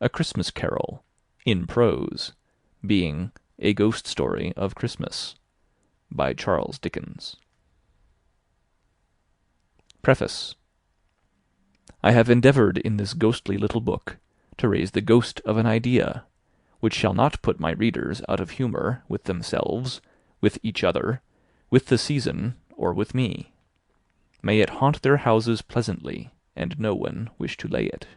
A Christmas Carol, in prose, being A Ghost Story of Christmas, by Charles Dickens. Preface. I have endeavoured in this ghostly little book to raise the ghost of an idea, which shall not put my readers out of humour with themselves, with each other, with the season, or with me. May it haunt their houses pleasantly, and no one wish to lay it.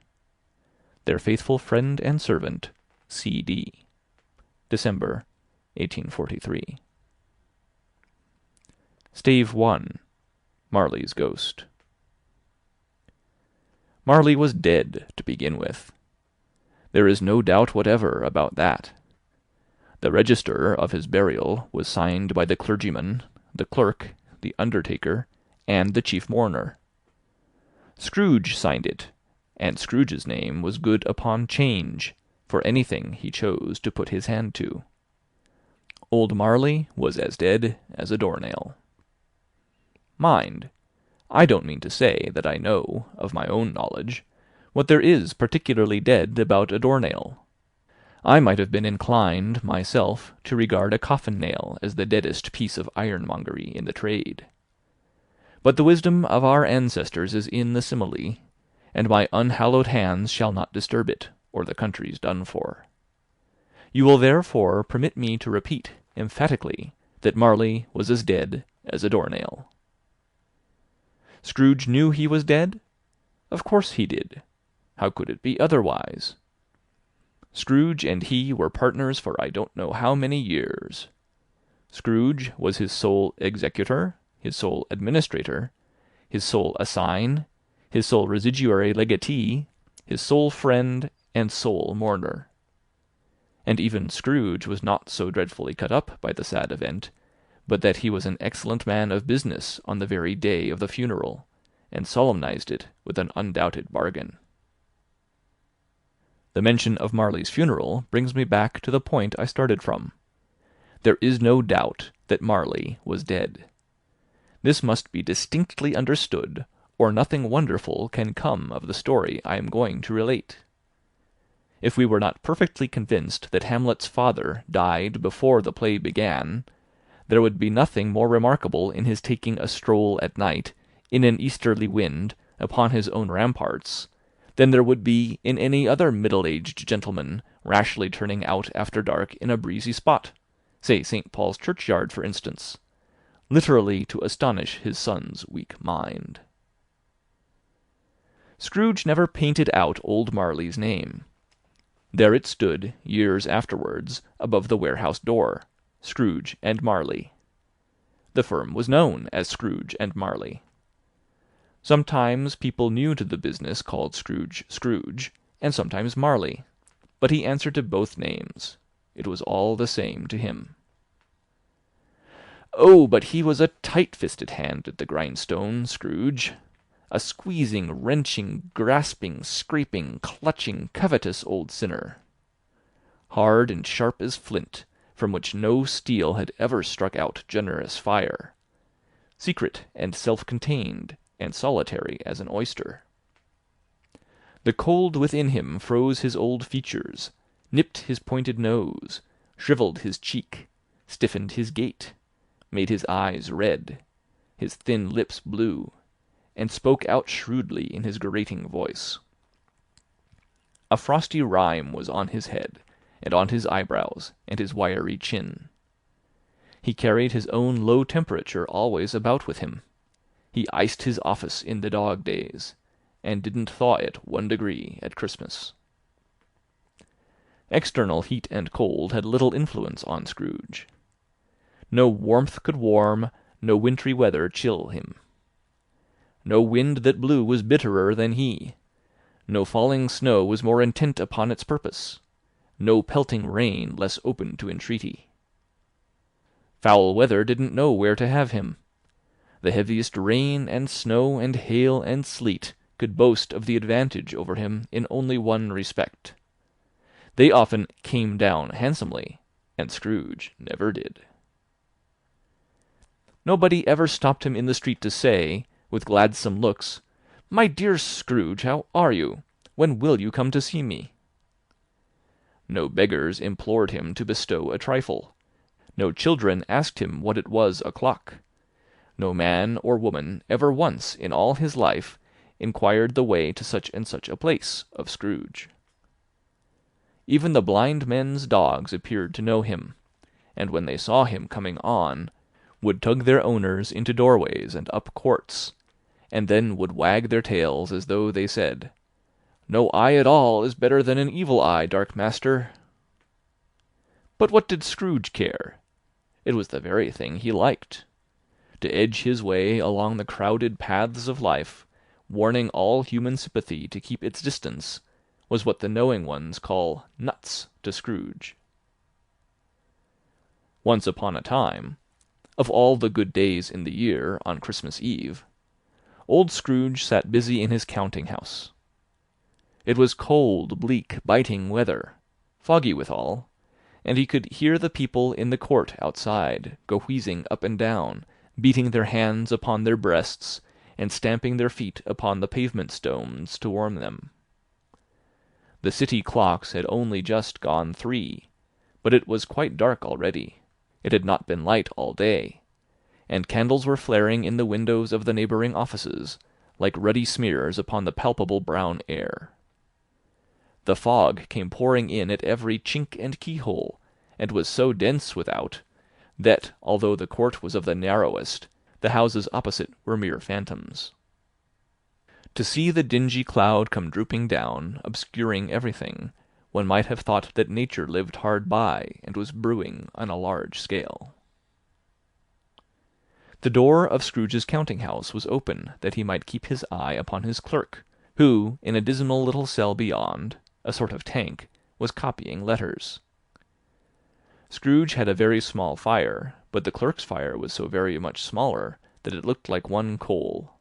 Their faithful friend and servant, C.D. December, 1843. Stave 1. Marley's Ghost. Marley was dead, to begin with. There is no doubt whatever about that. The register of his burial was signed by the clergyman, the clerk, the undertaker, and the chief mourner. Scrooge signed it, and Scrooge's name was good upon 'Change for anything he chose to put his hand to. Old Marley was as dead as a doornail. Mind, I don't mean to say that I know, of my own knowledge, what there is particularly dead about a doornail. I might have been inclined, myself, to regard a coffin-nail as the deadest piece of ironmongery in the trade. But the wisdom of our ancestors is in the simile, and my unhallowed hands shall not disturb it, or the country's done for. You will therefore permit me to repeat, emphatically, that Marley was as dead as a doornail. Scrooge knew he was dead? Of course he did. How could it be otherwise? Scrooge and he were partners for I don't know how many years. Scrooge was his sole executor, his sole administrator, his sole assign, his sole residuary legatee, his sole friend, and sole mourner. And even Scrooge was not so dreadfully cut up by the sad event, but that he was an excellent man of business on the very day of the funeral, and solemnized it with an undoubted bargain. The mention of Marley's funeral brings me back to the point I started from. There is no doubt that Marley was dead. This must be distinctly understood, or nothing wonderful can come of the story I am going to relate. If we were not perfectly convinced that Hamlet's father died before the play began, there would be nothing more remarkable in his taking a stroll at night, in an easterly wind, upon his own ramparts, than there would be in any other middle-aged gentleman rashly turning out after dark in a breezy spot, say St. Paul's churchyard, for instance, literally to astonish his son's weak mind. Scrooge never painted out old Marley's name. There it stood, years afterwards, above the warehouse door, Scrooge and Marley. The firm was known as Scrooge and Marley. Sometimes people new to the business called Scrooge Scrooge, and sometimes Marley, but he answered to both names. It was all the same to him. Oh, but he was a tight-fisted hand at the grindstone, Scrooge. A squeezing, wrenching, grasping, scraping, clutching, covetous old sinner. Hard and sharp as flint, from which no steel had ever struck out generous fire. Secret and self-contained, and solitary as an oyster. The cold within him froze his old features, nipped his pointed nose, shrivelled his cheek, stiffened his gait, made his eyes red, his thin lips blue, and spoke out shrewdly in his grating voice. A frosty rime was on his head, and on his eyebrows, and his wiry chin. He carried his own low temperature always about with him. He iced his office in the dog days, and didn't thaw it 1 degree at Christmas. External heat and cold had little influence on Scrooge. No warmth could warm, no wintry weather chill him. No wind that blew was bitterer than he. No falling snow was more intent upon its purpose. No pelting rain less open to entreaty. Foul weather didn't know where to have him. The heaviest rain and snow and hail and sleet could boast of the advantage over him in only one respect. They often came down handsomely, and Scrooge never did. Nobody ever stopped him in the street to say, with gladsome looks, "My dear Scrooge, how are you? When will you come to see me?" No beggars implored him to bestow a trifle. No children asked him what it was o'clock. No man or woman ever once in all his life inquired the way to such and such a place of Scrooge. Even the blind men's dogs appeared to know him, and when they saw him coming on, would tug their owners into doorways and up courts, and then would wag their tails as though they said, "No eye at all is better than an evil eye, dark master." But what did Scrooge care? It was the very thing he liked. To edge his way along the crowded paths of life, warning all human sympathy to keep its distance, was what the knowing ones call nuts to Scrooge. Once upon a time, of all the good days in the year on Christmas Eve, old Scrooge sat busy in his counting-house. It was cold, bleak, biting weather, foggy withal, and he could hear the people in the court outside go wheezing up and down, beating their hands upon their breasts, and stamping their feet upon the pavement stones to warm them. The city clocks had only just gone 3, but it was quite dark already. It had not been light all day, and candles were flaring in the windows of the neighbouring offices, like ruddy smears upon the palpable brown air. The fog came pouring in at every chink and keyhole, and was so dense without, that, although the court was of the narrowest, the houses opposite were mere phantoms. To see the dingy cloud come drooping down, obscuring everything, one might have thought that nature lived hard by and was brewing on a large scale. The door of Scrooge's counting-house was open that he might keep his eye upon his clerk, who, in a dismal little cell beyond, a sort of tank, was copying letters. Scrooge had a very small fire, but the clerk's fire was so very much smaller that it looked like one coal.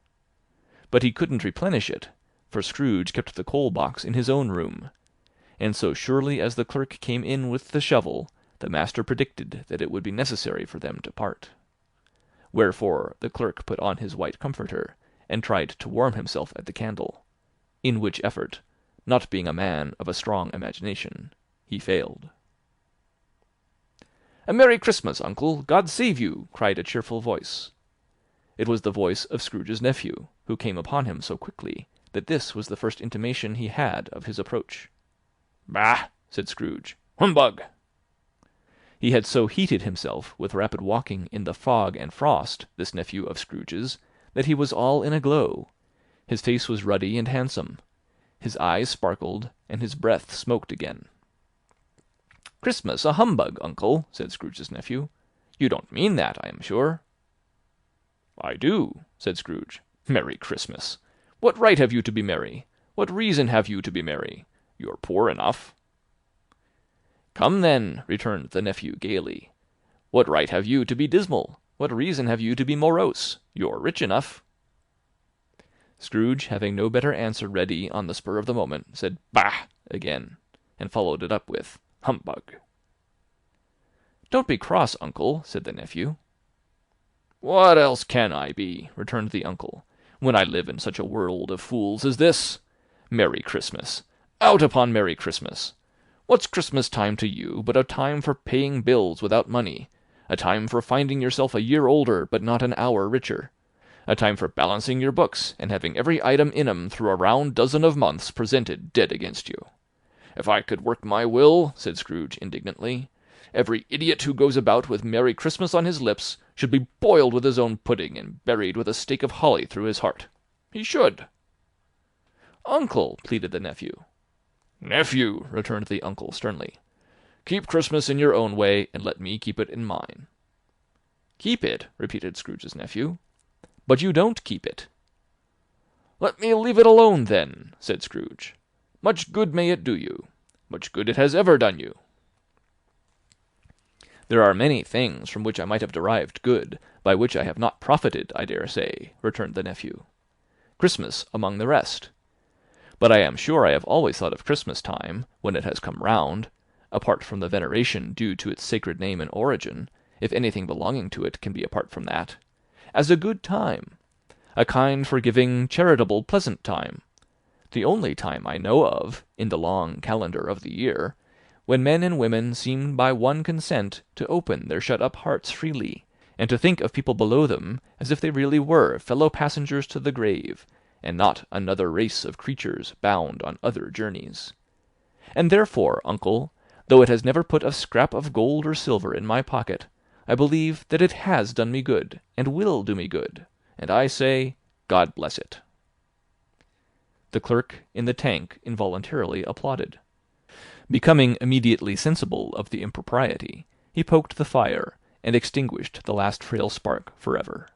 But he couldn't replenish it, for Scrooge kept the coal-box in his own room, and so surely as the clerk came in with the shovel, the master predicted that it would be necessary for them to part. Wherefore the clerk put on his white comforter, and tried to warm himself at the candle, in which effort, not being a man of a strong imagination, he failed. "A Merry Christmas, uncle! God save you!" cried a cheerful voice. It was the voice of Scrooge's nephew, who came upon him so quickly that this was the first intimation he had of his approach. "Bah!" said Scrooge. "Humbug!" He had so heated himself with rapid walking in the fog and frost, this nephew of Scrooge's, that he was all in a glow. His face was ruddy and handsome. His eyes sparkled, and his breath smoked again. "Christmas a humbug, uncle!" said Scrooge's nephew. "You don't mean that, I am sure." "I do," said Scrooge. "Merry Christmas! What right have you to be merry? What reason have you to be merry? You're poor enough." "Come, then," returned the nephew gaily. "What right have you to be dismal? What reason have you to be morose? You're rich enough." Scrooge, having no better answer ready on the spur of the moment, said "Bah!" again, and followed it up with "Humbug!" "Don't be cross, uncle," said the nephew. "What else can I be," returned the uncle, "when I live in such a world of fools as this? Merry Christmas! Out upon Merry Christmas! What's Christmas time to you but a time for paying bills without money, a time for finding yourself a year older but not an hour richer, a time for balancing your books and having every item in 'em through a round dozen of months presented dead against you? If I could work my will," said Scrooge indignantly, "every idiot who goes about with Merry Christmas on his lips should be boiled with his own pudding and buried with a stake of holly through his heart. He should." "Uncle," pleaded the nephew. "Nephew," returned the uncle sternly, "keep Christmas in your own way, and let me keep it in mine." "Keep it?" repeated Scrooge's nephew. "But you don't keep it." "Let me leave it alone, then," said Scrooge. "Much good may it do you. Much good it has ever done you." "There are many things from which I might have derived good, by which I have not profited, I dare say," returned the nephew. "Christmas among the rest. But I am sure I have always thought of Christmas time, when it has come round, apart from the veneration due to its sacred name and origin, if anything belonging to it can be apart from that, as a good time, a kind, forgiving, charitable, pleasant time, the only time I know of, in the long calendar of the year, when men and women seem by one consent to open their shut-up hearts freely, and to think of people below them as if they really were fellow-passengers to the grave, and not another race of creatures bound on other journeys. And therefore, uncle, though it has never put a scrap of gold or silver in my pocket, I believe that it has done me good, and will do me good, and I say, God bless it." The clerk in the tank involuntarily applauded. Becoming immediately sensible of the impropriety, he poked the fire, and extinguished the last frail spark for ever.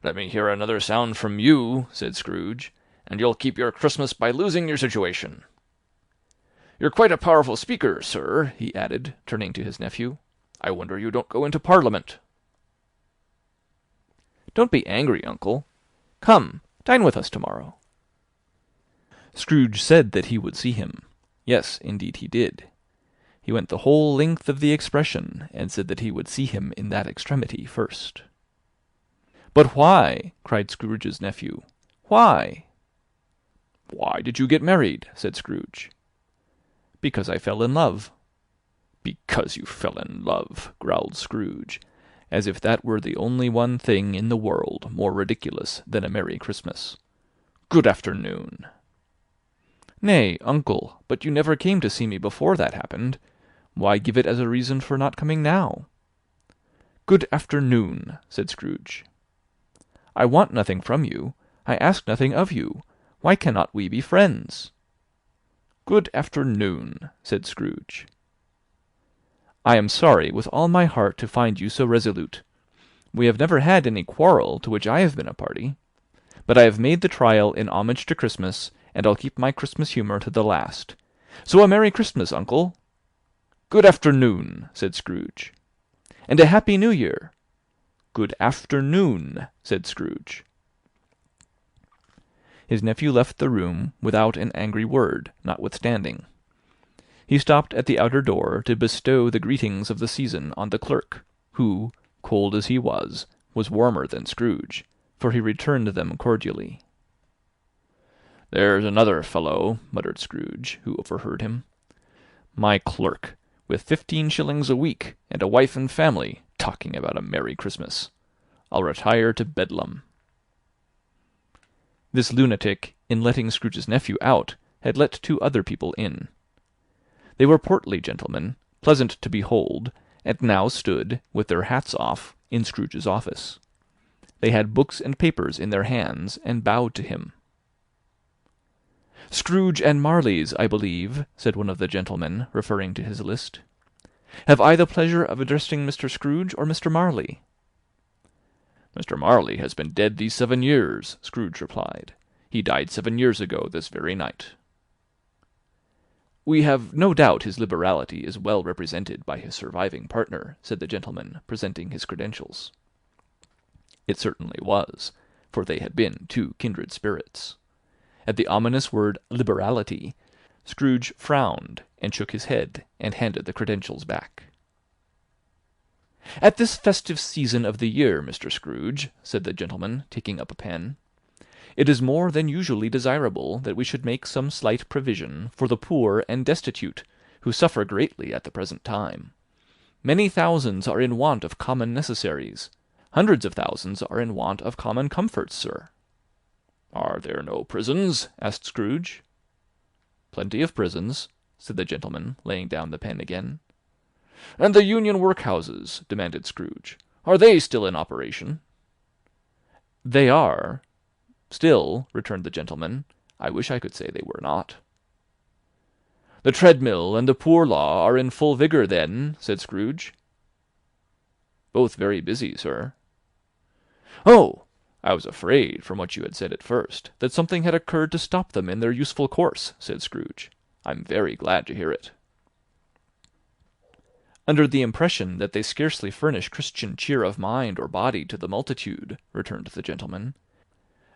"Let me hear another sound from you," said Scrooge, "and you'll keep your Christmas by losing your situation. You're quite a powerful speaker, sir," he added, turning to his nephew. "I wonder you don't go into Parliament." "Don't be angry, uncle. Come, dine with us tomorrow." Scrooge said that he would see him. Yes, indeed he did. He went the whole length of the expression, and said that he would see him in that extremity first. "But why?" cried Scrooge's nephew. "Why?" "Why did you get married?" said Scrooge. "Because I fell in love." "Because you fell in love," growled Scrooge, as if that were the only one thing in the world more ridiculous than a Merry Christmas. "Good afternoon." "Nay, uncle, but you never came to see me before that happened. Why give it as a reason for not coming now?" "Good afternoon," said Scrooge. "I want nothing from you. I ask nothing of you. Why cannot we be friends?" "Good afternoon," said Scrooge. "I am sorry with all my heart to find you so resolute. We have never had any quarrel to which I have been a party. But I have made the trial in homage to Christmas, and I'll keep my Christmas humour to the last. So a Merry Christmas, uncle." "Good afternoon," said Scrooge. "And a Happy New Year." "Good afternoon," said Scrooge. His nephew left the room without an angry word, notwithstanding. He stopped at the outer door to bestow the greetings of the season on the clerk, who, cold as he was warmer than Scrooge, for he returned them cordially. "There's another fellow," muttered Scrooge, who overheard him. "My clerk, with 15 shillings a week, and a wife and family, talking about a Merry Christmas. I'll retire to Bedlam." This lunatic, in letting Scrooge's nephew out, had let 2 other people in. They were portly gentlemen, pleasant to behold, and now stood, with their hats off, in Scrooge's office. They had books and papers in their hands, and bowed to him. "Scrooge and Marley's, I believe," said one of the gentlemen, referring to his list. "Have I the pleasure of addressing Mr. Scrooge or Mr. Marley?" "Mr. Marley has been dead these 7 years," Scrooge replied. "He died 7 years ago this very night." "We have no doubt his liberality is well represented by his surviving partner," said the gentleman, presenting his credentials. It certainly was, for they had been 2 kindred spirits. At the ominous word liberality, Scrooge frowned, and shook his head, and handed the credentials back. "At this festive season of the year, Mr. Scrooge," said the gentleman, taking up a pen, "it is more than usually desirable that we should make some slight provision for the poor and destitute, who suffer greatly at the present time. Many thousands are in want of common necessaries. Hundreds of thousands are in want of common comforts, sir." "Are there no prisons?" asked Scrooge. "Plenty of prisons," said the gentleman, laying down the pen again. "And the Union workhouses?" demanded Scrooge. "Are they still in operation?" "They are. Still," returned the gentleman, "I wish I could say they were not." "The treadmill and the poor law are in full vigour, then?" said Scrooge. "Both very busy, sir." "Oh! I was afraid, from what you had said at first, that something had occurred to stop them in their useful course," said Scrooge. "I'm very glad to hear it." "Under the impression that they scarcely furnish Christian cheer of mind or body to the multitude," returned the gentleman,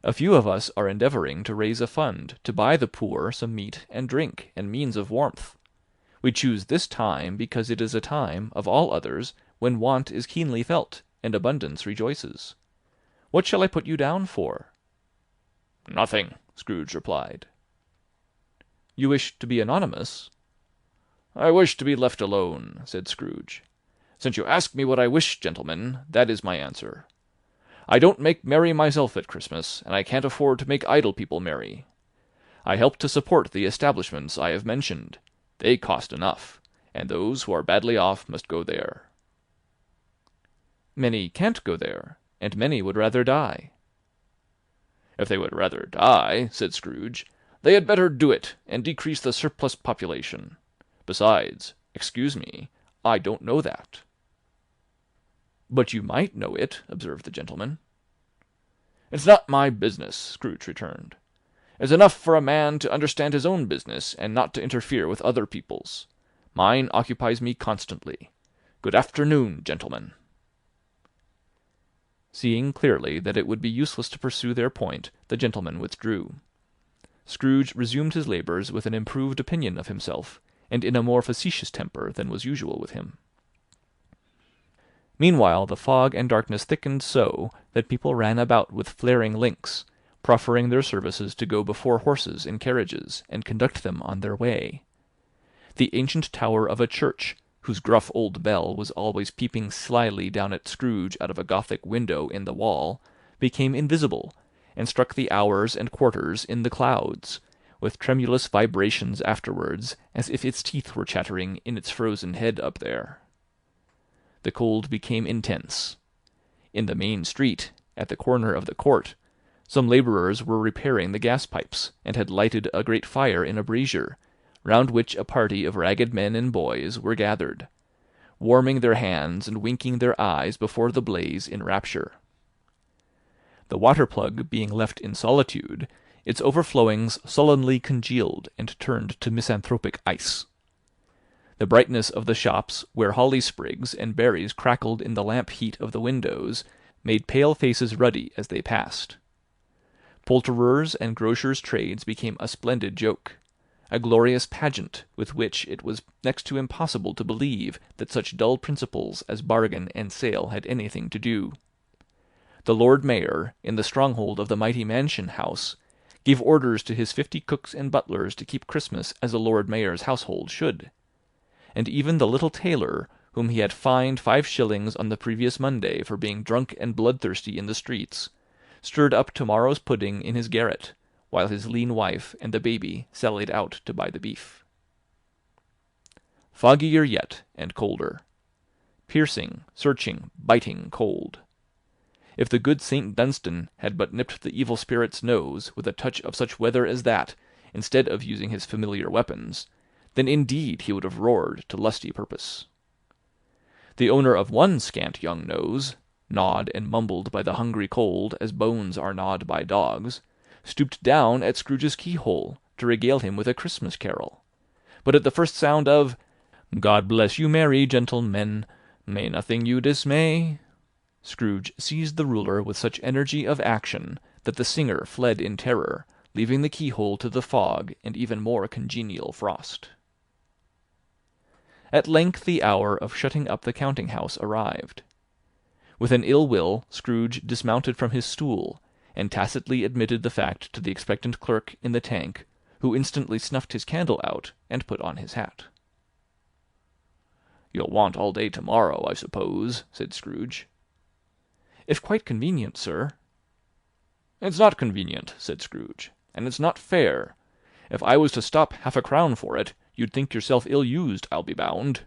"a few of us are endeavouring to raise a fund to buy the poor some meat and drink and means of warmth. We choose this time because it is a time, of all others, when want is keenly felt, and abundance rejoices. What shall I put you down for?" "Nothing," Scrooge replied. "You wish to be anonymous?" "I wish to be left alone," said Scrooge. "Since you ask me what I wish, gentlemen, that is my answer. I don't make merry myself at Christmas, and I can't afford to make idle people merry. I help to support the establishments I have mentioned. They cost enough, and those who are badly off must go there." "Many can't go there, and many would rather die." "If they would rather die," said Scrooge, "they had better do it, and decrease the surplus population. Besides, excuse me, I don't know that." "But you might know it," observed the gentleman. "It's not my business," Scrooge returned. "It's enough for a man to understand his own business, and not to interfere with other people's. Mine occupies me constantly. Good afternoon, gentlemen." Seeing clearly that it would be useless to pursue their point, the gentlemen withdrew. Scrooge resumed his labours with an improved opinion of himself, and in a more facetious temper than was usual with him. Meanwhile the fog and darkness thickened so that people ran about with flaring links, proffering their services to go before horses and carriages, and conduct them on their way. The ancient tower of a church, whose gruff old bell was always peeping slyly down at Scrooge out of a Gothic window in the wall, became invisible, and struck the hours and quarters in the clouds, with tremulous vibrations afterwards, as if its teeth were chattering in its frozen head up there. The cold became intense. In the main street, at the corner of the court, some labourers were repairing the gas pipes, and had lighted a great fire in a brazier, round which a party of ragged men and boys were gathered, warming their hands and winking their eyes before the blaze in rapture. The water-plug being left in solitude, its overflowings sullenly congealed and turned to misanthropic ice. The brightness of the shops, where holly sprigs and berries crackled in the lamp heat of the windows, made pale faces ruddy as they passed. Poulterers' and grocers' trades became a splendid joke, a glorious pageant with which it was next to impossible to believe that such dull principles as bargain and sale had anything to do. The Lord Mayor, in the stronghold of the mighty mansion house, gave orders to his 50 cooks and butlers to keep Christmas as a Lord Mayor's household should, and even the little tailor, whom he had fined 5 shillings on the previous Monday for being drunk and bloodthirsty in the streets, stirred up tomorrow's pudding in his garret, while his lean wife and the baby sallied out to buy the beef. Foggier yet, and colder. Piercing, searching, biting cold. If the good St. Dunstan had but nipped the evil spirit's nose with a touch of such weather as that, instead of using his familiar weapons, then indeed he would have roared to lusty purpose. The owner of one scant young nose, gnawed and mumbled by the hungry cold as bones are gnawed by dogs, stooped down at Scrooge's keyhole to regale him with a Christmas carol. But at the first sound of "God bless you, merry gentlemen, may nothing you dismay," Scrooge seized the ruler with such energy of action that the singer fled in terror, leaving the keyhole to the fog and even more congenial frost. At length the hour of shutting up the counting-house arrived. With an ill will, Scrooge dismounted from his stool, and tacitly admitted the fact to the expectant clerk in the tank, who instantly snuffed his candle out and put on his hat. "You'll want all day tomorrow, I suppose," said Scrooge. "If quite convenient, sir." "It's not convenient," said Scrooge, "and it's not fair. If I was to stop 1/2-crown for it, you'd think yourself ill-used, I'll be bound."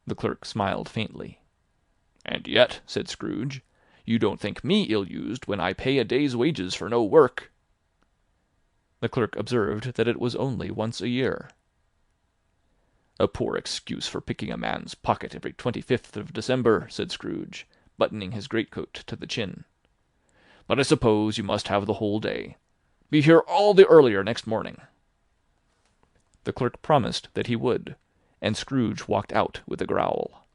The clerk smiled faintly. "And yet," said Scrooge, "you don't think me ill-used when I pay a day's wages for no work." The clerk observed that it was only once a year. "A poor excuse for picking a man's pocket every 25th of December," said Scrooge, buttoning his greatcoat to the chin. "But I suppose you must have the whole day. Be here all the earlier next morning." The clerk promised that he would, and Scrooge walked out with a growl.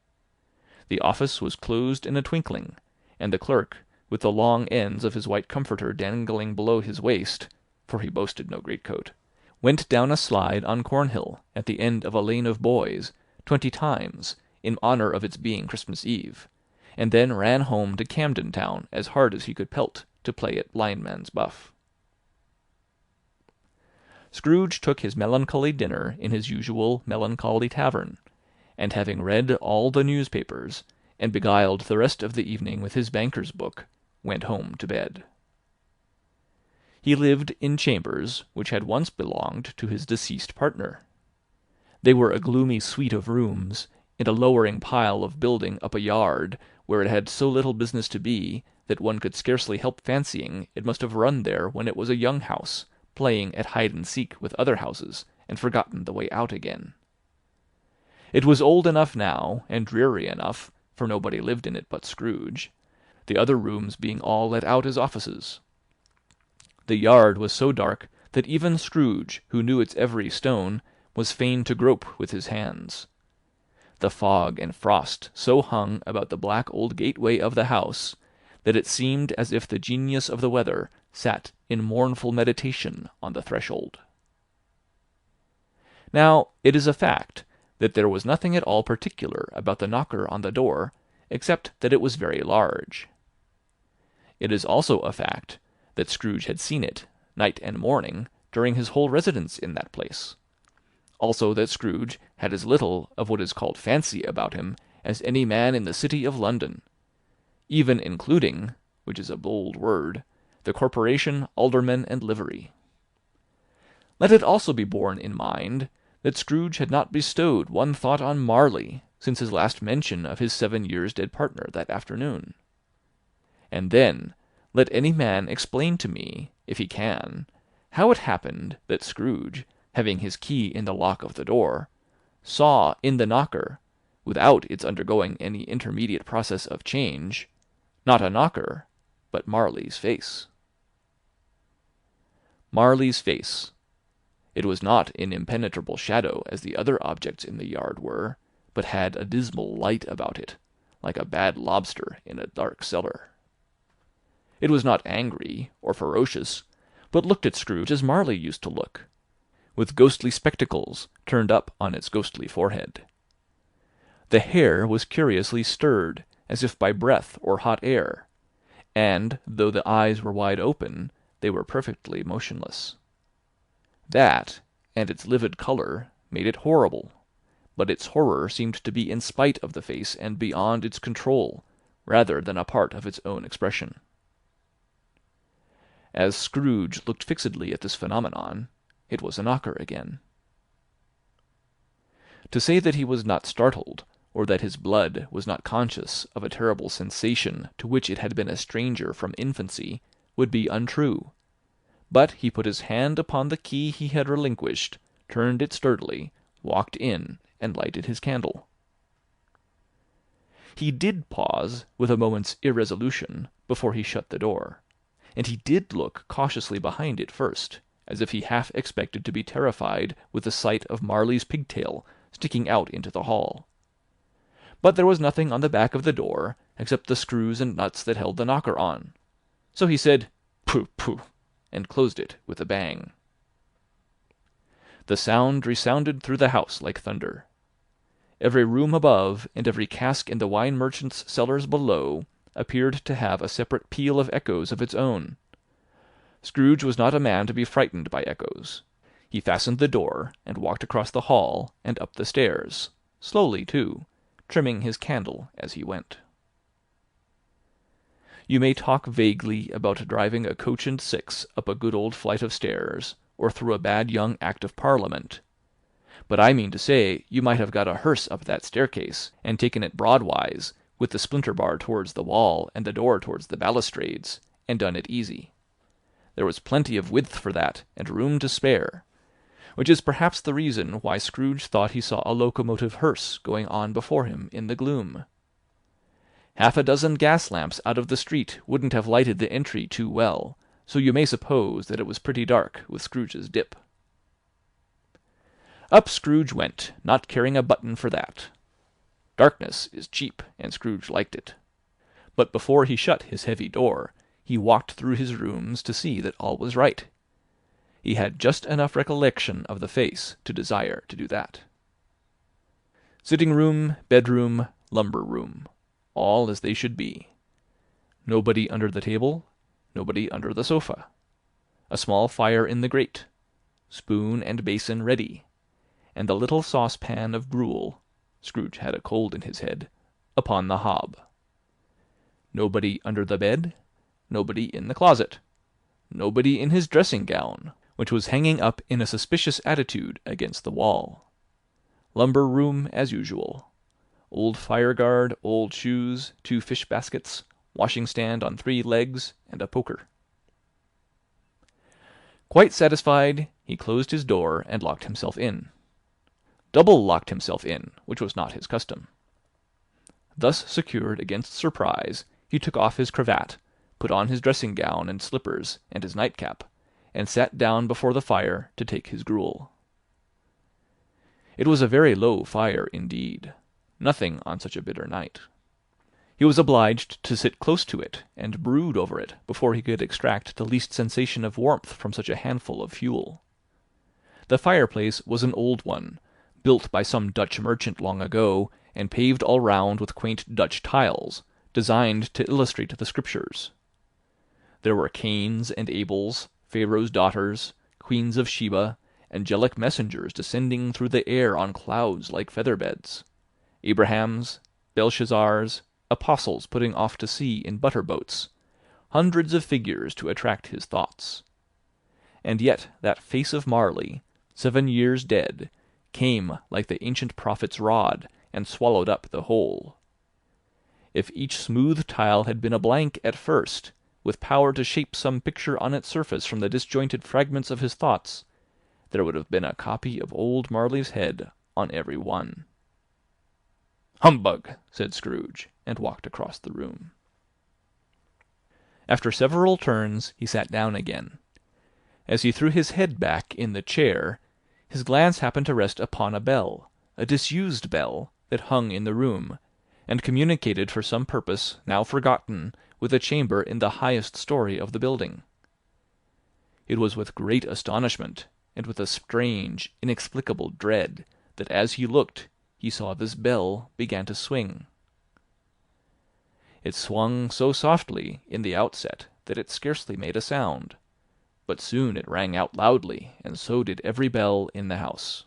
The office was closed in a twinkling, and the clerk, with the long ends of his white comforter dangling below his waist, for he boasted no greatcoat, went down a slide on Cornhill at the end of a lane of boys 20 times, in honour of its being Christmas Eve, and then ran home to Camden Town as hard as he could pelt to play at blindman's buff. Scrooge took his melancholy dinner in his usual melancholy tavern, and having read all the newspapers, and beguiled the rest of the evening with his banker's book, went home to bed. He lived in chambers which had once belonged to his deceased partner. They were a gloomy suite of rooms, in a lowering pile of building up a yard where it had so little business to be that one could scarcely help fancying it must have run there when it was a young house, playing at hide-and-seek with other houses, and forgotten the way out again. It was old enough now, and dreary enough, for nobody lived in it but Scrooge, the other rooms being all let out as offices. The yard was so dark that even Scrooge, who knew its every stone, was fain to grope with his hands. The fog and frost so hung about the black old gateway of the house that it seemed as if the genius of the weather sat in mournful meditation on the threshold. Now, it is a fact that there was nothing at all particular about the knocker on the door, except that it was very large. It is also a fact that Scrooge had seen it, night and morning, during his whole residence in that place. Also that Scrooge had as little of what is called fancy about him as any man in the city of London, even including, which is a bold word, the corporation, aldermen, and livery. Let it also be borne in mind that Scrooge had not bestowed one thought on Marley since his last mention of his 7 years dead partner that afternoon. And then let any man explain to me, if he can, how it happened that Scrooge, having his key in the lock of the door, saw in the knocker, without its undergoing any intermediate process of change, not a knocker, but Marley's face. Marley's face. It was not in impenetrable shadow as the other objects in the yard were, but had a dismal light about it, like a bad lobster in a dark cellar. It was not angry or ferocious, but looked at Scrooge as Marley used to look, with ghostly spectacles turned up on its ghostly forehead. The hair was curiously stirred, as if by breath or hot air, and, though the eyes were wide open, they were perfectly motionless. That, and its livid colour, made it horrible, but its horror seemed to be in spite of the face and beyond its control, rather than a part of its own expression. As Scrooge looked fixedly at this phenomenon, it was a knocker again. To say that he was not startled, or that his blood was not conscious of a terrible sensation to which it had been a stranger from infancy, would be untrue. But he put his hand upon the key he had relinquished, turned it sturdily, walked in, and lighted his candle. He did pause, with a moment's irresolution, before he shut the door, and he did look cautiously behind it first, as if he half expected to be terrified with the sight of Marley's pigtail sticking out into the hall. But there was nothing on the back of the door, except the screws and nuts that held the knocker on. So he said, "Pooh, pooh," and closed it with a bang. The sound resounded through the house like thunder. Every room above, and every cask in the wine merchant's cellars below, appeared to have a separate peal of echoes of its own. Scrooge was not a man to be frightened by echoes. He fastened the door, and walked across the hall, and up the stairs, slowly too, trimming his candle as he went. You may talk vaguely about driving a coach and six up a good old flight of stairs, or through a bad young Act of Parliament, but I mean to say you might have got a hearse up that staircase, and taken it broadwise, with the splinter bar towards the wall and the door towards the balustrades, and done it easy. There was plenty of width for that, and room to spare, which is perhaps the reason why Scrooge thought he saw a locomotive hearse going on before him in the gloom. Half a dozen gas lamps out of the street wouldn't have lighted the entry too well, so you may suppose that it was pretty dark with Scrooge's dip. Up Scrooge went, not caring a button for that. Darkness is cheap, and Scrooge liked it. But before he shut his heavy door, he walked through his rooms to see that all was right. He had just enough recollection of the face to desire to do that. Sitting-room, bedroom, lumber-room, all as they should be. Nobody under the table, nobody under the sofa. A small fire in the grate. spoon and basin ready, and the little saucepan of gruel (Scrooge had a cold in his head) upon the hob. Nobody under the bed, nobody in the closet, nobody in his dressing-gown, which was hanging up in a suspicious attitude against the wall. Lumber room as usual. Old fire-guard, old shoes, 2 fish-baskets, washing-stand on 3 legs, and a poker. Quite satisfied, he closed his door and locked himself in. Double locked himself in, which was not his custom. Thus secured against surprise, he took off his cravat, put on his dressing-gown and slippers and his nightcap, and sat down before the fire to take his gruel. It was a very low fire indeed, nothing on such a bitter night. He was obliged to sit close to it and brood over it before he could extract the least sensation of warmth from such a handful of fuel. The fireplace was an old one, built by some Dutch merchant long ago, and paved all round with quaint Dutch tiles, designed to illustrate the Scriptures. There were Cains and Abels, Pharaoh's daughters, queens of Sheba, angelic messengers descending through the air on clouds like feather-beds, Abrahams, Belshazzars, apostles putting off to sea in butter-boats, hundreds of figures to attract his thoughts. And yet that face of Marley, 7 years dead, came like the ancient prophet's rod, and swallowed up the whole. If each smooth tile had been a blank at first, with power to shape some picture on its surface from the disjointed fragments of his thoughts, there would have been a copy of old Marley's head on every one. "Humbug!" said Scrooge, and walked across the room. After several turns he sat down again. As he threw his head back in the chair, his glance happened to rest upon a bell, a disused bell, that hung in the room, and communicated for some purpose, now forgotten, with a chamber in the highest story of the building. It was with great astonishment, and with a strange, inexplicable dread, that as he looked, he saw this bell began to swing. It swung so softly in the outset that it scarcely made a sound, but soon it rang out loudly, and so did every bell in the house.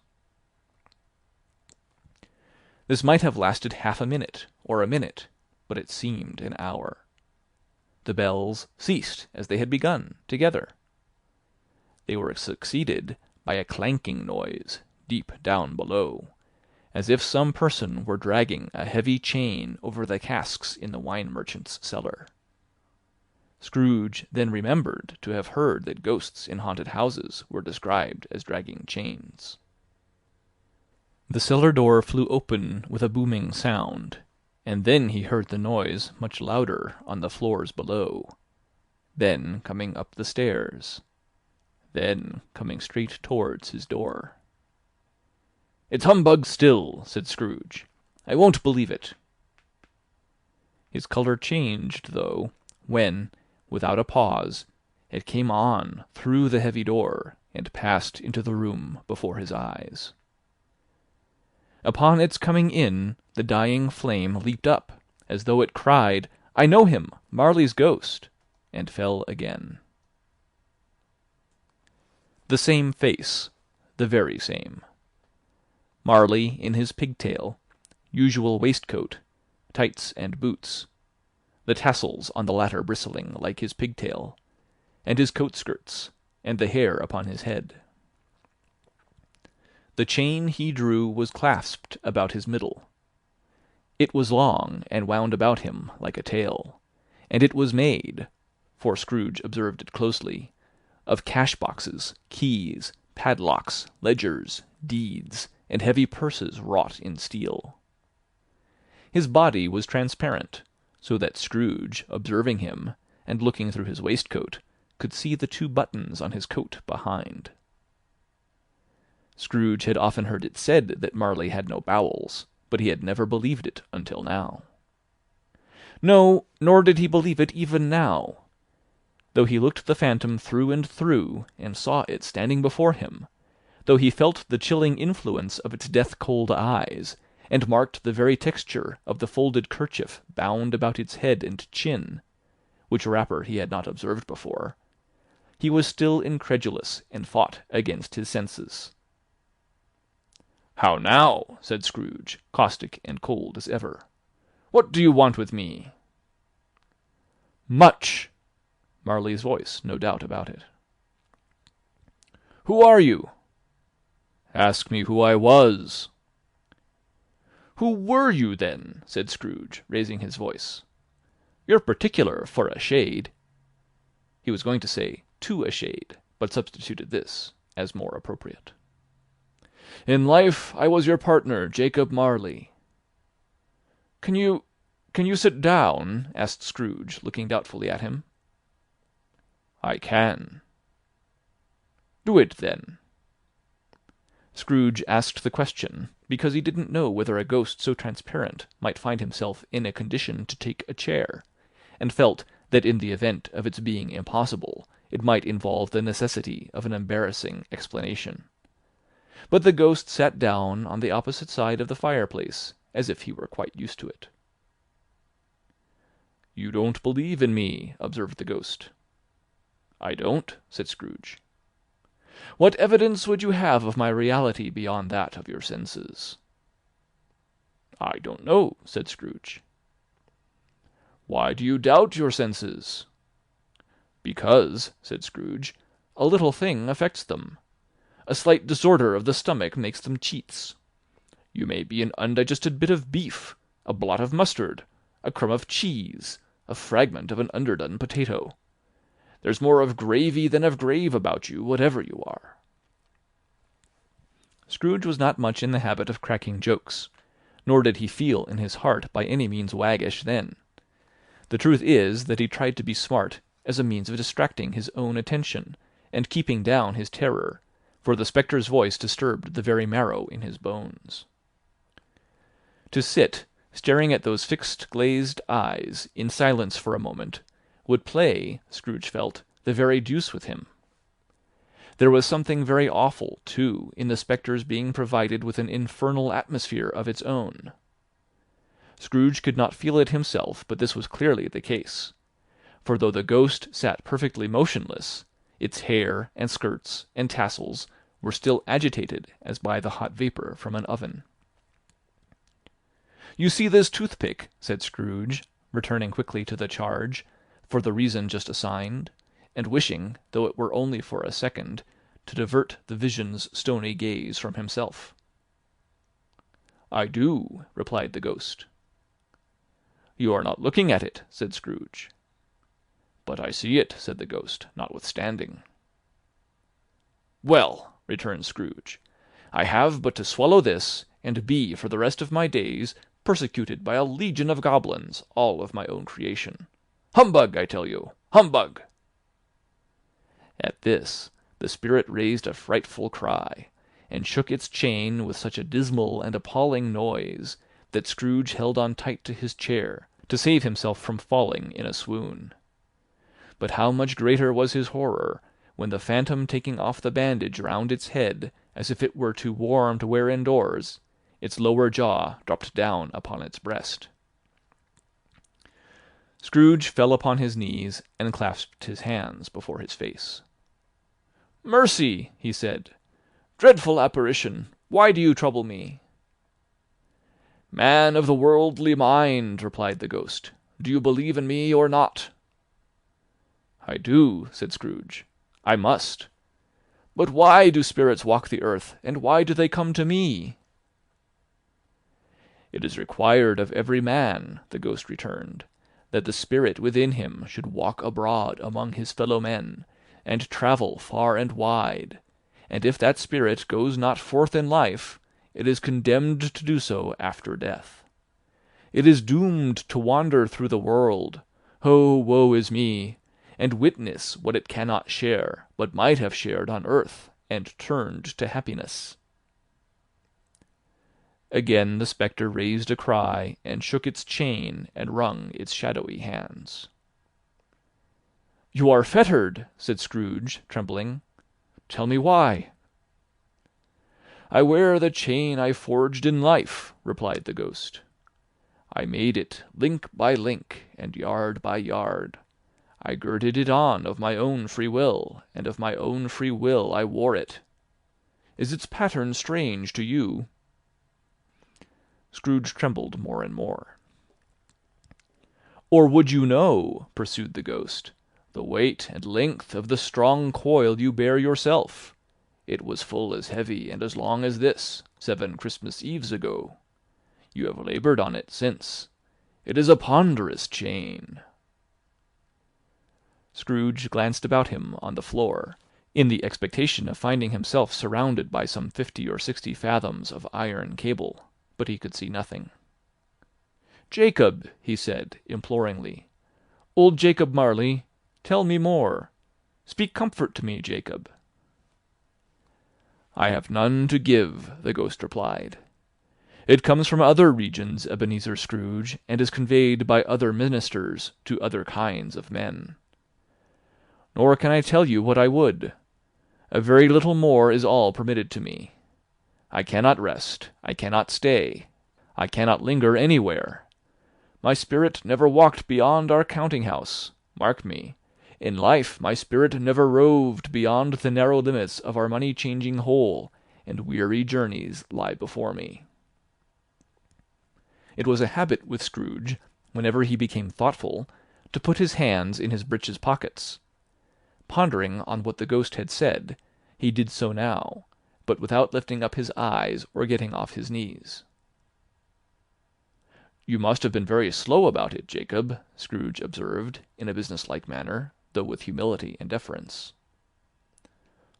This might have lasted half a minute, or a minute, but it seemed an hour. The bells ceased as they had begun, together. They were succeeded by a clanking noise, deep down below, as if some person were dragging a heavy chain over the casks in the wine merchant's cellar. Scrooge then remembered to have heard that ghosts in haunted houses were described as dragging chains. The cellar door flew open with a booming sound, and then he heard the noise much louder on the floors below, then coming up the stairs, then coming straight towards his door. "It's humbug still," said Scrooge. "I won't believe it." His colour changed, though, when, without a pause, it came on through the heavy door, and passed into the room before his eyes. Upon its coming in, the dying flame leaped up, as though it cried, "I know him, Marley's ghost," and fell again. The same face, the very same. Marley in his pigtail, usual waistcoat, tights and boots, the tassels on the latter bristling like his pigtail, and his coat-skirts, and the hair upon his head. The chain he drew was clasped about his middle. It was long, and wound about him like a tail, and it was made, for Scrooge observed it closely, of cash-boxes, keys, padlocks, ledgers, deeds, and heavy purses wrought in steel. His body was transparent, so that Scrooge, observing him, and looking through his waistcoat, could see the 2 buttons on his coat behind. Scrooge had often heard it said that Marley had no bowels, but he had never believed it until now. No, nor did he believe it even now. Though he looked the phantom through and through, and saw it standing before him, though he felt the chilling influence of its death-cold eyes, and marked the very texture of the folded kerchief bound about its head and chin, which wrapper he had not observed before, he was still incredulous and fought against his senses. "How now?" said Scrooge, caustic and cold as ever. "What do you want with me?" "Much!" Marley's voice, no doubt about it. "Who are you?" "Ask me who I was." "Who were you, then?" said Scrooge, raising his voice. "You're particular for a shade." He was going to say "to a shade," but substituted this, as more appropriate. "In life I was your partner, Jacob Marley." Can you sit down?" asked Scrooge, looking doubtfully at him. "I can." "Do it, then." Scrooge asked the question because he didn't know whether a ghost so transparent might find himself in a condition to take a chair, and felt that in the event of its being impossible, it might involve the necessity of an embarrassing explanation. But the ghost sat down on the opposite side of the fireplace, as if he were quite used to it. "You don't believe in me," observed the ghost. "I don't," said Scrooge. "What evidence would you have of my reality beyond that of your senses?" "I don't know," said Scrooge. "Why do you doubt your senses?" "Because," said Scrooge, "a little thing affects them. A slight disorder of the stomach makes them cheats. You may be an undigested bit of beef, a blot of mustard, a crumb of cheese, a fragment of an underdone potato. There's more of gravy than of grave about you, whatever you are." Scrooge was not much in the habit of cracking jokes, nor did he feel in his heart by any means waggish then. The truth is that he tried to be smart as a means of distracting his own attention, and keeping down his terror, for the spectre's voice disturbed the very marrow in his bones. To sit, staring at those fixed glazed eyes, in silence for a moment, would play, Scrooge felt, the very deuce with him. There was something very awful, too, in the spectre's being provided with an infernal atmosphere of its own. Scrooge could not feel it himself, but this was clearly the case; for though the ghost sat perfectly motionless, its hair, and skirts, and tassels were still agitated as by the hot vapour from an oven. "You see this toothpick," said Scrooge, returning quickly to the charge, for the reason just assigned, and wishing, though it were only for a second, to divert the vision's stony gaze from himself. "I do," replied the ghost. "You are not looking at it," said Scrooge. "But I see it," said the ghost, notwithstanding. "Well," returned Scrooge, "I have but to swallow this, and be, for the rest of my days, persecuted by a legion of goblins, all of my own creation. Humbug, I tell you! Humbug!" At this the spirit raised a frightful cry, and shook its chain with such a dismal and appalling noise, that Scrooge held on tight to his chair, to save himself from falling in a swoon. But how much greater was his horror, when the phantom taking off the bandage round its head, as if it were too warm to wear indoors, its lower jaw dropped down upon its breast. Scrooge fell upon his knees, and clasped his hands before his face. "Mercy!" he said. "Dreadful apparition, why do you trouble me?" "Man of the worldly mind," replied the ghost, "do you believe in me or not?" "I do," said Scrooge. "I must. But why do spirits walk the earth, and why do they come to me?" "It is required of every man," the ghost returned, "that the spirit within him should walk abroad among his fellow-men, and travel far and wide, and if that spirit goes not forth in life, it is condemned to do so after death. It is doomed to wander through the world, oh, woe is me, and witness what it cannot share, but might have shared on earth, and turned to happiness." Again the spectre raised a cry, and shook its chain, and wrung its shadowy hands. "You are fettered," said Scrooge, trembling. "Tell me why." "I wear the chain I forged in life," replied the ghost. "I made it link by link, and yard by yard. I girded it on of my own free will, and of my own free will I wore it. Is its pattern strange to you?" Scrooge trembled more and more. "Or would you know," pursued the ghost, "the weight and length of the strong coil you bear yourself? It was full as heavy and as long as this, 7 Christmas Eves ago. You have laboured on it since. It is a ponderous chain." Scrooge glanced about him on the floor, in the expectation of finding himself surrounded by some 50 or 60 fathoms of iron cable, but he could see nothing. "Jacob," he said, imploringly, "old Jacob Marley, tell me more. Speak comfort to me, Jacob." "I have none to give," the ghost replied. "It comes from other regions, Ebenezer Scrooge, and is conveyed by other ministers to other kinds of men. Nor can I tell you what I would. A very little more is all permitted to me. I cannot rest, I cannot stay, I cannot linger anywhere. My spirit never walked beyond our counting-house. Mark me, in life my spirit never roved beyond the narrow limits of our money-changing hole, and weary journeys lie before me." It was a habit with Scrooge, whenever he became thoughtful, to put his hands in his breeches pockets. Pondering on what the ghost had said, he did so now, but without lifting up his eyes or getting off his knees. "You must have been very slow about it, Jacob," Scrooge observed, in a business-like manner, though with humility and deference.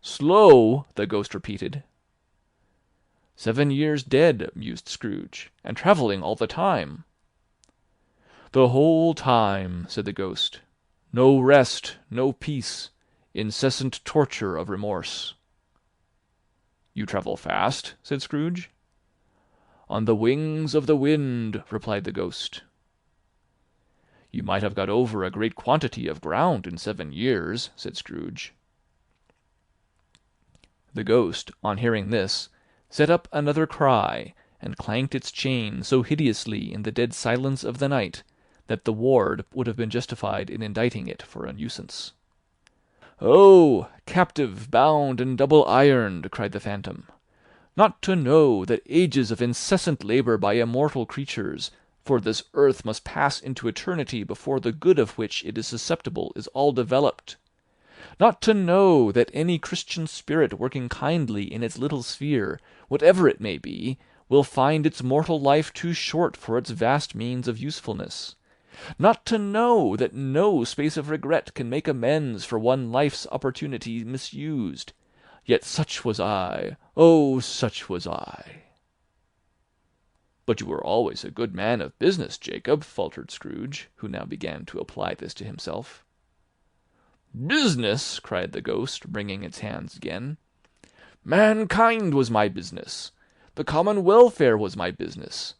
"Slow!" the ghost repeated. "7 years dead," mused Scrooge, "and travelling all the time." "The whole time," said the ghost. "No rest, no peace, incessant torture of remorse." "You travel fast?" said Scrooge. "On the wings of the wind," replied the ghost. "You might have got over a great quantity of ground in 7 years," said Scrooge. The ghost, on hearing this, set up another cry, and clanked its chain so hideously in the dead silence of the night that the ward would have been justified in indicting it for a nuisance. "Oh, captive, bound, and double-ironed!" cried the phantom. "Not to know that ages of incessant labour by immortal creatures, for this earth must pass into eternity before the good of which it is susceptible is all developed. Not to know that any Christian spirit working kindly in its little sphere, whatever it may be, will find its mortal life too short for its vast means of usefulness. Not to know that no space of regret can make amends for one life's opportunity misused. Yet such was I, oh, such was I." "But you were always a good man of business, Jacob," faltered Scrooge, who now began to apply this to himself. "Business!" cried the ghost, wringing its hands again. "Mankind was my business. The common welfare was my business.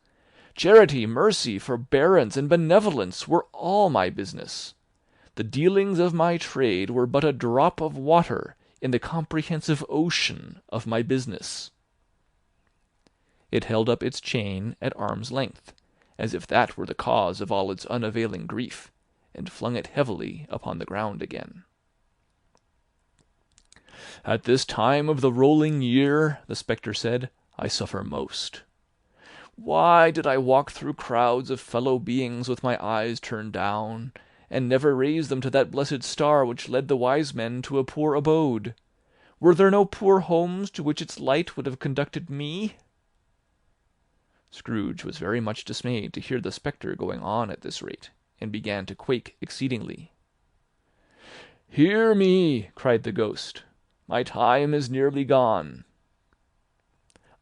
Charity, mercy, forbearance, and benevolence were all my business. The dealings of my trade were but a drop of water in the comprehensive ocean of my business." It held up its chain at arm's length, as if that were the cause of all its unavailing grief, and flung it heavily upon the ground again. "At this time of the rolling year," the spectre said, "I suffer most. Why did I walk through crowds of fellow beings with my eyes turned down, and never raise them to that blessed star which led the wise men to a poor abode? Were there no poor homes to which its light would have conducted me?" Scrooge was very much dismayed to hear the spectre going on at this rate, and began to quake exceedingly. "Hear me!" cried the ghost. "My time is nearly gone."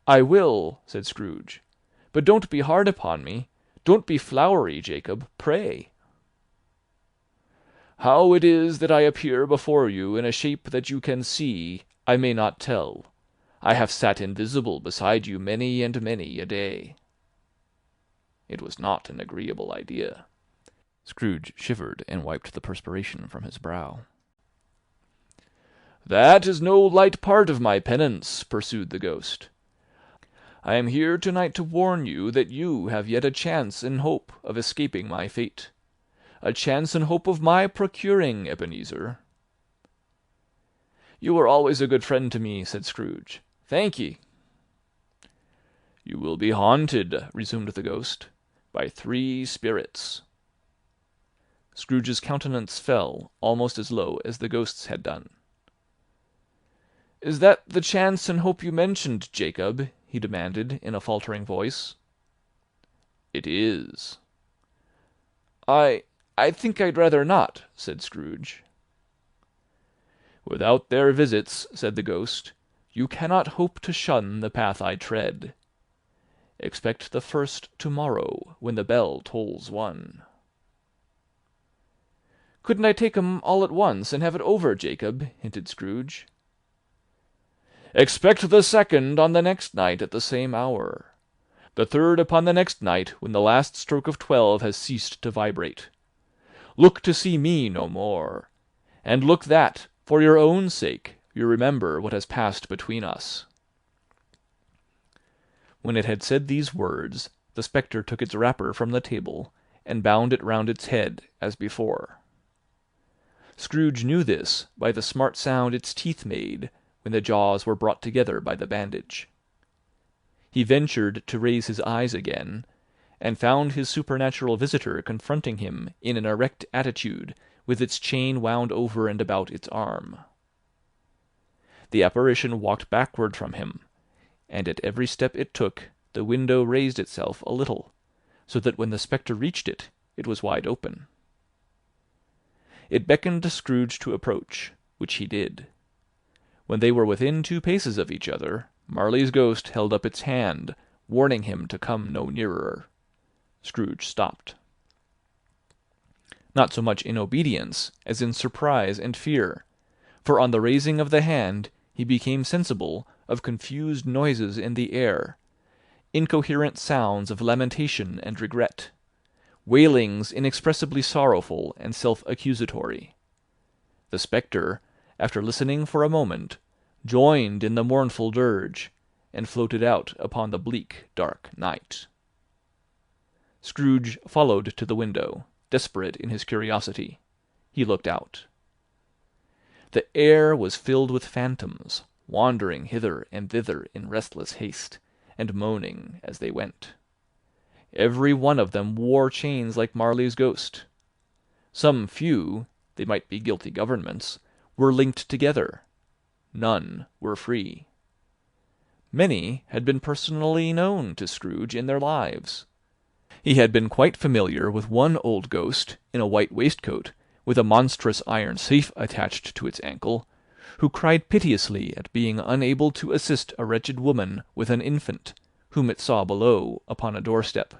"I will," said Scrooge. "But don't be hard upon me. Don't be flowery, Jacob, pray." "How it is that I appear before you in a shape that you can see, I may not tell. I have sat invisible beside you many and many a day." It was not an agreeable idea. Scrooge shivered and wiped the perspiration from his brow. "That is no light part of my penance," pursued the ghost. "I am here to-night to warn you that you have yet a chance and hope of escaping my fate. A chance and hope of my procuring, Ebenezer." "You were always a good friend to me," said Scrooge. "Thank ye." "You will be haunted," resumed the ghost, "by 3 spirits." Scrooge's countenance fell almost as low as the ghost's had done. "Is that the chance and hope you mentioned, Jacob?" he demanded, in a faltering voice. "It is." I think I'd rather not," said Scrooge. "Without their visits," said the ghost, "you cannot hope to shun the path I tread. Expect the first to-morrow, when the bell tolls 1." "Couldn't I take 'em all at once, and have it over, Jacob?" hinted Scrooge. "Expect the second on the next night at the same hour. The third upon the next night, when the last stroke of 12 has ceased to vibrate. Look to see me no more. And look that, for your own sake, you remember what has passed between us." When it had said these words, the spectre took its wrapper from the table, and bound it round its head, as before. Scrooge knew this by the smart sound its teeth made when the jaws were brought together by the bandage. He ventured to raise his eyes again, and found his supernatural visitor confronting him in an erect attitude, with its chain wound over and about its arm. The apparition walked backward from him, and at every step it took, the window raised itself a little, so that when the spectre reached it, it was wide open. It beckoned to Scrooge to approach, which he did. When they were within 2 paces of each other, Marley's ghost held up its hand, warning him to come no nearer. Scrooge stopped. Not so much in obedience as in surprise and fear, for on the raising of the hand he became sensible of confused noises in the air, incoherent sounds of lamentation and regret, wailings inexpressibly sorrowful and self-accusatory. The spectre, after listening for a moment, joined in the mournful dirge, and floated out upon the bleak, dark night. Scrooge followed to the window, desperate in his curiosity. He looked out. The air was filled with phantoms, wandering hither and thither in restless haste, and moaning as they went. Every one of them wore chains like Marley's ghost. Some few, they might be guilty governments, were linked together. None were free. Many had been personally known to Scrooge in their lives. He had been quite familiar with one old ghost, in a white waistcoat, with a monstrous iron safe attached to its ankle, who cried piteously at being unable to assist a wretched woman with an infant, whom it saw below upon a doorstep.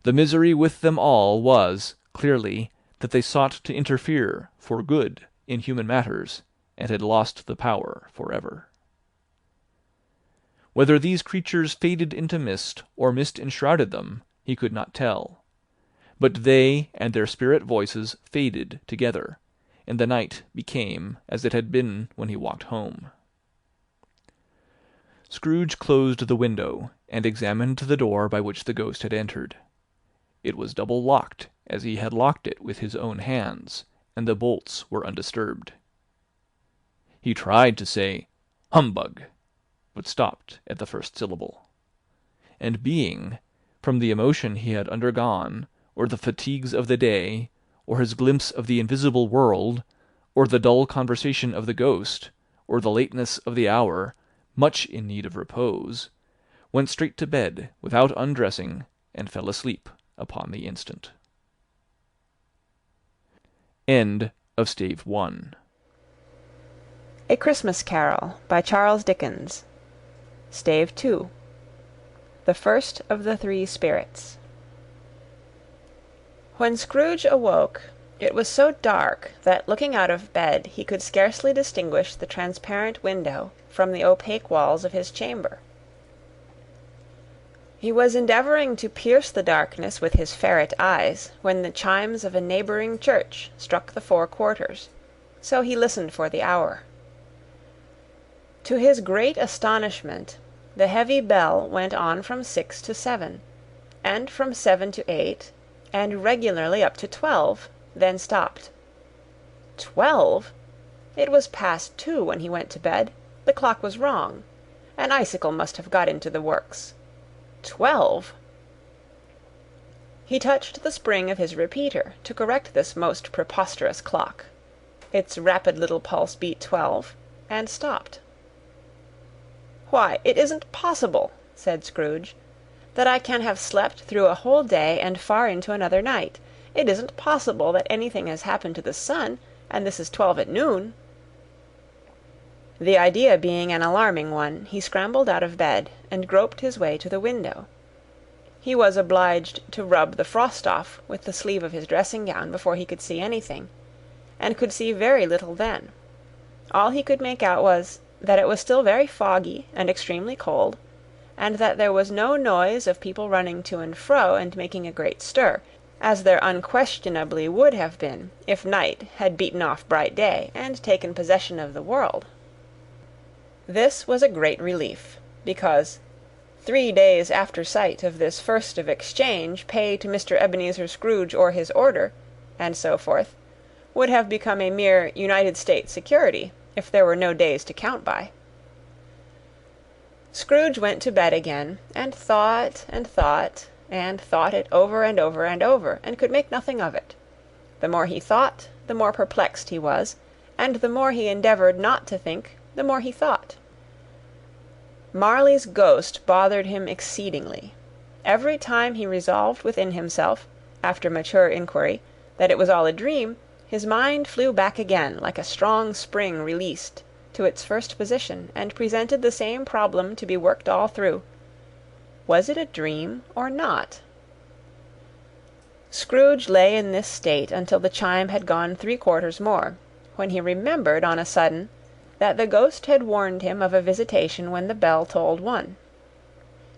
The misery with them all was, clearly, that they sought to interfere, for good, in human matters, and had lost the power for ever. Whether these creatures faded into mist, or mist enshrouded them, he could not tell. But they and their spirit voices faded together, and the night became as it had been when he walked home. Scrooge closed the window, and examined the door by which the ghost had entered. It was double-locked, as he had locked it with his own hands, and the bolts were undisturbed. He tried to say, "Humbug," but stopped at the first syllable. And being, from the emotion he had undergone, or the fatigues of the day, or his glimpse of the invisible world, or the dull conversation of the ghost, or the lateness of the hour, much in need of repose, went straight to bed without undressing, and fell asleep upon the instant. End of Stave 1. A Christmas Carol by Charles Dickens. Stave 2. The First of the Three Spirits. When Scrooge awoke, it was so dark that looking out of bed he could scarcely distinguish the transparent window from the opaque walls of his chamber. He was endeavouring to pierce the darkness with his ferret eyes, when the chimes of a neighbouring church struck the 4 quarters, so he listened for the hour. To his great astonishment, the heavy bell went on from 6 to 7, and from 7 to 8, and regularly up to 12, then stopped. 12? It was past 2 when he went to bed. The clock was wrong. An icicle must have got into the works. 12? He touched the spring of his repeater to correct this most preposterous clock. Its rapid little pulse beat 12, and stopped. "Why, it isn't possible," said Scrooge, "that I can have slept through a whole day and far into another night. It isn't possible that anything has happened to the sun, and this is 12 at noon." The idea being an alarming one, he scrambled out of bed, and groped his way to the window. He was obliged to rub the frost off with the sleeve of his dressing-gown before he could see anything, and could see very little then. All he could make out was, that it was still very foggy and extremely cold, and that there was no noise of people running to and fro and making a great stir, as there unquestionably would have been if night had beaten off bright day and taken possession of the world. This was a great relief, because 3 days after sight of this first of exchange, pay to Mr. Ebenezer Scrooge or his order, and so forth, would have become a mere United States security, if there were no days to count by. Scrooge went to bed again, and thought and thought, and thought it over and over and over, and could make nothing of it. The more he thought, the more perplexed he was, and the more he endeavoured not to think, the more he thought. Marley's ghost bothered him exceedingly. Every time he resolved within himself, after mature inquiry, that it was all a dream, his mind flew back again, like a strong spring released, to its first position, and presented the same problem to be worked all through. Was it a dream or not? Scrooge lay in this state until the chime had gone 3/4 more, when he remembered on a sudden that the ghost had warned him of a visitation when the bell tolled 1.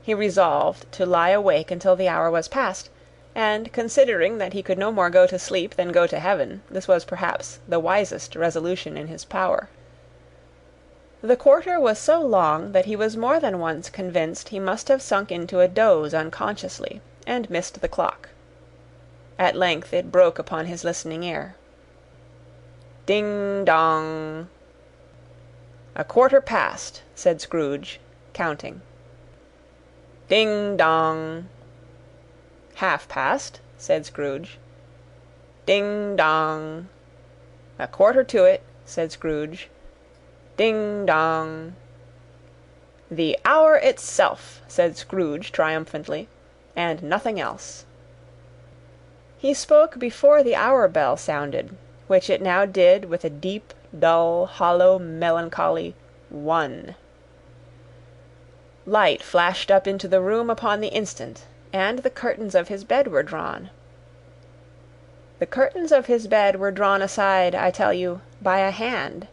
He resolved to lie awake until the hour was past, and, considering that he could no more go to sleep than go to heaven, this was perhaps the wisest resolution in his power. The quarter was so long that he was more than once convinced he must have sunk into a doze unconsciously, and missed the clock. At length it broke upon his listening ear. Ding-dong! "A quarter past," said Scrooge, counting. Ding-dong! "Half past," said Scrooge. Ding-dong! "A quarter to it," said Scrooge. Ding-dong! "The hour itself," said Scrooge triumphantly, "and nothing else." He spoke before the hour bell sounded, which it now did with a deep, dull, hollow, melancholy 1. Light flashed up into the room upon the instant, and the curtains of his bed were drawn. The curtains of his bed were drawn aside, I tell you, by a hand.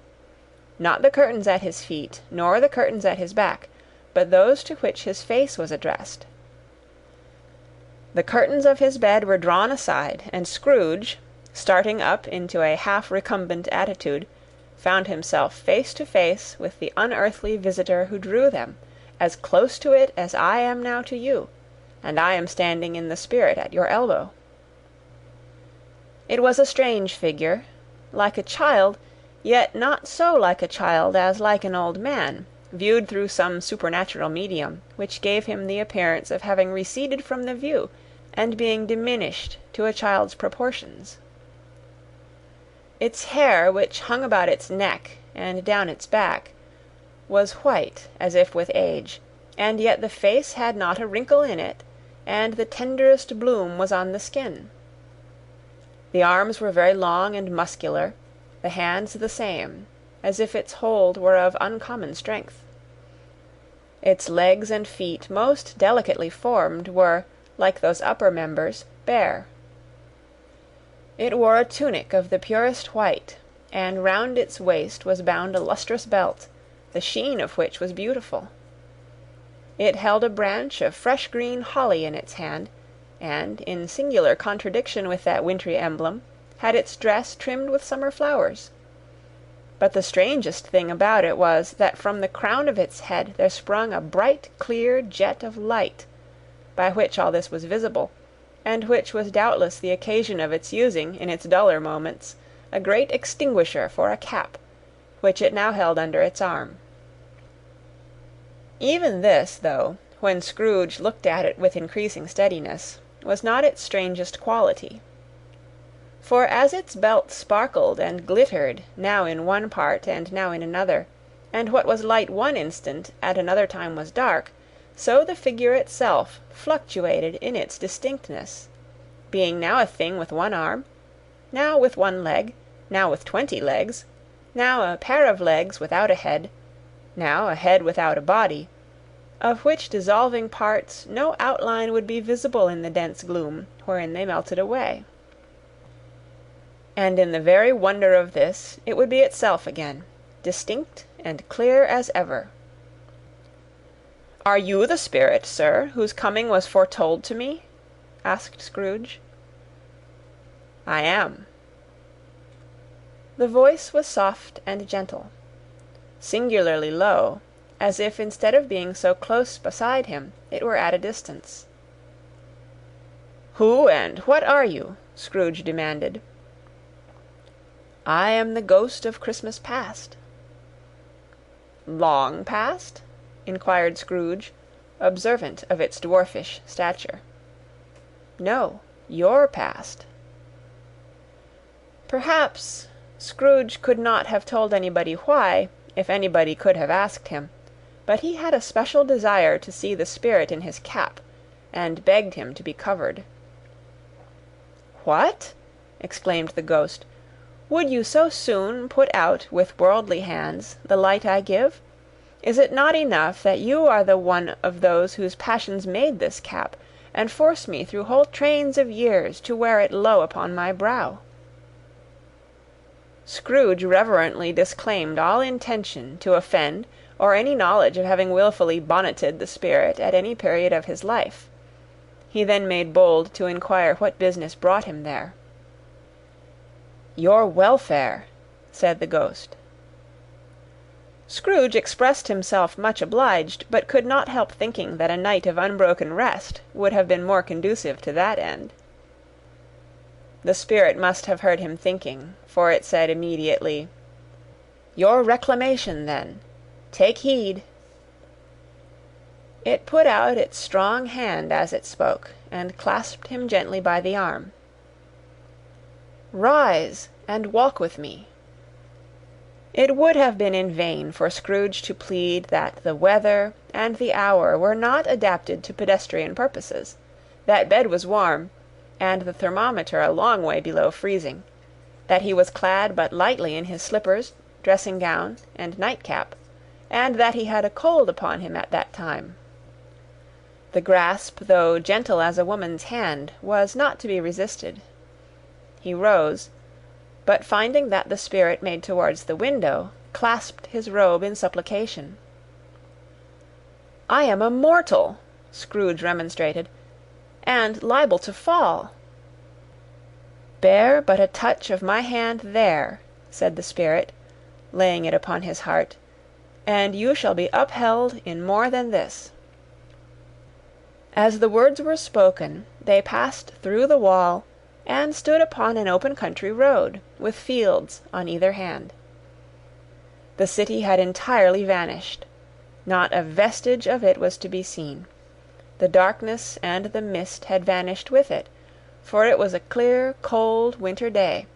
Not the curtains at his feet, nor the curtains at his back, but those to which his face was addressed. The curtains of his bed were drawn aside, and Scrooge, starting up into a half-recumbent attitude, found himself face to face with the unearthly visitor who drew them, as close to it as I am now to you, and I am standing in the spirit at your elbow. It was a strange figure, like a child, yet not so like a child as like an old man, viewed through some supernatural medium, which gave him the appearance of having receded from the view, and being diminished to a child's proportions. Its hair, which hung about its neck and down its back, was white as if with age, and yet the face had not a wrinkle in it, and the tenderest bloom was on the skin. The arms were very long and muscular, the hands the same, as if its hold were of uncommon strength. Its legs and feet, most delicately formed, were, like those upper members, bare. It wore a tunic of the purest white, and round its waist was bound a lustrous belt, the sheen of which was beautiful. It held a branch of fresh green holly in its hand, and, in singular contradiction with that wintry emblem, had its dress trimmed with summer flowers. But the strangest thing about it was that from the crown of its head there sprung a bright, clear jet of light, by which all this was visible, and which was doubtless the occasion of its using, in its duller moments, a great extinguisher for a cap, which it now held under its arm. Even this, though, when Scrooge looked at it with increasing steadiness, was not its strangest quality. For as its belt sparkled and glittered now in one part and now in another, and what was light one instant at another time was dark, so the figure itself fluctuated in its distinctness, being now a thing with one arm, now with one leg, now with 20 legs, now a pair of legs without a head, now a head without a body, of which dissolving parts no outline would be visible in the dense gloom wherein they melted away. And in the very wonder of this it would be itself again, distinct and clear as ever. "Are you the spirit, sir, whose coming was foretold to me?" asked Scrooge. "I am." The voice was soft and gentle, singularly low, as if instead of being so close beside him, it were at a distance. "Who and what are you?" Scrooge demanded. "I am the ghost of Christmas past." "Long past?" inquired Scrooge, observant of its dwarfish stature. "No, your past." Perhaps Scrooge could not have told anybody why, if anybody could have asked him, but he had a special desire to see the spirit in his cap, and begged him to be covered. "What!" exclaimed the ghost. "Would you so soon put out with worldly hands the light I give? Is it not enough that you are the one of those whose passions made this cap, and force me through whole trains of years to wear it low upon my brow?" Scrooge reverently disclaimed all intention to offend or any knowledge of having wilfully bonneted the spirit at any period of his life. He then made bold to inquire what business brought him there. "Your welfare," said the ghost. Scrooge expressed himself much obliged, but could not help thinking that a night of unbroken rest would have been more conducive to that end. The spirit must have heard him thinking, for it said immediately, "Your reclamation, then. Take heed." It put out its strong hand as it spoke, and clasped him gently by the arm. "Rise, and walk with me." It would have been in vain for Scrooge to plead that the weather and the hour were not adapted to pedestrian purposes, that bed was warm, and the thermometer a long way below freezing, that he was clad but lightly in his slippers, dressing-gown, and nightcap, and that he had a cold upon him at that time. The grasp, though gentle as a woman's hand, was not to be resisted. He rose, but finding that the spirit made towards the window, clasped his robe in supplication. "I am a mortal," Scrooge remonstrated, "and liable to fall." "Bear but a touch of my hand there," said the spirit, laying it upon his heart, "and you shall be upheld in more than this." As the words were spoken, they passed through the wall, and stood upon an open country road, with fields on either hand. The city had entirely vanished. Not a vestige of it was to be seen. The darkness and the mist had vanished with it, for it was a clear, cold winter day,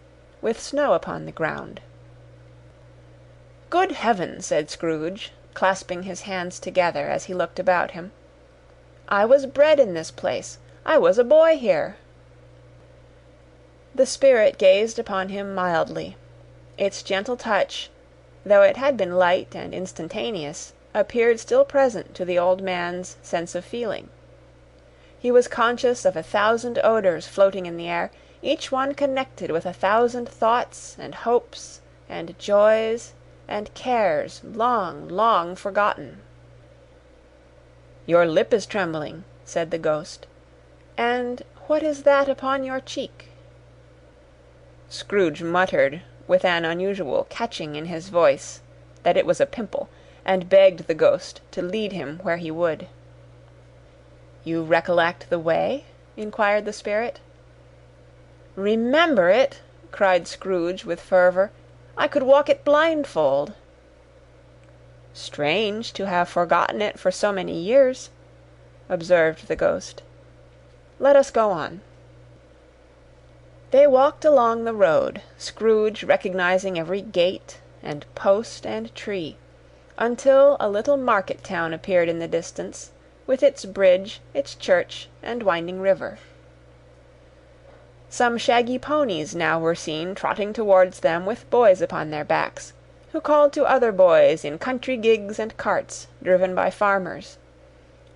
with snow upon the ground. "Good heaven!" said Scrooge, clasping his hands together as he looked about him. "I was bred in this place. I was a boy here." The spirit gazed upon him mildly. Its gentle touch, though it had been light and instantaneous, appeared still present to the old man's sense of feeling. He was conscious of 1,000 odors floating in the air, each one connected with 1,000 thoughts and hopes and joys and cares long, long forgotten. "Your lip is trembling," said the ghost. "And what is that upon your cheek?" Scrooge muttered, with an unusual catching in his voice, that it was a pimple, and begged the ghost to lead him where he would. "You recollect the way?" inquired the spirit. "Remember it!" cried Scrooge with fervour. "I could walk it blindfold." "Strange to have forgotten it for so many years," observed the ghost. "Let us go on." They walked along the road, Scrooge recognizing every gate, and post, and tree, until a little market town appeared in the distance, with its bridge, its church, and winding river. Some shaggy ponies now were seen trotting towards them with boys upon their backs, who called to other boys in country gigs and carts, driven by farmers.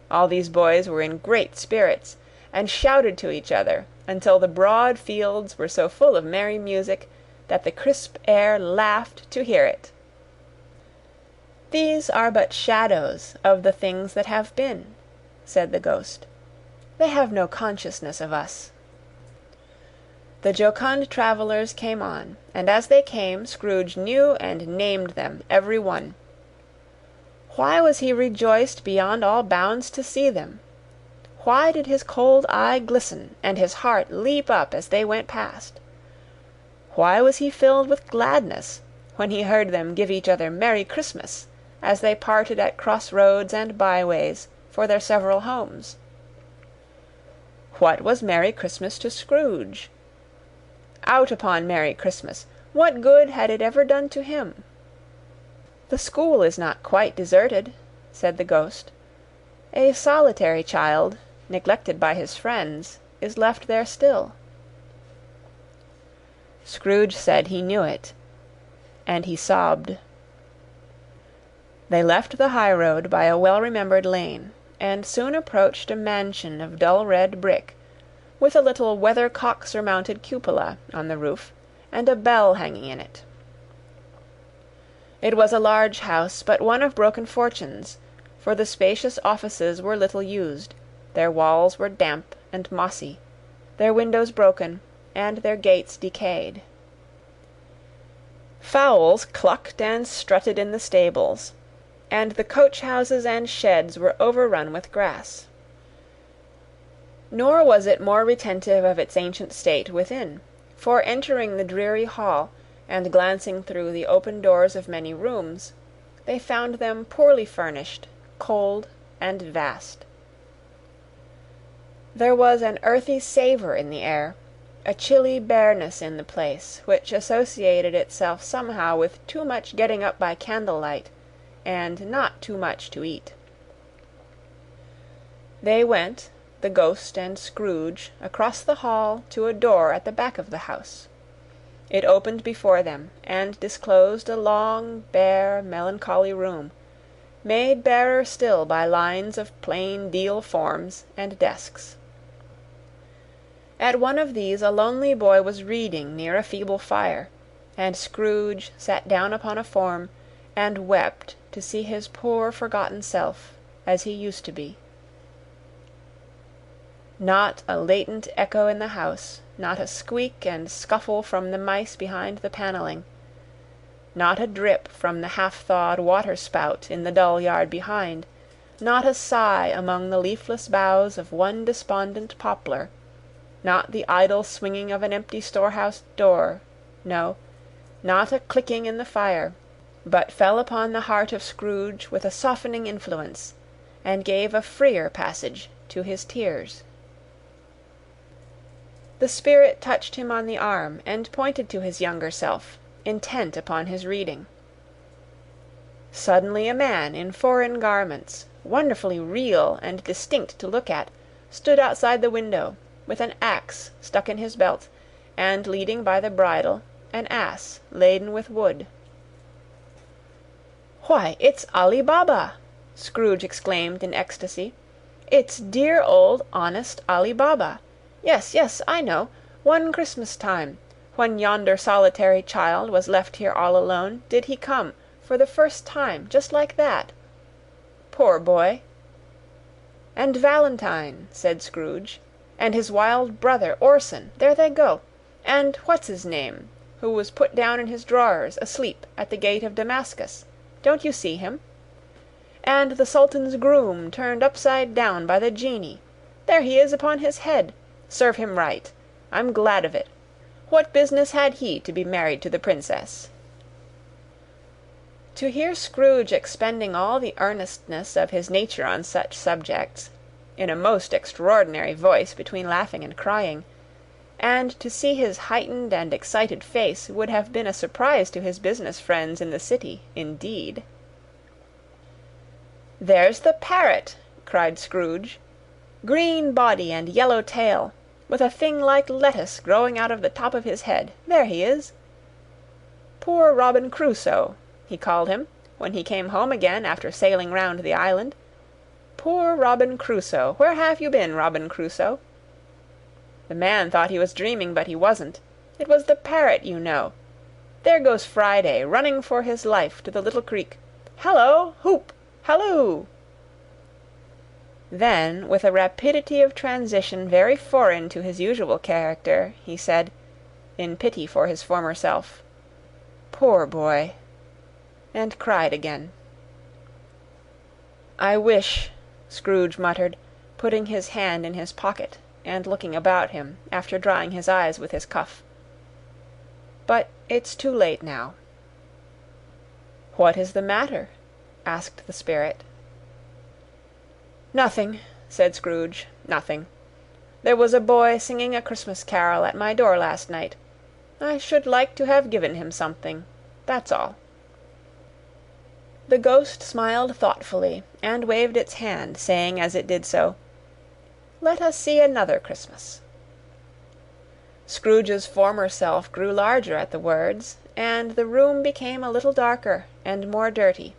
All these boys were in great spirits, and shouted to each other, until the broad fields were so full of merry music that the crisp air laughed to hear it. "These are but shadows of the things that have been," said the ghost. "They have no consciousness of us." The jocund travellers came on, and as they came, Scrooge knew and named them, every one. Why was he rejoiced beyond all bounds to see them? Why did his cold eye glisten, and his heart leap up as they went past? Why was he filled with gladness when he heard them give each other Merry Christmas, as they parted at cross-roads and byways for their several homes? What was Merry Christmas to Scrooge? Out upon Merry Christmas, what good had it ever done to him? "The school is not quite deserted," said the ghost. "A solitary child, neglected by his friends, is left there still." Scrooge said he knew it, and he sobbed. They left the high road by a well-remembered lane, and soon approached a mansion of dull red brick, with a little weathercock-surmounted cupola on the roof, and a bell hanging in it. It was a large house, but one of broken fortunes, for the spacious offices were little used, their walls were damp and mossy, their windows broken, and their gates decayed. Fowls clucked and strutted in the stables, and the coach-houses and sheds were overrun with grass. Nor was it more retentive of its ancient state within, for entering the dreary hall, and glancing through the open doors of many rooms, they found them poorly furnished, cold, and vast. There was an earthy savour in the air, a chilly bareness in the place, which associated itself somehow with too much getting up by candlelight, and not too much to eat. They went, the ghost and Scrooge, across the hall to a door at the back of the house. It opened before them, and disclosed a long, bare, melancholy room, made barer still by lines of plain deal forms and desks. At one of these a lonely boy was reading near a feeble fire, and Scrooge sat down upon a form, and wept to see his poor forgotten self as he used to be. Not a latent echo in the house, not a squeak and scuffle from the mice behind the panelling, not a drip from the half-thawed water-spout in the dull yard behind, not a sigh among the leafless boughs of one despondent poplar, not the idle swinging of an empty storehouse door, no, not a clicking in the fire, but fell upon the heart of Scrooge with a softening influence, and gave a freer passage to his tears. The spirit touched him on the arm, and pointed to his younger self, intent upon his reading. Suddenly a man in foreign garments, wonderfully real and distinct to look at, stood outside the window, with an axe stuck in his belt, and leading by the bridle an ass laden with wood. "Why, it's Ali Baba!" Scrooge exclaimed in ecstasy. "It's dear old honest Ali Baba! Yes, yes, I know. One Christmas time, when yonder solitary child was left here all alone, did he come, for the first time, just like that. Poor boy!" "And Valentine," said Scrooge, "and his wild brother, Orson, there they go. And what's-his-name, who was put down in his drawers, asleep, at the gate of Damascus. Don't you see him? And the Sultan's groom turned upside down by the genie. There he is upon his head, Serve him right. I'm glad of it. What business had he to be married to the princess?" To hear Scrooge expending all the earnestness of his nature on such subjects, in a most extraordinary voice between laughing and crying, and to see his heightened and excited face, would have been a surprise to his business friends in the city, indeed. "There's the parrot!" cried Scrooge. "Green body and yellow tail, with a thing like lettuce growing out of the top of his head. There he is! Poor Robin Crusoe, he called him, when he came home again after sailing round the island. Poor Robin Crusoe! Where have you been, Robin Crusoe?" The man thought he was dreaming, but he wasn't. It was the parrot, you know. There goes Friday, running for his life to the little creek. "Hallo! Hoop! Halloo!" Then, with a rapidity of transition very foreign to his usual character, he said, in pity for his former self, "Poor boy!" and cried again. "I wish," Scrooge muttered, putting his hand in his pocket, and looking about him, after drying his eyes with his cuff. "But it's too late now." "What is the matter?" asked the spirit. "Nothing," said Scrooge, "nothing. There was a boy singing a Christmas carol at my door last night. I should like to have given him something. That's all." The ghost smiled thoughtfully, and waved its hand, saying as it did so, "Let us see another Christmas." Scrooge's former self grew larger at the words, and the room became a little darker and more dirty.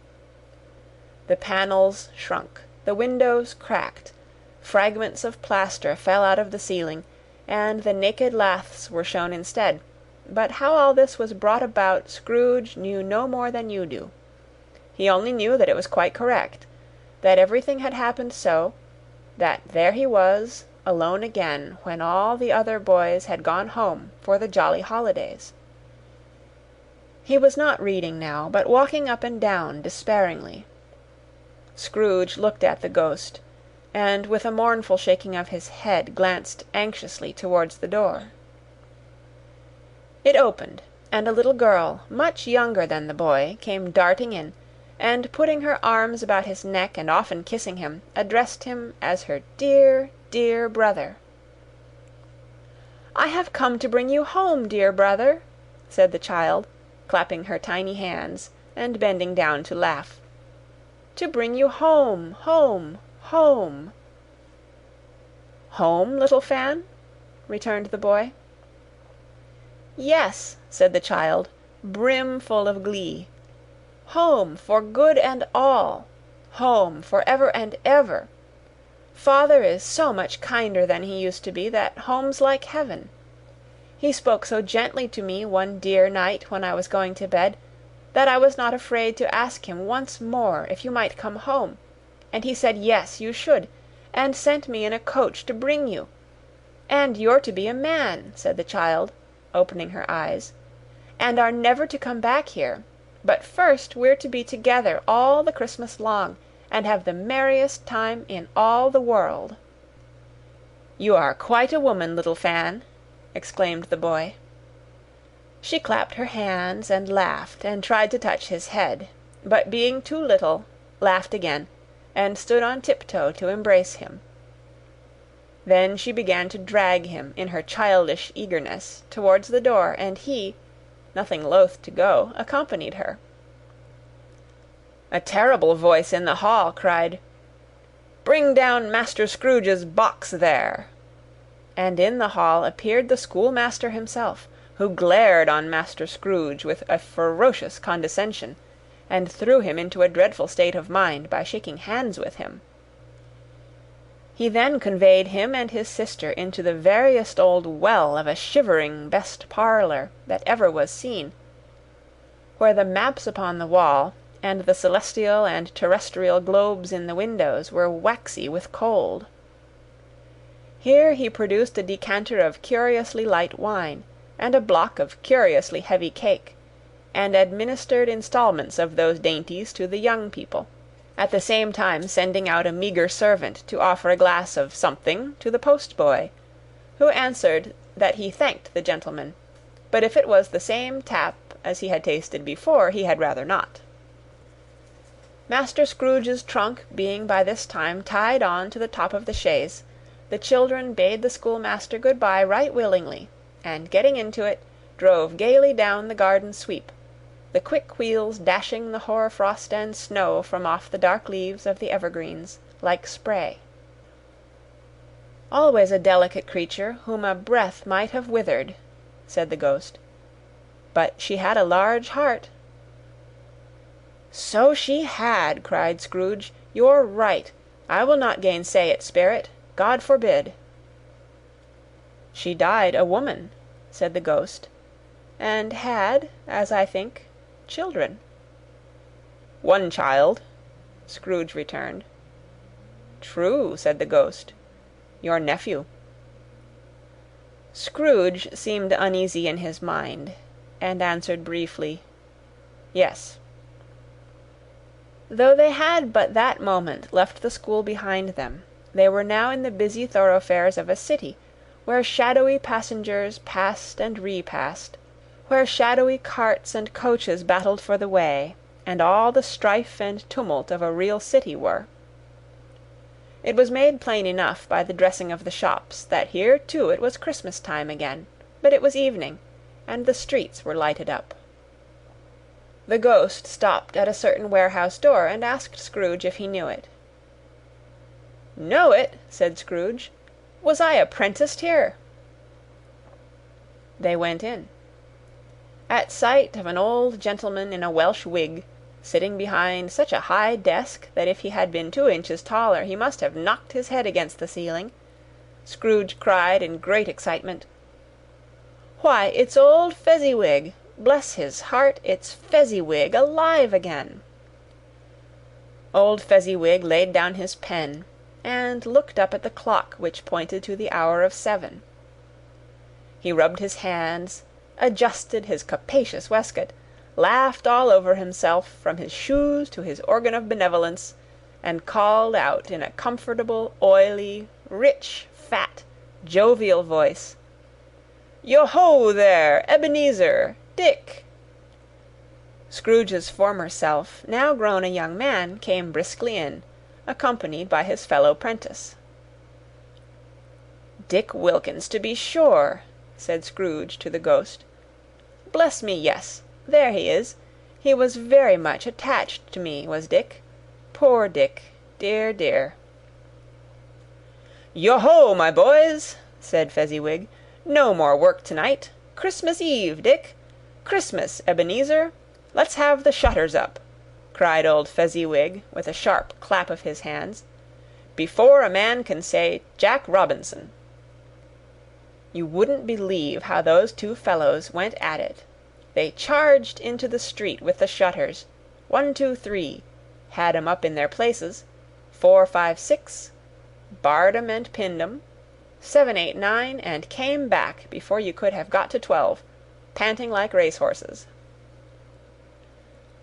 The panels shrunk, the windows cracked, fragments of plaster fell out of the ceiling, and the naked laths were shown instead. But how all this was brought about, Scrooge knew no more than you do. He only knew that it was quite correct, that everything had happened so, that there he was, alone again, when all the other boys had gone home for the jolly holidays. He was not reading now, but walking up and down despairingly. Scrooge looked at the ghost, and with a mournful shaking of his head glanced anxiously towards the door. It opened, and a little girl, much younger than the boy, came darting in, and putting her arms about his neck and often kissing him, addressed him as her dear, dear brother. "I have come to bring you home, dear brother," said the child, clapping her tiny hands, and bending down to laugh. "To bring you home, home, home." "Home, little Fan?" returned the boy. "Yes," said the child, brimful of glee. "Home for good and all. Home for ever and ever. Father is so much kinder than he used to be that home's like heaven. He spoke so gently to me one dear night when I was going to bed, that I was not afraid to ask him once more if you might come home, and he said yes, you should, and sent me in a coach to bring you. And you're to be a man," said the child, opening her eyes, "and are never to come back here, but first we're to be together all the Christmas long, and have the merriest time in all the world." "You are quite a woman, little Fan," exclaimed the boy. She clapped her hands and laughed, and tried to touch his head, but being too little, laughed again, and stood on tiptoe to embrace him. Then she began to drag him, in her childish eagerness, towards the door, and he, nothing loath to go, accompanied her. A terrible voice in the hall cried, "Bring down Master Scrooge's box there!" And in the hall appeared the schoolmaster himself, who glared on Master Scrooge with a ferocious condescension, and threw him into a dreadful state of mind by shaking hands with him. He then conveyed him and his sister into the veriest old well of a shivering best parlour that ever was seen, where the maps upon the wall, and the celestial and terrestrial globes in the windows, were waxy with cold. Here he produced a decanter of curiously light wine, and a block of curiously heavy cake, and administered installments of those dainties to the young people, at the same time sending out a meagre servant to offer a glass of something to the post-boy, who answered that he thanked the gentleman, but if it was the same tap as he had tasted before, he had rather not. Master Scrooge's trunk being by this time tied on to the top of the chaise, the children bade the schoolmaster good-bye right willingly, and getting into it, drove gaily down the garden sweep, the quick wheels dashing the hoar frost and snow from off the dark leaves of the evergreens, like spray. "Always a delicate creature, whom a breath might have withered," said the ghost. "But she had a large heart." "So she had," cried Scrooge. "You're right. I will not gainsay it, Spirit. God forbid." "She died a woman," said the ghost, "and had, as I think, children." "One child," Scrooge returned. "True," said the ghost. "Your nephew." Scrooge seemed uneasy in his mind, and answered briefly, "Yes." Though they had but that moment left the school behind them, they were now in the busy thoroughfares of a city, where shadowy passengers passed and repassed, where shadowy carts and coaches battled for the way, and all the strife and tumult of a real city were. It was made plain enough by the dressing of the shops that here too it was Christmas time again, but it was evening, and the streets were lighted up. The ghost stopped at a certain warehouse door, and asked Scrooge if he knew it. "Know it?" said Scrooge. "Was I apprenticed here?" They went in. At sight of an old gentleman in a Welsh wig, sitting behind such a high desk that if he had been 2 inches taller he must have knocked his head against the ceiling, Scrooge cried in great excitement, "Why, it's old Fezziwig! Bless his heart, it's Fezziwig alive again!" Old Fezziwig laid down his pen, and looked up at the clock which pointed to the hour of 7. He rubbed his hands, adjusted his capacious waistcoat, laughed all over himself, from his shoes to his organ of benevolence, and called out in a comfortable, oily, rich, fat, jovial voice, "Yo-ho there, Ebenezer! Dick!" Scrooge's former self, now grown a young man, came briskly in, accompanied by his fellow prentice. "Dick Wilkins, to be sure," said Scrooge to the ghost. "Bless me, yes. There he is. He was very much attached to me, was Dick. Poor Dick, dear, dear." "Yo-ho, my boys!" said Fezziwig. "No more work tonight. Christmas Eve, Dick. Christmas, Ebenezer. Let's have the shutters up," cried old Fezziwig, with a sharp clap of his hands, "before a man can say Jack Robinson." You wouldn't believe how those two fellows went at it. They charged into the street with the shutters, 1, 2, 3, had 'em up in their places, 4, 5, 6, barred 'em and pinned 'em, 7, 8, 9, and came back before you could have got to 12, panting like racehorses.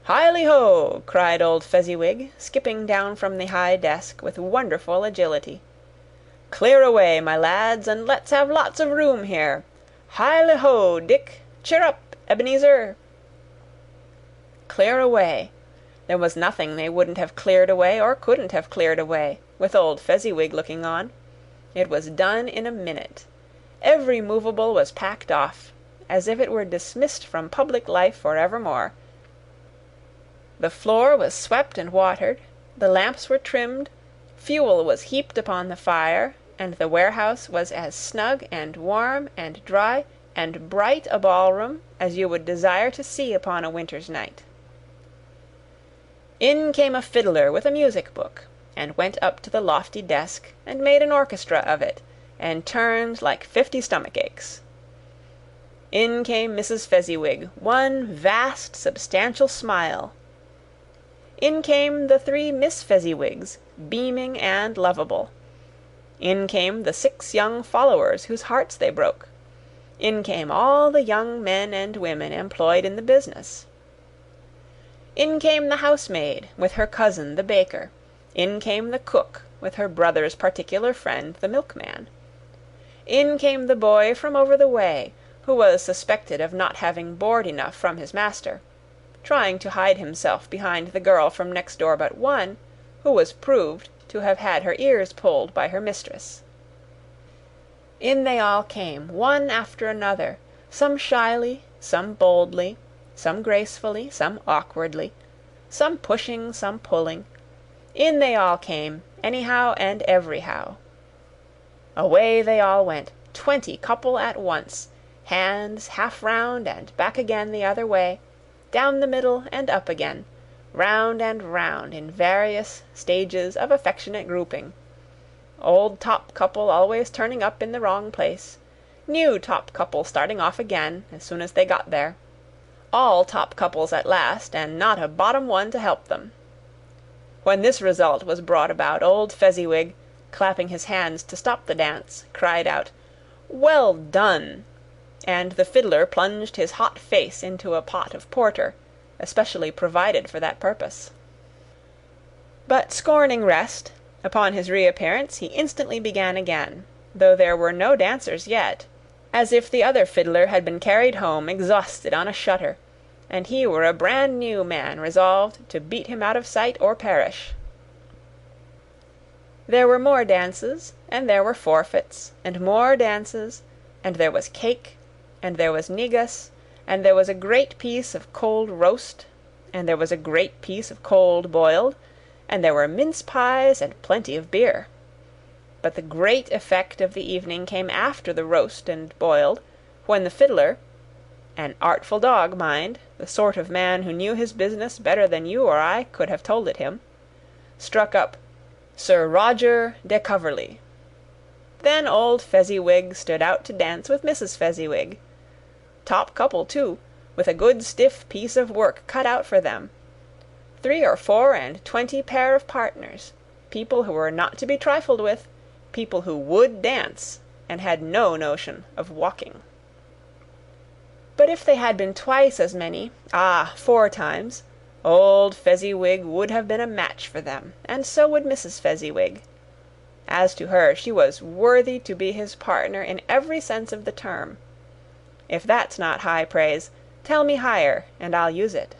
"Hiley-ho!" cried old Fezziwig, skipping down from the high desk with wonderful agility. "Clear away, my lads, and let's have lots of room here. Hiley-ho, Dick! Cheer up, Ebenezer!" Clear away! There was nothing they wouldn't have cleared away, or couldn't have cleared away, with old Fezziwig looking on. It was done in a minute. Every movable was packed off, as if it were dismissed from public life for evermore. The floor was swept and watered, the lamps were trimmed, fuel was heaped upon the fire, and the warehouse was as snug and warm and dry and bright a ballroom as you would desire to see upon a winter's night. In came a fiddler with a music book, and went up to the lofty desk, and made an orchestra of it, and turned like 50 stomach-aches. In came Mrs. Fezziwig, one vast substantial smile. In came the 3 Miss Fezziwigs, beaming and lovable. In came the 6 young followers whose hearts they broke. In came all the young men and women employed in the business. In came the housemaid, with her cousin the baker. In came the cook, with her brother's particular friend the milkman. In came the boy from over the way, who was suspected of not having board enough from his master, trying to hide himself behind the girl from next door but one, who was proved to have had her ears pulled by her mistress. In they all came, one after another, some shyly, some boldly, some gracefully, some awkwardly, some pushing, some pulling. In they all came, anyhow and everyhow. Away they all went, 20 couple at once, hands half round and back again the other way, down the middle and up again, round and round in various stages of affectionate grouping. Old top couple always turning up in the wrong place, new top couple starting off again as soon as they got there, all top couples at last, and not a bottom one to help them. When this result was brought about, old Fezziwig, clapping his hands to stop the dance, cried out, "Well done!" and the fiddler plunged his hot face into a pot of porter, especially provided for that purpose. But scorning rest, upon his reappearance he instantly began again, though there were no dancers yet, as if the other fiddler had been carried home exhausted on a shutter, and he were a brand-new man resolved to beat him out of sight or perish. There were more dances, and there were forfeits, and more dances, and there was cake, and there was negus, and there was a great piece of cold roast, and there was a great piece of cold boiled, and there were mince pies and plenty of beer. But the great effect of the evening came after the roast and boiled, when the fiddler, an artful dog, mind, the sort of man who knew his business better than you or I could have told it him, struck up Sir Roger de Coverley. Then old Fezziwig stood out to dance with Mrs. Fezziwig. Top couple, too, with a good stiff piece of work cut out for them. 3 or 4 and 20 pair of partners, people who were not to be trifled with, people who would dance, and had no notion of walking. But if they had been twice as many, 4 times, old Fezziwig would have been a match for them, and so would Mrs. Fezziwig. As to her, she was worthy to be his partner in every sense of the term. If that's not high praise, tell me higher, and I'll use it.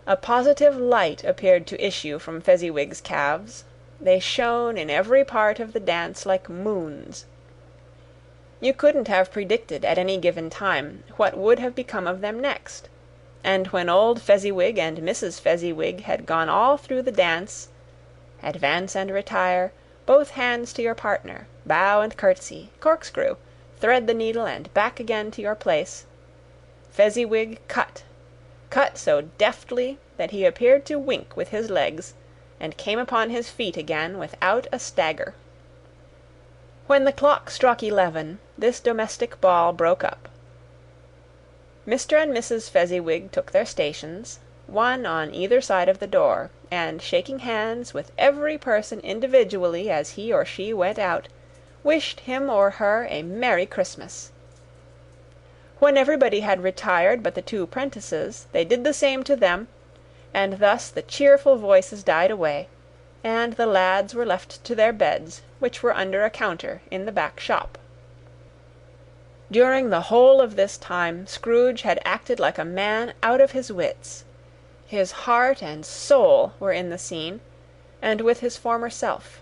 A positive light appeared to issue from Fezziwig's calves. They shone in every part of the dance like moons. You couldn't have predicted at any given time what would have become of them next, and when old Fezziwig and Mrs. Fezziwig had gone all through the dance, advance and retire, both hands to your partner, bow and curtsy, corkscrew, thread the needle and back again to your place, Fezziwig cut so deftly that he appeared to wink with his legs, and came upon his feet again without a stagger. When the clock struck 11, this domestic ball broke up. Mr. and Mrs. Fezziwig took their stations, one on either side of the door, and shaking hands with every person individually as he or she went out, wished him or her a Merry Christmas. When everybody had retired but the 2 prentices, they did the same to them, and thus the cheerful voices died away, and the lads were left to their beds, which were under a counter in the back shop. During the whole of this time Scrooge had acted like a man out of his wits. His heart and soul were in the scene, and with his former self.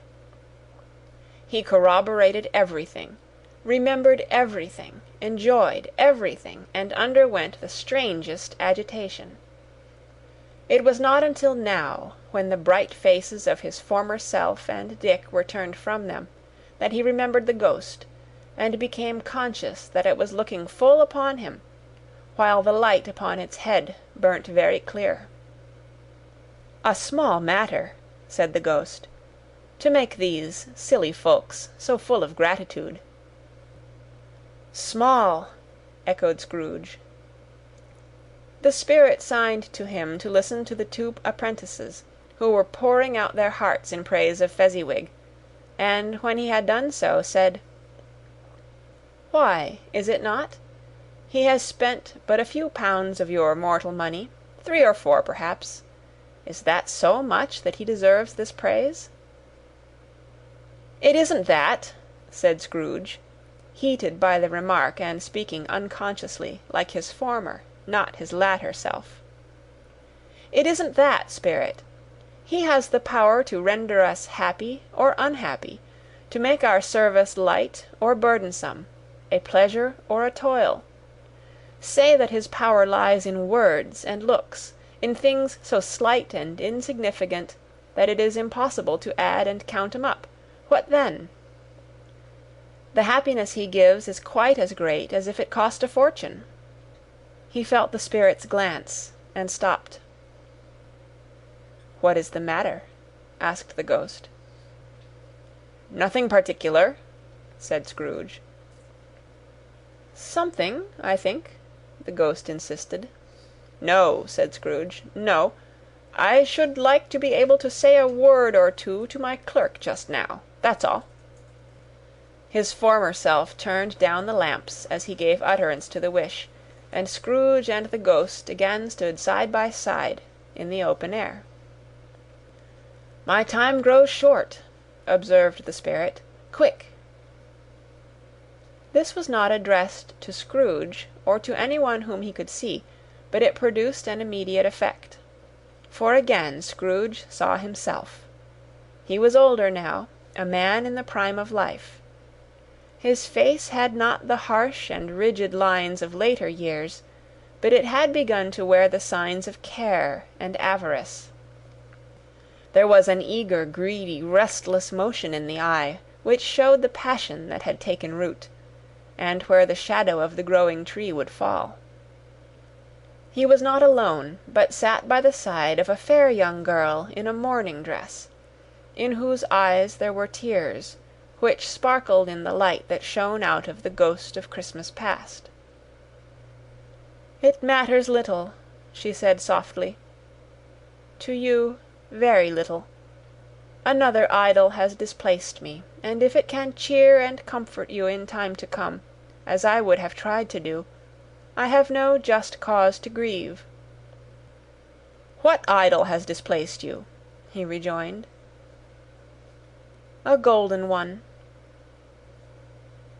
He corroborated everything, remembered everything, enjoyed everything, and underwent the strangest agitation. It was not until now, when the bright faces of his former self and Dick were turned from them, that he remembered the ghost, and became conscious that it was looking full upon him, while the light upon its head burnt very clear. "A small matter," said the ghost, "to make these silly folks so full of gratitude." "Small," echoed Scrooge. The spirit signed to him to listen to the 2 apprentices, who were pouring out their hearts in praise of Fezziwig, and when he had done so, said, "Why, is it not? He has spent but a few pounds of your mortal money, 3 or 4 perhaps. Is that so much that he deserves this praise?" "It isn't that," said Scrooge, heated by the remark, and speaking unconsciously, like his former, not his latter self. "It isn't that, Spirit. He has the power to render us happy or unhappy, to make our service light or burdensome, a pleasure or a toil. Say that his power lies in words and looks, in things so slight and insignificant that it is impossible to add and count 'em up. What then? The happiness he gives is quite as great as if it cost a fortune." He felt the Spirit's glance, and stopped. "What is the matter?" asked the ghost. "Nothing particular," said Scrooge. "Something, I think," the ghost insisted. "No," said Scrooge, "no. I should like to be able to say a word or two to my clerk just now. That's all." His former self turned down the lamps as he gave utterance to the wish, and Scrooge and the ghost again stood side by side in the open air. "My time grows short," observed the Spirit. "Quick!" This was not addressed to Scrooge, or to anyone whom he could see, but it produced an immediate effect. For again Scrooge saw himself. He was older now, a man in the prime of life. His face had not the harsh and rigid lines of later years, but it had begun to wear the signs of care and avarice. There was an eager, greedy, restless motion in the eye, which showed the passion that had taken root, and where the shadow of the growing tree would fall. He was not alone, but sat by the side of a fair young girl in a mourning dress, in whose eyes there were tears, which sparkled in the light that shone out of the ghost of Christmas past. "It matters little," she said softly. "To you, very little. Another idol has displaced me, and if it can cheer and comfort you in time to come, as I would have tried to do, I have no just cause to grieve." "What idol has displaced you?" he rejoined. "A golden one."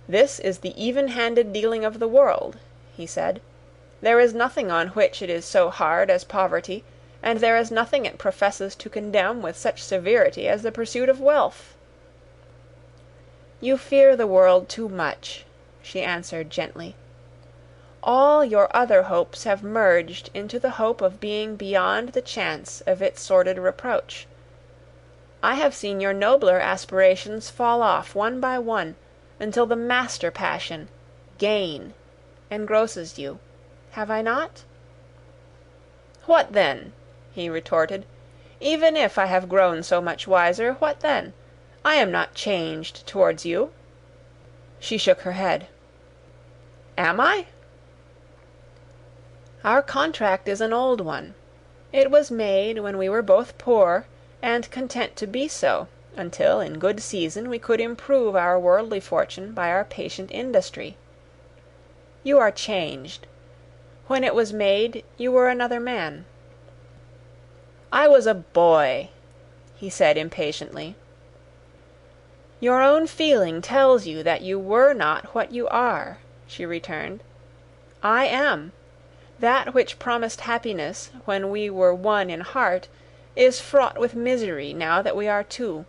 "This is the even-handed dealing of the world," he said. "There is nothing on which it is so hard as poverty, and there is nothing it professes to condemn with such severity as the pursuit of wealth." "You fear the world too much," she answered gently. "All your other hopes have merged into the hope of being beyond the chance of its sordid reproach. I have seen your nobler aspirations fall off one by one, until the master passion, gain, engrosses you. Have I not?" "What then?" he retorted. "Even if I have grown so much wiser, what then? I am not changed towards you." She shook her head. "Am I?" "Our contract is an old one. It was made when we were both poor, and content to be so, until in good season we could improve our worldly fortune by our patient industry. You are changed. When it was made, you were another man." "I was a boy," he said impatiently. "Your own feeling tells you that you were not what you are," she returned. "I am. That which promised happiness when we were one in heart is fraught with misery now that we are two.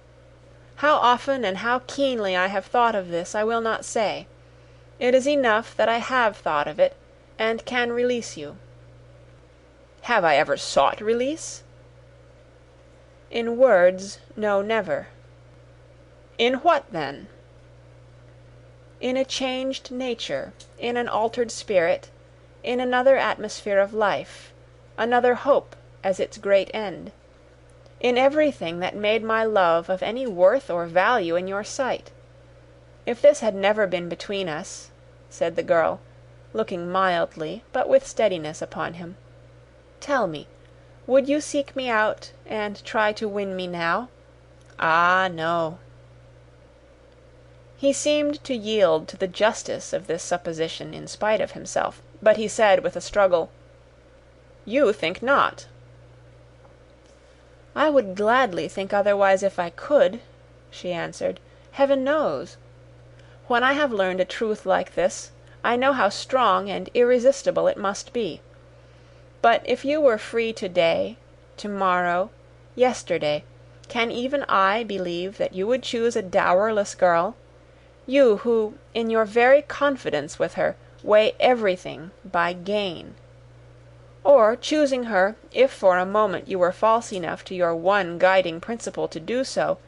How often and how keenly I have thought of this I will not say. It is enough that I have thought of it, and can release you." "Have I ever sought release?" "In words, no, never." "In what, then?" "In a changed nature, in an altered spirit, in another atmosphere of life, another hope as its great end. In everything that made my love of any worth or value in your sight. If this had never been between us," said the girl, looking mildly but with steadiness upon him, "tell me, would you seek me out and try to win me now? Ah, no." He seemed to yield to the justice of this supposition in spite of himself, but he said with a struggle, "You think not." "I would gladly think otherwise if I could," she answered. "Heaven knows. When I have learned a truth like this, I know how strong and irresistible it must be. But if you were free today, tomorrow, yesterday, can even I believe that you would choose a dowerless girl? You who, in your very confidence with her, weigh everything by gain. Or, choosing her, if for a moment you were false enough to your one guiding principle to do so,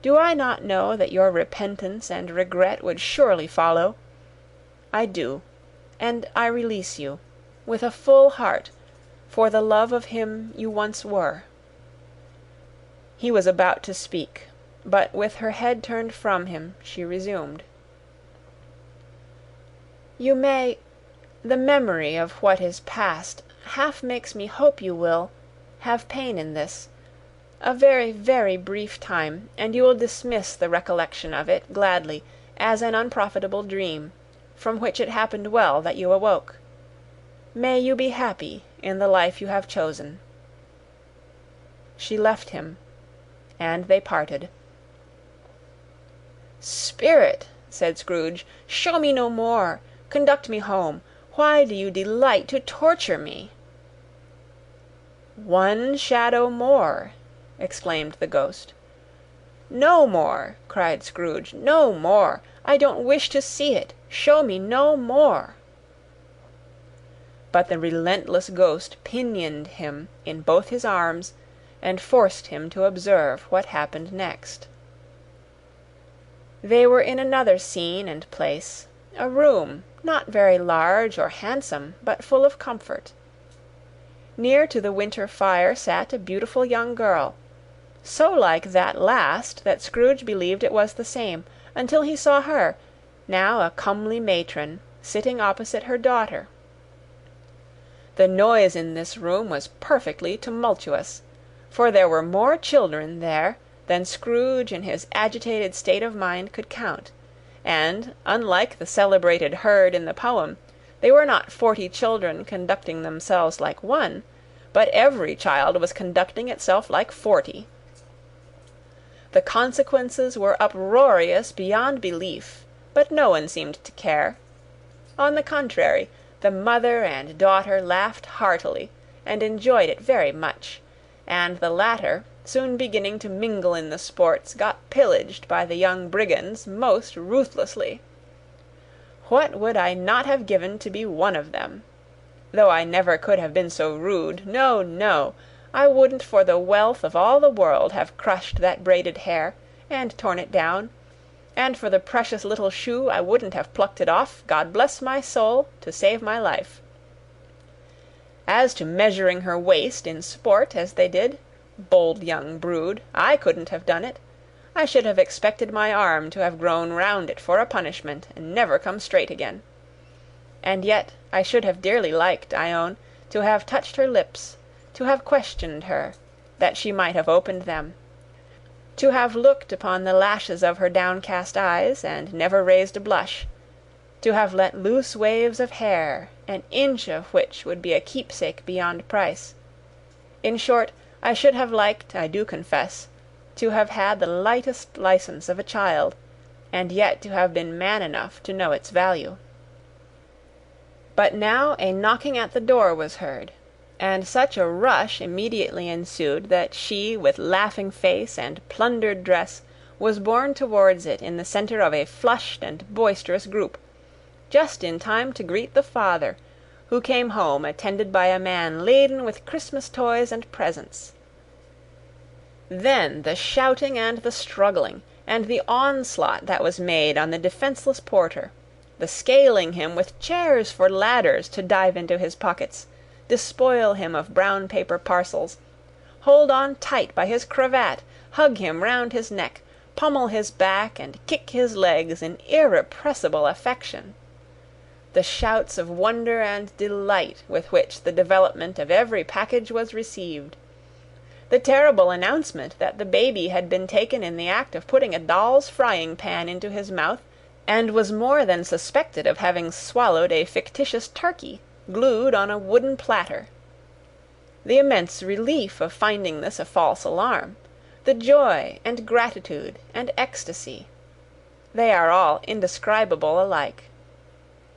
do I not know that your repentance and regret would surely follow? I do, and I release you, with a full heart, for the love of him you once were." He was about to speak, but with her head turned from him, she resumed. "You may, the memory of what is past half makes me hope you will, have pain in this. A very, very brief time, and you will dismiss the recollection of it gladly as an unprofitable dream, from which it happened well that you awoke. May you be happy in the life you have chosen." She left him, and they parted. "Spirit," said Scrooge, "show me no more. Conduct me home. Why do you delight to torture me?" "One shadow more!" exclaimed the ghost. "No more!" cried Scrooge. "No more! I don't wish to see it. Show me no more!" But the relentless ghost pinioned him in both his arms, and forced him to observe what happened next. They were in another scene and place, a room, not very large or handsome, but full of comfort. Near to the winter fire sat a beautiful young girl, so like that last that Scrooge believed it was the same, until he saw her, now a comely matron, sitting opposite her daughter. The noise in this room was perfectly tumultuous, for there were more children there than Scrooge in his agitated state of mind could count, and, unlike the celebrated herd in the poem, they were not 40 children conducting themselves like one, but every child was conducting itself like 40. The consequences were uproarious beyond belief, but no one seemed to care. On the contrary, the mother and daughter laughed heartily, and enjoyed it very much, and the latter, soon beginning to mingle in the sports, got pillaged by the young brigands most ruthlessly. What would I not have given to be one of them? Though I never could have been so rude, no, no, I wouldn't for the wealth of all the world have crushed that braided hair, and torn it down, and for the precious little shoe I wouldn't have plucked it off, God bless my soul, to save my life. As to measuring her waist in sport, as they did, bold young brood, I couldn't have done it. I should have expected my arm to have grown round it for a punishment, and never come straight again. And yet I should have dearly liked, I own, to have touched her lips, to have questioned her, that she might have opened them, to have looked upon the lashes of her downcast eyes, and never raised a blush, to have let loose waves of hair, an inch of which would be a keepsake beyond price. In short, I should have liked, I do confess, to have had the lightest license of a child, and yet to have been man enough to know its value. But now a knocking at the door was heard, and such a rush immediately ensued that she, with laughing face and plundered dress, was borne towards it in the centre of a flushed and boisterous group, just in time to greet the father, who came home attended by a man laden with Christmas toys and presents. Then the shouting and the struggling, and the onslaught that was made on the defenceless porter, the scaling him with chairs for ladders to dive into his pockets, despoil him of brown paper parcels, hold on tight by his cravat, hug him round his neck, pummel his back, and kick his legs in irrepressible affection. The shouts of wonder and delight with which the development of every package was received. The terrible announcement that the baby had been taken in the act of putting a doll's frying pan into his mouth, and was more than suspected of having swallowed a fictitious turkey, glued on a wooden platter. The immense relief of finding this a false alarm. The joy and gratitude and ecstasy. They are all indescribable alike.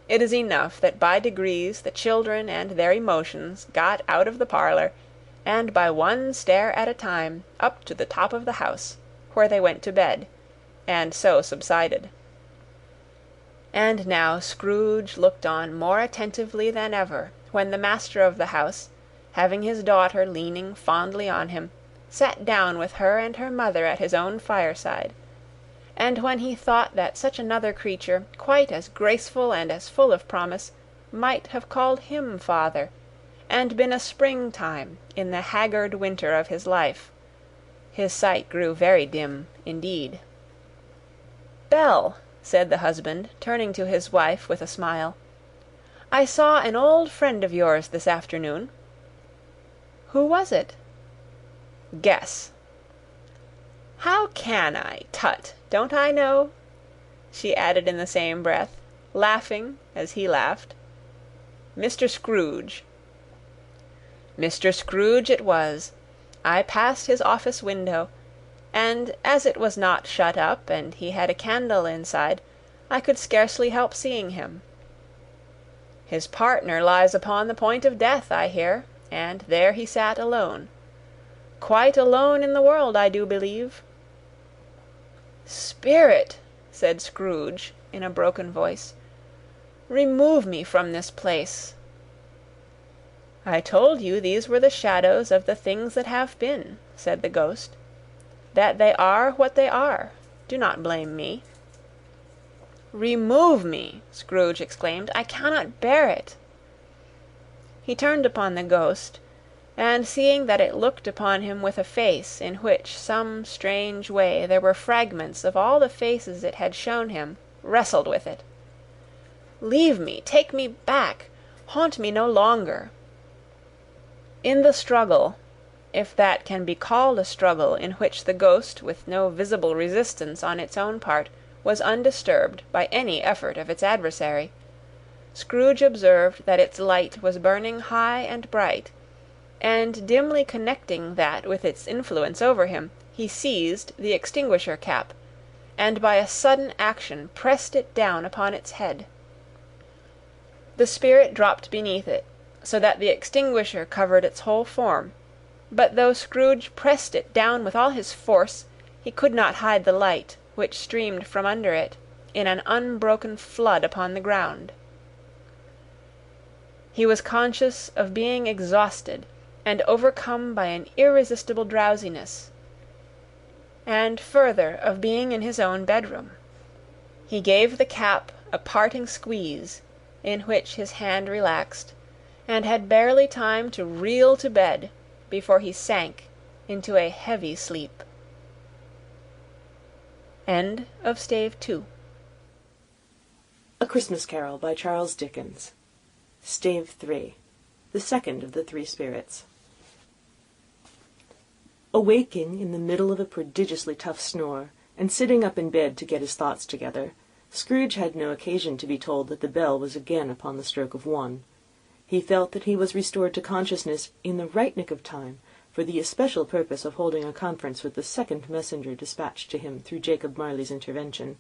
It is enough that by degrees the children and their emotions got out of the parlour, and by one stair at a time up to the top of the house, where they went to bed, and so subsided. And now Scrooge looked on more attentively than ever, when the master of the house, having his daughter leaning fondly on him, sat down with her and her mother at his own fireside; and when he thought that such another creature, quite as graceful and as full of promise, might have called him father, and been a springtime in the haggard winter of his life, his sight grew very dim indeed. "Belle," said the husband, turning to his wife with a smile, "I saw an old friend of yours this afternoon." "Who was it?" "Guess." "How can I? Tut! Don't I know?" she added in the same breath, laughing as he laughed. "Mr. Scrooge." Mr. Scrooge it was. I passed his office window, and as it was not shut up and he had a candle inside, I could scarcely help seeing him. His partner lies upon the point of death, I hear, and there he sat alone. Quite alone in the world, I do believe. "Spirit," said Scrooge, in a broken voice, "remove me from this place." "I told you these were the shadows of the things that have been," said the ghost. "That they are what they are. Do not blame me." "Remove me!" Scrooge exclaimed. "I cannot bear it." He turned upon the ghost, and seeing that it looked upon him with a face in which some strange way there were fragments of all the faces it had shown him, wrestled with it. "Leave me! Take me back! Haunt me no longer!" In the struggle, if that can be called a struggle in which the ghost, with no visible resistance on its own part, was undisturbed by any effort of its adversary, Scrooge observed that its light was burning high and bright, and dimly connecting that with its influence over him, he seized the extinguisher cap, and by a sudden action pressed it down upon its head. The spirit dropped beneath it, so that the extinguisher covered its whole form, but though Scrooge pressed it down with all his force, he could not hide the light, which streamed from under it, in an unbroken flood upon the ground. He was conscious of being exhausted, and overcome by an irresistible drowsiness, and further of being in his own bedroom. He gave the cap a parting squeeze, in which his hand relaxed, and had barely time to reel to bed before he sank into a heavy sleep. End of Stave 2. A Christmas Carol by Charles Dickens. Stave 3. The second of the three spirits. Awaking in the middle of a prodigiously tough snore, and sitting up in bed to get his thoughts together, Scrooge had no occasion to be told that the bell was again upon the stroke of 1. He felt that he was restored to consciousness in the right nick of time, for the especial purpose of holding a conference with the second messenger dispatched to him through Jacob Marley's intervention.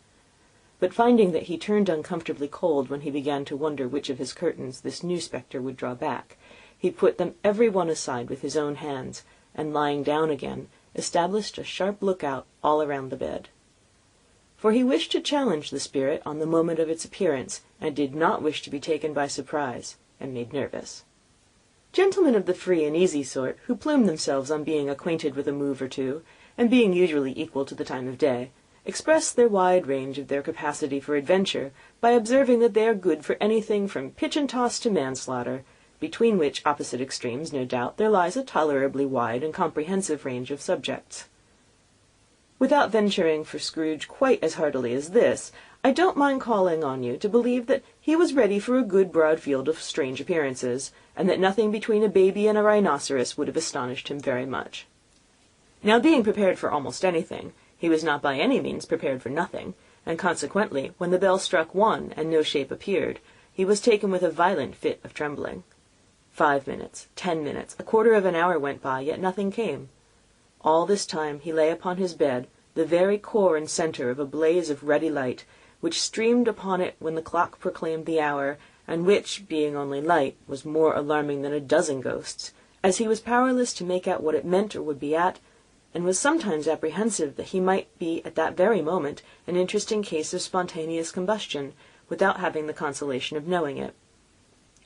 But finding that he turned uncomfortably cold when he began to wonder which of his curtains this new spectre would draw back, he put them every one aside with his own hands, and lying down again, established a sharp lookout all around the bed. For he wished to challenge the spirit on the moment of its appearance, and did not wish to be taken by surprise, and made nervous. Gentlemen of the free and easy sort, who plume themselves on being acquainted with a move or two, and being usually equal to the time of day, express their wide range of their capacity for adventure by observing that they are good for anything from pitch and toss to manslaughter, between which opposite extremes, no doubt, there lies a tolerably wide and comprehensive range of subjects. Without venturing for Scrooge quite as heartily as this, I don't mind calling on you to believe that he was ready for a good broad field of strange appearances, and that nothing between a baby and a rhinoceros would have astonished him very much. Now, being prepared for almost anything, he was not by any means prepared for nothing, and consequently, when the bell struck 1 and no shape appeared, he was taken with a violent fit of trembling. 5 minutes, 10 minutes, a quarter of an hour went by, yet nothing came. All this time he lay upon his bed, the very core and centre of a blaze of ruddy light, which streamed upon it when the clock proclaimed the hour, and which, being only light, was more alarming than a dozen ghosts, as he was powerless to make out what it meant or would be at, and was sometimes apprehensive that he might be at that very moment an interesting case of spontaneous combustion, without having the consolation of knowing it.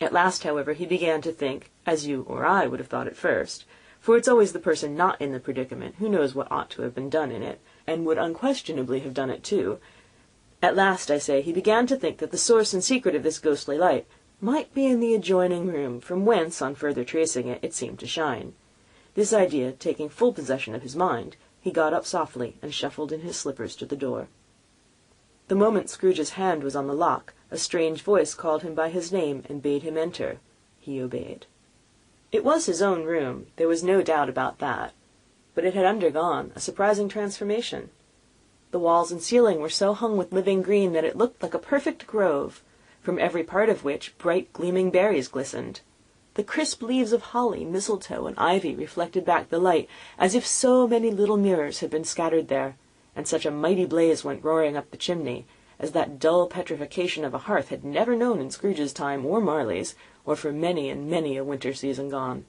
At last, however, he began to think, as you or I would have thought at first, for it's always the person not in the predicament who knows what ought to have been done in it, and would unquestionably have done it too. At last, I say, he began to think that the source and secret of this ghostly light might be in the adjoining room, from whence, on further tracing it, it seemed to shine. This idea taking full possession of his mind, he got up softly and shuffled in his slippers to the door. The moment Scrooge's hand was on the lock, a strange voice called him by his name and bade him enter. He obeyed. It was his own room, there was no doubt about that, but it had undergone a surprising transformation. The walls and ceiling were so hung with living green that it looked like a perfect grove, from every part of which bright gleaming berries glistened. The crisp leaves of holly, mistletoe, and ivy reflected back the light, as if so many little mirrors had been scattered there, and such a mighty blaze went roaring up the chimney, as that dull petrification of a hearth had never known in Scrooge's time or Marley's, or for many and many a winter season gone.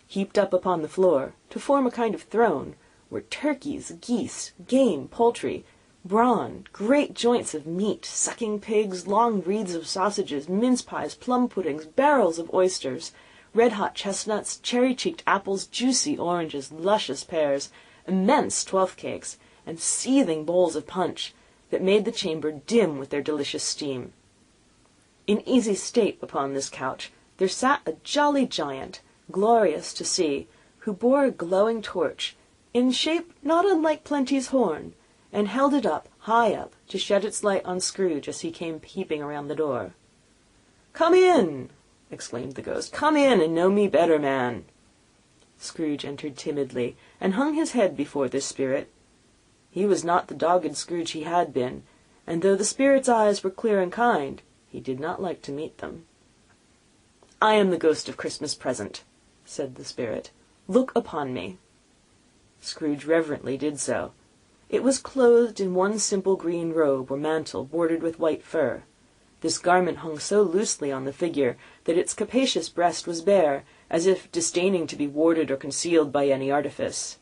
Heaped up upon the floor, to form a kind of throne, were turkeys, geese, game, poultry, brawn, great joints of meat, sucking pigs, long wreaths of sausages, mince pies, plum puddings, barrels of oysters, red-hot chestnuts, cherry-cheeked apples, juicy oranges, luscious pears, immense twelfth cakes, and seething bowls of punch, that made the chamber dim with their delicious steam. In easy state upon this couch there sat a jolly giant, glorious to see, who bore a glowing torch, in shape not unlike Plenty's horn, and held it up, high up, to shed its light on Scrooge as he came peeping around the door. "Come in!" exclaimed the ghost. "Come in, and know me better, man." Scrooge entered timidly, and hung his head before this spirit. He was not the dogged Scrooge he had been, and though the spirit's eyes were clear and kind, he did not like to meet them. "I am the ghost of Christmas Present," said the spirit. "Look upon me." Scrooge reverently did so. It was clothed in one simple green robe or mantle bordered with white fur. This garment hung so loosely on the figure that its capacious breast was bare, as if disdaining to be warded or concealed by any artifice.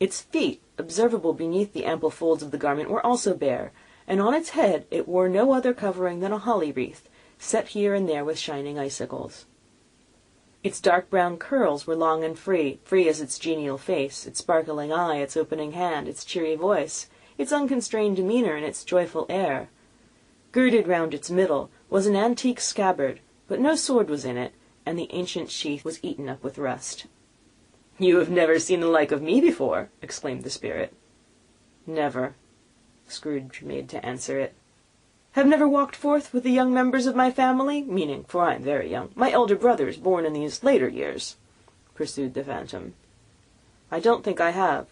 Its feet, observable beneath the ample folds of the garment, were also bare, and on its head it wore no other covering than a holly wreath, set here and there with shining icicles. Its dark brown curls were long and free as its genial face, its sparkling eye, its opening hand, its cheery voice, its unconstrained demeanour, and its joyful air. Girded round its middle was an antique scabbard, but no sword was in it, and the ancient sheath was eaten up with rust. "You have never seen the like of me before," exclaimed the spirit. "Never," Scrooge made to answer it. "Have never walked forth with the young members of my family, meaning, for I am very young, my elder brothers born in these later years?" pursued the phantom. "I don't think I have,"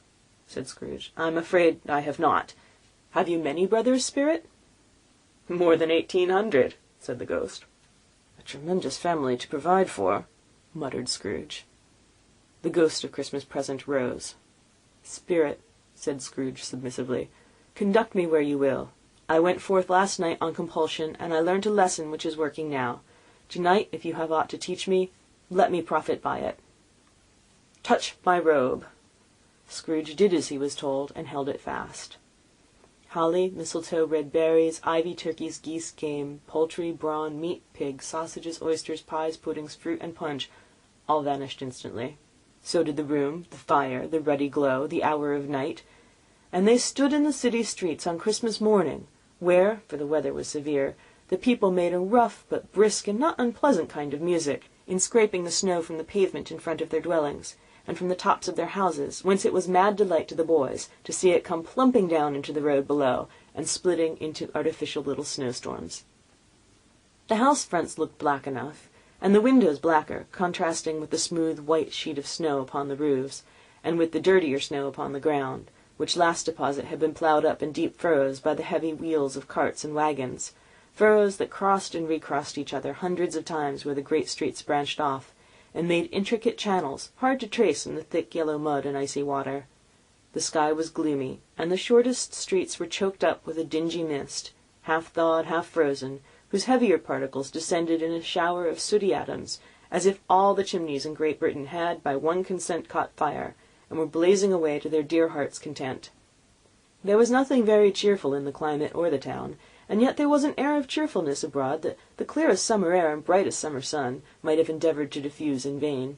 said Scrooge. "I'm afraid I have not. Have you many brothers, spirit?" "More than 1,800, said the ghost. "A tremendous family to provide for," muttered Scrooge. The ghost of Christmas Present rose. "Spirit," said Scrooge submissively, "conduct me where you will. I went forth last night on compulsion, and I learnt a lesson which is working now. To-night, if you have aught to teach me, let me profit by it." "Touch my robe." Scrooge did as he was told, and held it fast. Holly, mistletoe, red berries, ivy, turkeys, geese, game, poultry, brawn, meat, pig, sausages, oysters, pies, puddings, fruit, and punch all vanished instantly. So did the room, the fire, the ruddy glow, the hour of night, and they stood in the city streets on Christmas morning, where, for the weather was severe, the people made a rough but brisk and not unpleasant kind of music, in scraping the snow from the pavement in front of their dwellings, and from the tops of their houses, whence it was mad delight to the boys to see it come plumping down into the road below, and splitting into artificial little snowstorms. The house fronts looked black enough, and the windows blacker, contrasting with the smooth white sheet of snow upon the roofs, and with the dirtier snow upon the ground, which last deposit had been ploughed up in deep furrows by the heavy wheels of carts and wagons, furrows that crossed and recrossed each other hundreds of times where the great streets branched off, and made intricate channels hard to trace in the thick yellow mud and icy water. The sky was gloomy, and the shortest streets were choked up with a dingy mist, half thawed, half frozen, whose heavier particles descended in a shower of sooty atoms, as if all the chimneys in Great Britain had by one consent caught fire, and were blazing away to their dear hearts' content. There was nothing very cheerful in the climate or the town, and yet there was an air of cheerfulness abroad that the clearest summer air and brightest summer sun might have endeavoured to diffuse in vain.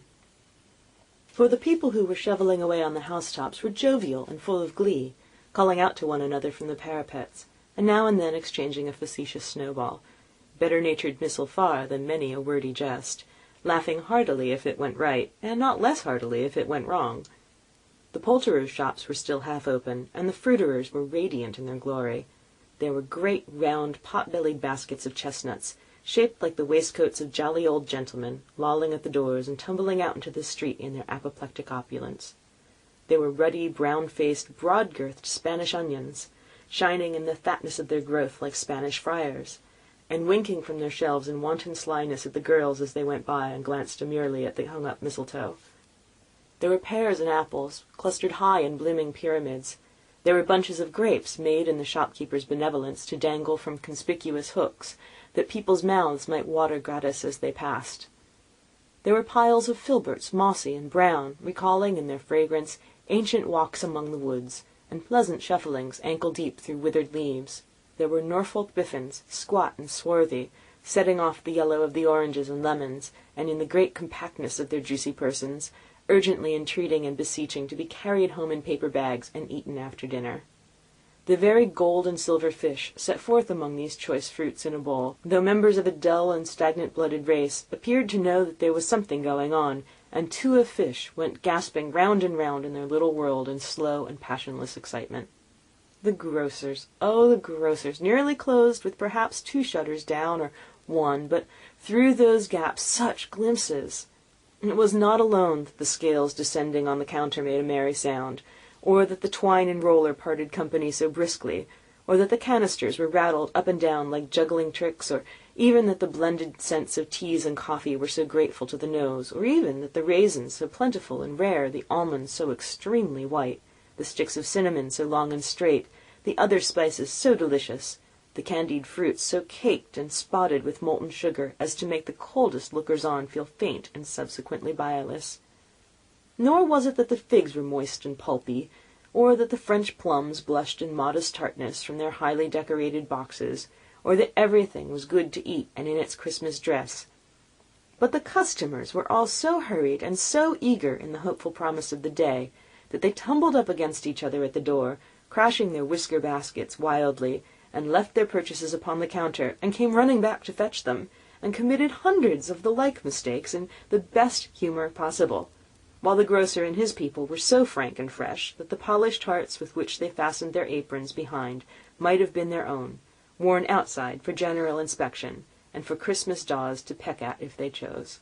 For the people who were shovelling away on the housetops were jovial and full of glee, calling out to one another from the parapets, and now and then exchanging a facetious snowball, better-natured missile far than many a wordy jest, laughing heartily if it went right, and not less heartily if it went wrong. The poulterers' shops were still half open, and the fruiterers' were radiant in their glory. There were great round pot-bellied baskets of chestnuts, shaped like the waistcoats of jolly old gentlemen, lolling at the doors and tumbling out into the street in their apoplectic opulence. There were ruddy, brown-faced, broad-girthed Spanish onions, shining in the fatness of their growth like Spanish friars, and winking from their shelves in wanton slyness at the girls as they went by and glanced demurely at the hung-up mistletoe. There were pears and apples, clustered high in blooming pyramids. There were bunches of grapes made in the shopkeeper's benevolence to dangle from conspicuous hooks, that people's mouths might water gratis as they passed. There were piles of filberts, mossy and brown, recalling in their fragrance ancient walks among the woods, and pleasant shufflings ankle-deep through withered leaves. There were Norfolk biffins, squat and swarthy, setting off the yellow of the oranges and lemons, and in the great compactness of their juicy persons, urgently entreating and beseeching to be carried home in paper bags and eaten after dinner. The very gold and silver fish set forth among these choice fruits in a bowl, though members of a dull and stagnant-blooded race, appeared to know that there was something going on, and two of fish went gasping round and round in their little world in slow and passionless excitement. The grocers, oh, the grocers, nearly closed with perhaps 2 shutters down, or 1, but through those gaps such glimpses! It was not alone that the scales descending on the counter made a merry sound, or that the twine and roller parted company so briskly, or that the canisters were rattled up and down like juggling tricks, or even that the blended scents of teas and coffee were so grateful to the nose, or even that the raisins so plentiful and rare, the almonds so extremely white, the sticks of cinnamon so long and straight, the other spices so delicious, the candied fruits so caked and spotted with molten sugar as to make the coldest lookers-on feel faint and subsequently bilious. Nor was it that the figs were moist and pulpy, or that the French plums blushed in modest tartness from their highly decorated boxes, or that everything was good to eat and in its Christmas dress. But the customers were all so hurried and so eager in the hopeful promise of the day that they tumbled up against each other at the door, crashing their whisker baskets wildly, and left their purchases upon the counter, and came running back to fetch them, and committed hundreds of the like mistakes in the best humour possible, while the grocer and his people were so frank and fresh that the polished hearts with which they fastened their aprons behind might have been their own, worn outside for general inspection, and for Christmas daws to peck at if they chose.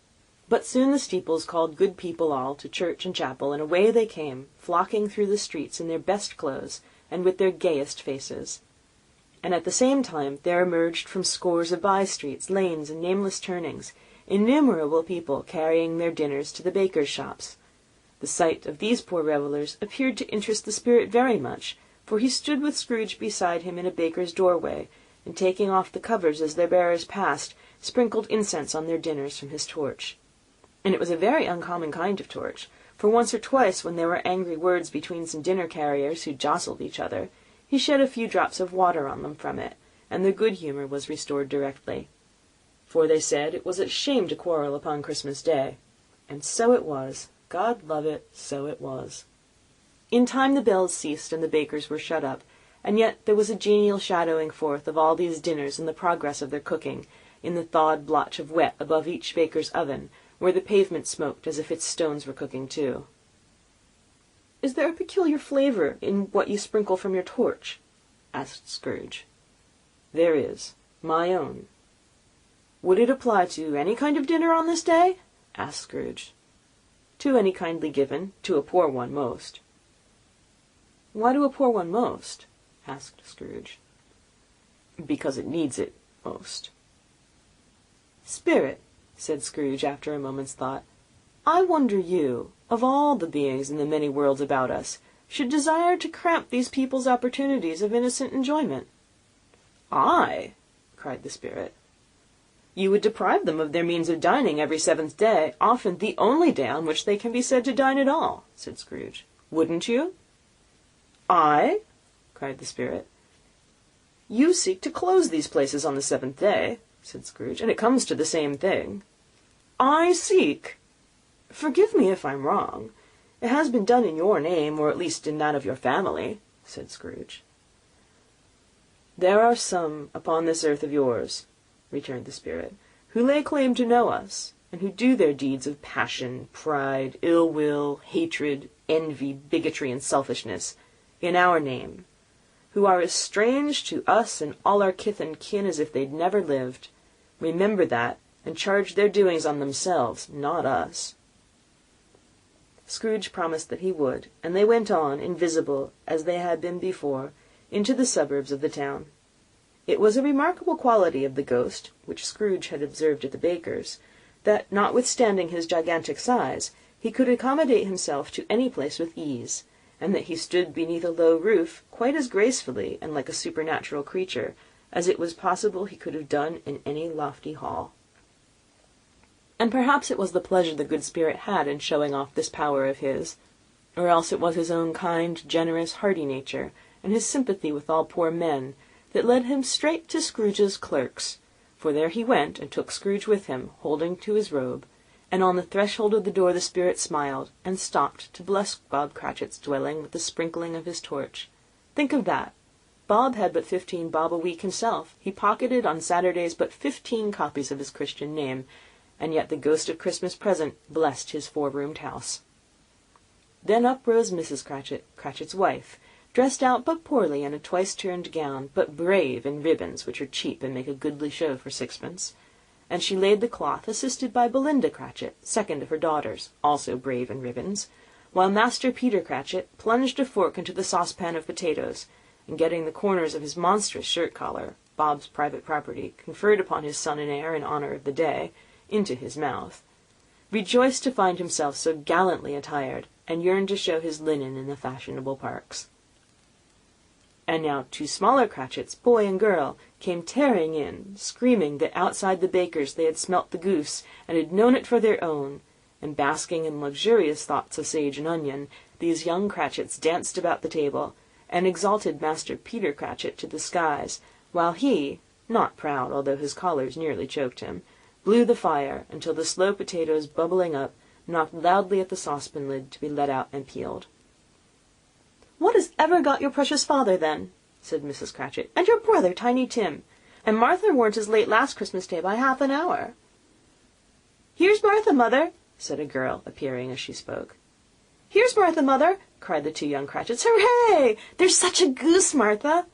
But soon the steeples called good people all to church and chapel, and away they came, flocking through the streets in their best clothes, and with their gayest faces. And at the same time there emerged from scores of by-streets, lanes, and nameless turnings, innumerable people carrying their dinners to the bakers' shops. The sight of these poor revellers appeared to interest the spirit very much, for he stood with Scrooge beside him in a baker's doorway, and taking off the covers as their bearers passed, sprinkled incense on their dinners from his torch. And it was a very uncommon kind of torch, for once or twice when there were angry words between some dinner-carriers who jostled each other, he shed a few drops of water on them from it, and their good humour was restored directly. For they said it was a shame to quarrel upon Christmas Day. And so it was. God love it, so it was. In time the bells ceased and the bakers were shut up, and yet there was a genial shadowing forth of all these dinners and the progress of their cooking, in the thawed blotch of wet above each baker's oven, where the pavement smoked as if its stones were cooking too. "Is there a peculiar flavour in what you sprinkle from your torch?" asked Scrooge. "There is. My own." "Would it apply to any kind of dinner on this day?" asked Scrooge. "To any kindly given, to a poor one most." "Why to a poor one most?" asked Scrooge. "Because it needs it most." "Spirit," said Scrooge after a moment's thought, "I wonder you, of all the beings in the many worlds about us, should desire to cramp these people's opportunities of innocent enjoyment?" "I?" cried the spirit. "You would deprive them of their means of dining every 7th day, often the only day on which they can be said to dine at all," said Scrooge. "Wouldn't you?" "I?" cried the spirit. "You seek to close these places on the 7th day," said Scrooge, "and it comes to the same thing." "I seek? Forgive me if I'm wrong. It has been done in your name, or at least in that of your family," said Scrooge. "There are some upon this earth of yours," returned the spirit, "who lay claim to know us, and who do their deeds of passion, pride, ill will, hatred, envy, bigotry, and selfishness, in our name, who are as strange to us and all our kith and kin as if they'd never lived. Remember that, and charge their doings on themselves, not us." Scrooge promised that he would, and they went on, invisible as they had been before, into the suburbs of the town. It was a remarkable quality of the ghost, which Scrooge had observed at the baker's, that, notwithstanding his gigantic size, he could accommodate himself to any place with ease, and that he stood beneath a low roof quite as gracefully and like a supernatural creature as it was possible he could have done in any lofty hall. And perhaps it was the pleasure the good spirit had in showing off this power of his, or else it was his own kind, generous, hearty nature, and his sympathy with all poor men, that led him straight to Scrooge's clerk's, for there he went, and took Scrooge with him, holding to his robe, and on the threshold of the door the spirit smiled, and stopped to bless Bob Cratchit's dwelling with the sprinkling of his torch. Think of that! Bob had but 15 bob a week himself. He pocketed on Saturdays but 15 copies of his Christian name, and yet the ghost of Christmas Present blessed his 4-roomed house. Then up rose Mrs. Cratchit, Cratchit's wife, dressed out but poorly in a twice-turned gown, but brave in ribbons, which are cheap and make a goodly show for 6pence, and she laid the cloth, assisted by Belinda Cratchit, second of her daughters, also brave in ribbons, while Master Peter Cratchit plunged a fork into the saucepan of potatoes, and getting the corners of his monstrous shirt-collar, Bob's private property, conferred upon his son and heir in honour of the day, into his mouth, rejoiced to find himself so gallantly attired, and yearned to show his linen in the fashionable parks. And now 2 smaller Cratchits, boy and girl, came tearing in, screaming that outside the baker's they had smelt the goose, and had known it for their own, and basking in luxurious thoughts of sage and onion, these young Cratchits danced about the table, and exalted Master Peter Cratchit to the skies, while he, not proud, although his collars nearly choked him, blew the fire, until the slow potatoes, bubbling up, knocked loudly at the saucepan lid to be let out and peeled. "What has ever got your precious father, then?" said Mrs. Cratchit, "and your brother, Tiny Tim? And Martha weren't as late last Christmas Day by half an hour." "Here's Martha, mother," said a girl, appearing as she spoke. "Here's Martha, mother," cried the 2 young Cratchits. "Hooray! There's such a goose, Martha!"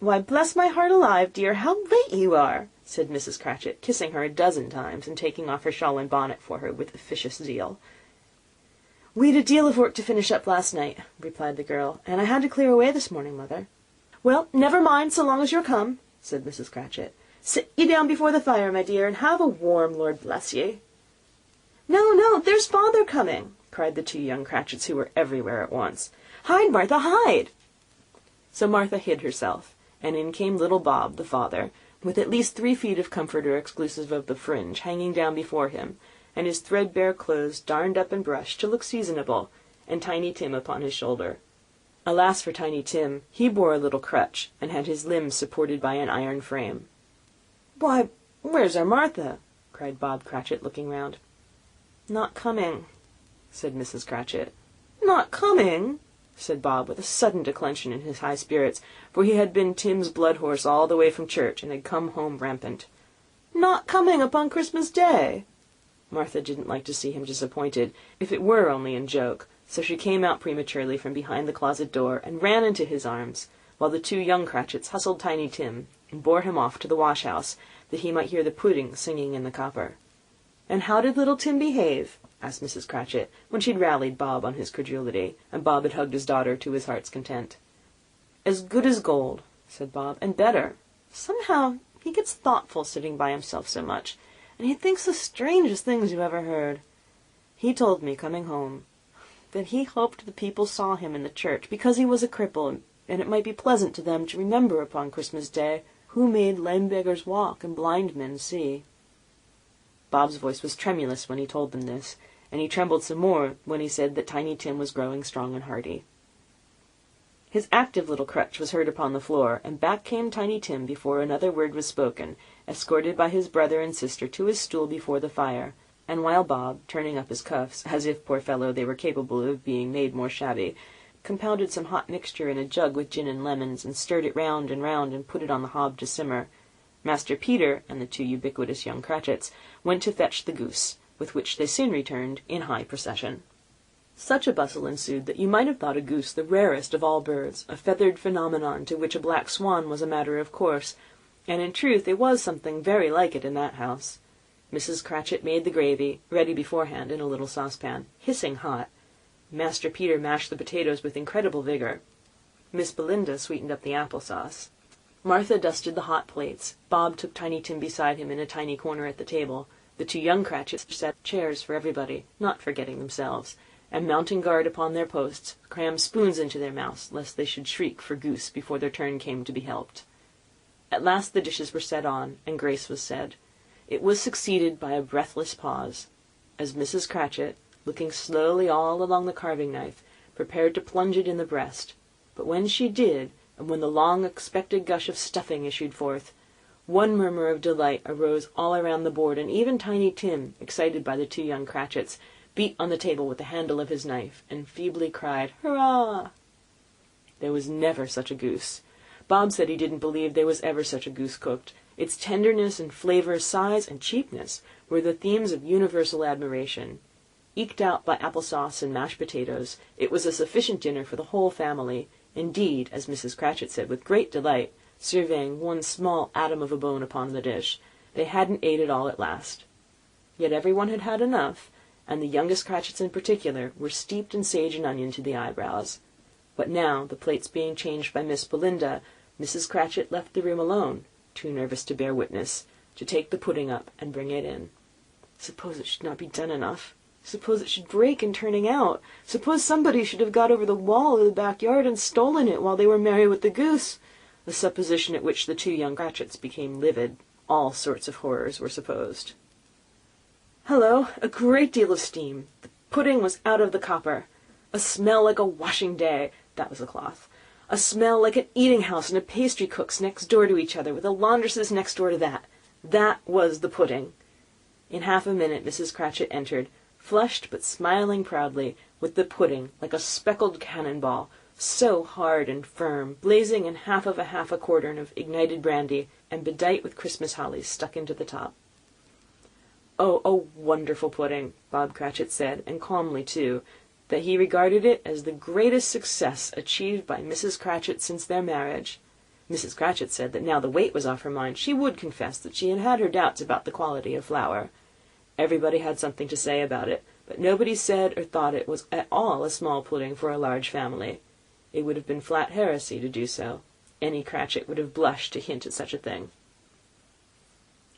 "Why, bless my heart alive, dear, how late you are!" said Mrs. Cratchit, kissing her a dozen times, and taking off her shawl and bonnet for her with officious zeal. "We'd a deal of work to finish up last night," replied the girl, "and I had to clear away this morning, mother." "Well, never mind, so long as you're come," said Mrs. Cratchit. "Sit ye down before the fire, my dear, and have a warm, Lord bless ye." "No, no, there's father coming," cried the 2 young Cratchits, who were everywhere at once. "Hide, Martha, hide!" So Martha hid herself, and in came little Bob, the father, with at least 3 feet of comforter exclusive of the fringe hanging down before him, and his threadbare clothes darned up and brushed to look seasonable, and Tiny Tim upon his shoulder. Alas for Tiny Tim! He bore a little crutch, and had his limbs supported by an iron frame. "Why, where's our Martha?" cried Bob Cratchit, looking round. "Not coming," said Mrs. Cratchit. "Not coming?" said Bob, with a sudden declension in his high spirits, for he had been Tim's blood horse all the way from church, and had come home rampant. "Not coming upon Christmas Day?" Martha didn't like to see him disappointed, if it were only in joke, so she came out prematurely from behind the closet door, and ran into his arms, while the 2 young Cratchits hustled Tiny Tim, and bore him off to the wash-house, that he might hear the pudding singing in the copper. "And how did little Tim behave?" asked Mrs. Cratchit, when she'd rallied Bob on his credulity, and Bob had hugged his daughter to his heart's content. "As good as gold," said Bob, "and better. Somehow he gets thoughtful sitting by himself so much, and he thinks the strangest things you ever heard. He told me, coming home, that he hoped the people saw him in the church, because he was a cripple, and it might be pleasant to them to remember upon Christmas Day who made lame beggars walk and blind men see. Bob's voice was tremulous when he told them this, and he trembled some more when he said that Tiny Tim was growing strong and hearty. His active little crutch was heard upon the floor, and back came Tiny Tim before another word was spoken, escorted by his brother and sister to his stool before the fire, and while Bob, turning up his cuffs, as if, poor fellow, they were capable of being made more shabby, compounded some hot mixture in a jug with gin and lemons, and stirred it round and put it on the hob to simmer, Master Peter and the two ubiquitous young Cratchits went to fetch the goose, with which they soon returned in high procession. Such a bustle ensued that you might have thought a goose the rarest of all birds, a feathered phenomenon to which a black swan was a matter of course, and in truth it was something very like it in that house. Mrs. Cratchit made the gravy, ready beforehand in a little saucepan, hissing hot. Master Peter mashed the potatoes with incredible vigour. Miss Belinda sweetened up the apple-sauce. Martha dusted the hot plates. Bob took Tiny Tim beside him in a tiny corner at the table. The two young Cratchits set chairs for everybody, not forgetting themselves, and mounting guard upon their posts, crammed spoons into their mouths, lest they should shriek for goose before their turn came to be helped. At last the dishes were set on, and grace was said. It was succeeded by a breathless pause, as Mrs. Cratchit, looking slowly all along the carving-knife, prepared to plunge it in the breast. But when she did, and when the long-expected gush of stuffing issued forth, one murmur of delight arose all around the board, and even Tiny Tim, excited by the two young Cratchits, beat on the table with the handle of his knife, and feebly cried, "Hurrah!" There was never such a goose. Bob said he didn't believe there was ever such a goose cooked. Its tenderness and flavour, size and cheapness were the themes of universal admiration. Eked out by apple-sauce and mashed potatoes, it was a sufficient dinner for the whole family. Indeed, as Mrs. Cratchit said with great delight, surveying one small atom of a bone upon the dish, they hadn't ate it all at last. Yet everyone had had enough, and the youngest Cratchits in particular were steeped in sage and onion to the eyebrows. But now, the plates being changed by Miss Belinda, Mrs. Cratchit left the room alone, too nervous to bear witness, to take the pudding up and bring it in. Suppose it should not be done enough. Suppose it should break in turning out. Suppose somebody should have got over the wall of the backyard and stolen it while they were merry with the goose. A supposition at which the two young Cratchits became livid. All sorts of horrors were supposed. Hello! A great deal of steam. The pudding was out of the copper. A smell like a washing day. That was the cloth. A smell like an eating-house and a pastry-cook's next door to each other, with a laundress's next door to that. That was the pudding. In half a minute Mrs. Cratchit entered, flushed but smiling proudly, with the pudding, like a speckled cannon-ball, so hard and firm, blazing in half a quartern of ignited brandy, and bedight with Christmas hollies stuck into the top. "Oh, a wonderful pudding," Bob Cratchit said, and calmly too, that he regarded it as the greatest success achieved by Mrs. Cratchit since their marriage. Mrs. Cratchit said that now the weight was off her mind, she would confess that she had had her doubts about the quality of flour. Everybody had something to say about it, but nobody said or thought it was at all a small pudding for a large family. It would have been flat heresy to do so. Any Cratchit would have blushed to hint at such a thing.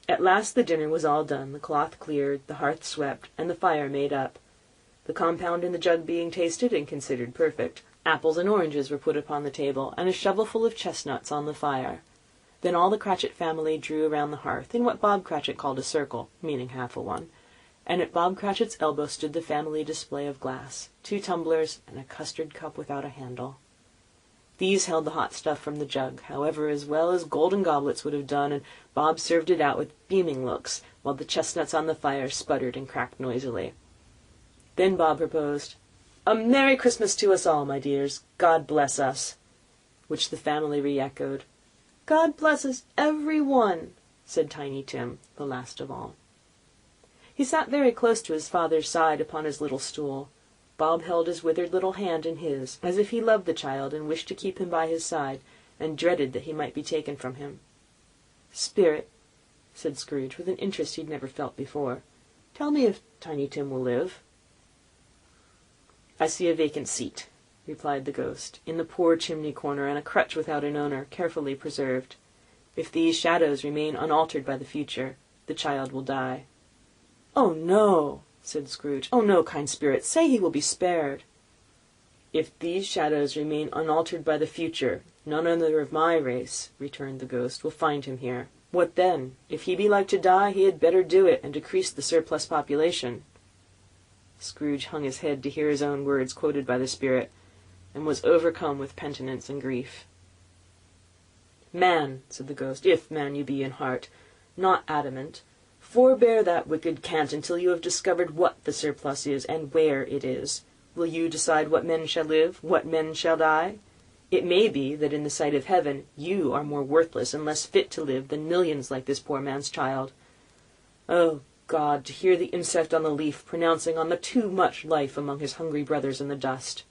At last the dinner was all done, the cloth cleared, the hearth swept, and the fire made up. The compound in the jug being tasted and considered perfect, apples and oranges were put upon the table, and a shovelful of chestnuts on the fire. Then all the Cratchit family drew around the hearth, in what Bob Cratchit called a circle, meaning half a one, and at Bob Cratchit's elbow stood the family display of glass, 2 tumblers, and a custard cup without a handle. These held the hot stuff from the jug, however, as well as golden goblets would have done, and Bob served it out with beaming looks, while the chestnuts on the fire sputtered and cracked noisily. Then Bob proposed, "A Merry Christmas to us all, my dears. God bless us," which the family re-echoed. "God bless us, every one," said Tiny Tim, the last of all. He sat very close to his father's side upon his little stool. Bob held his withered little hand in his, as if he loved the child and wished to keep him by his side, and dreaded that he might be taken from him. "Spirit," said Scrooge, with an interest he had never felt before, "tell me if Tiny Tim will live." "I see a vacant seat," replied the ghost, "in the poor chimney corner, and a crutch without an owner, carefully preserved. If these shadows remain unaltered by the future, the child will die." "Oh, no," said Scrooge. "Oh, no, kind spirit. Say he will be spared." "If these shadows remain unaltered by the future, none other of my race," returned the ghost, "will find him here. What then? If he be like to die, he had better do it, and decrease the surplus population." Scrooge hung his head to hear his own words quoted by the spirit, and was overcome with penitence and grief. "Man," said the ghost, "if man you be in heart, not adamant, forbear that wicked cant until you have discovered what the surplus is, and where it is. Will you decide what men shall live, what men shall die? It may be that in the sight of heaven you are more worthless and less fit to live than millions like this poor man's child. Oh, God, to hear the insect on the leaf pronouncing on the too much life among his hungry brothers in the dust."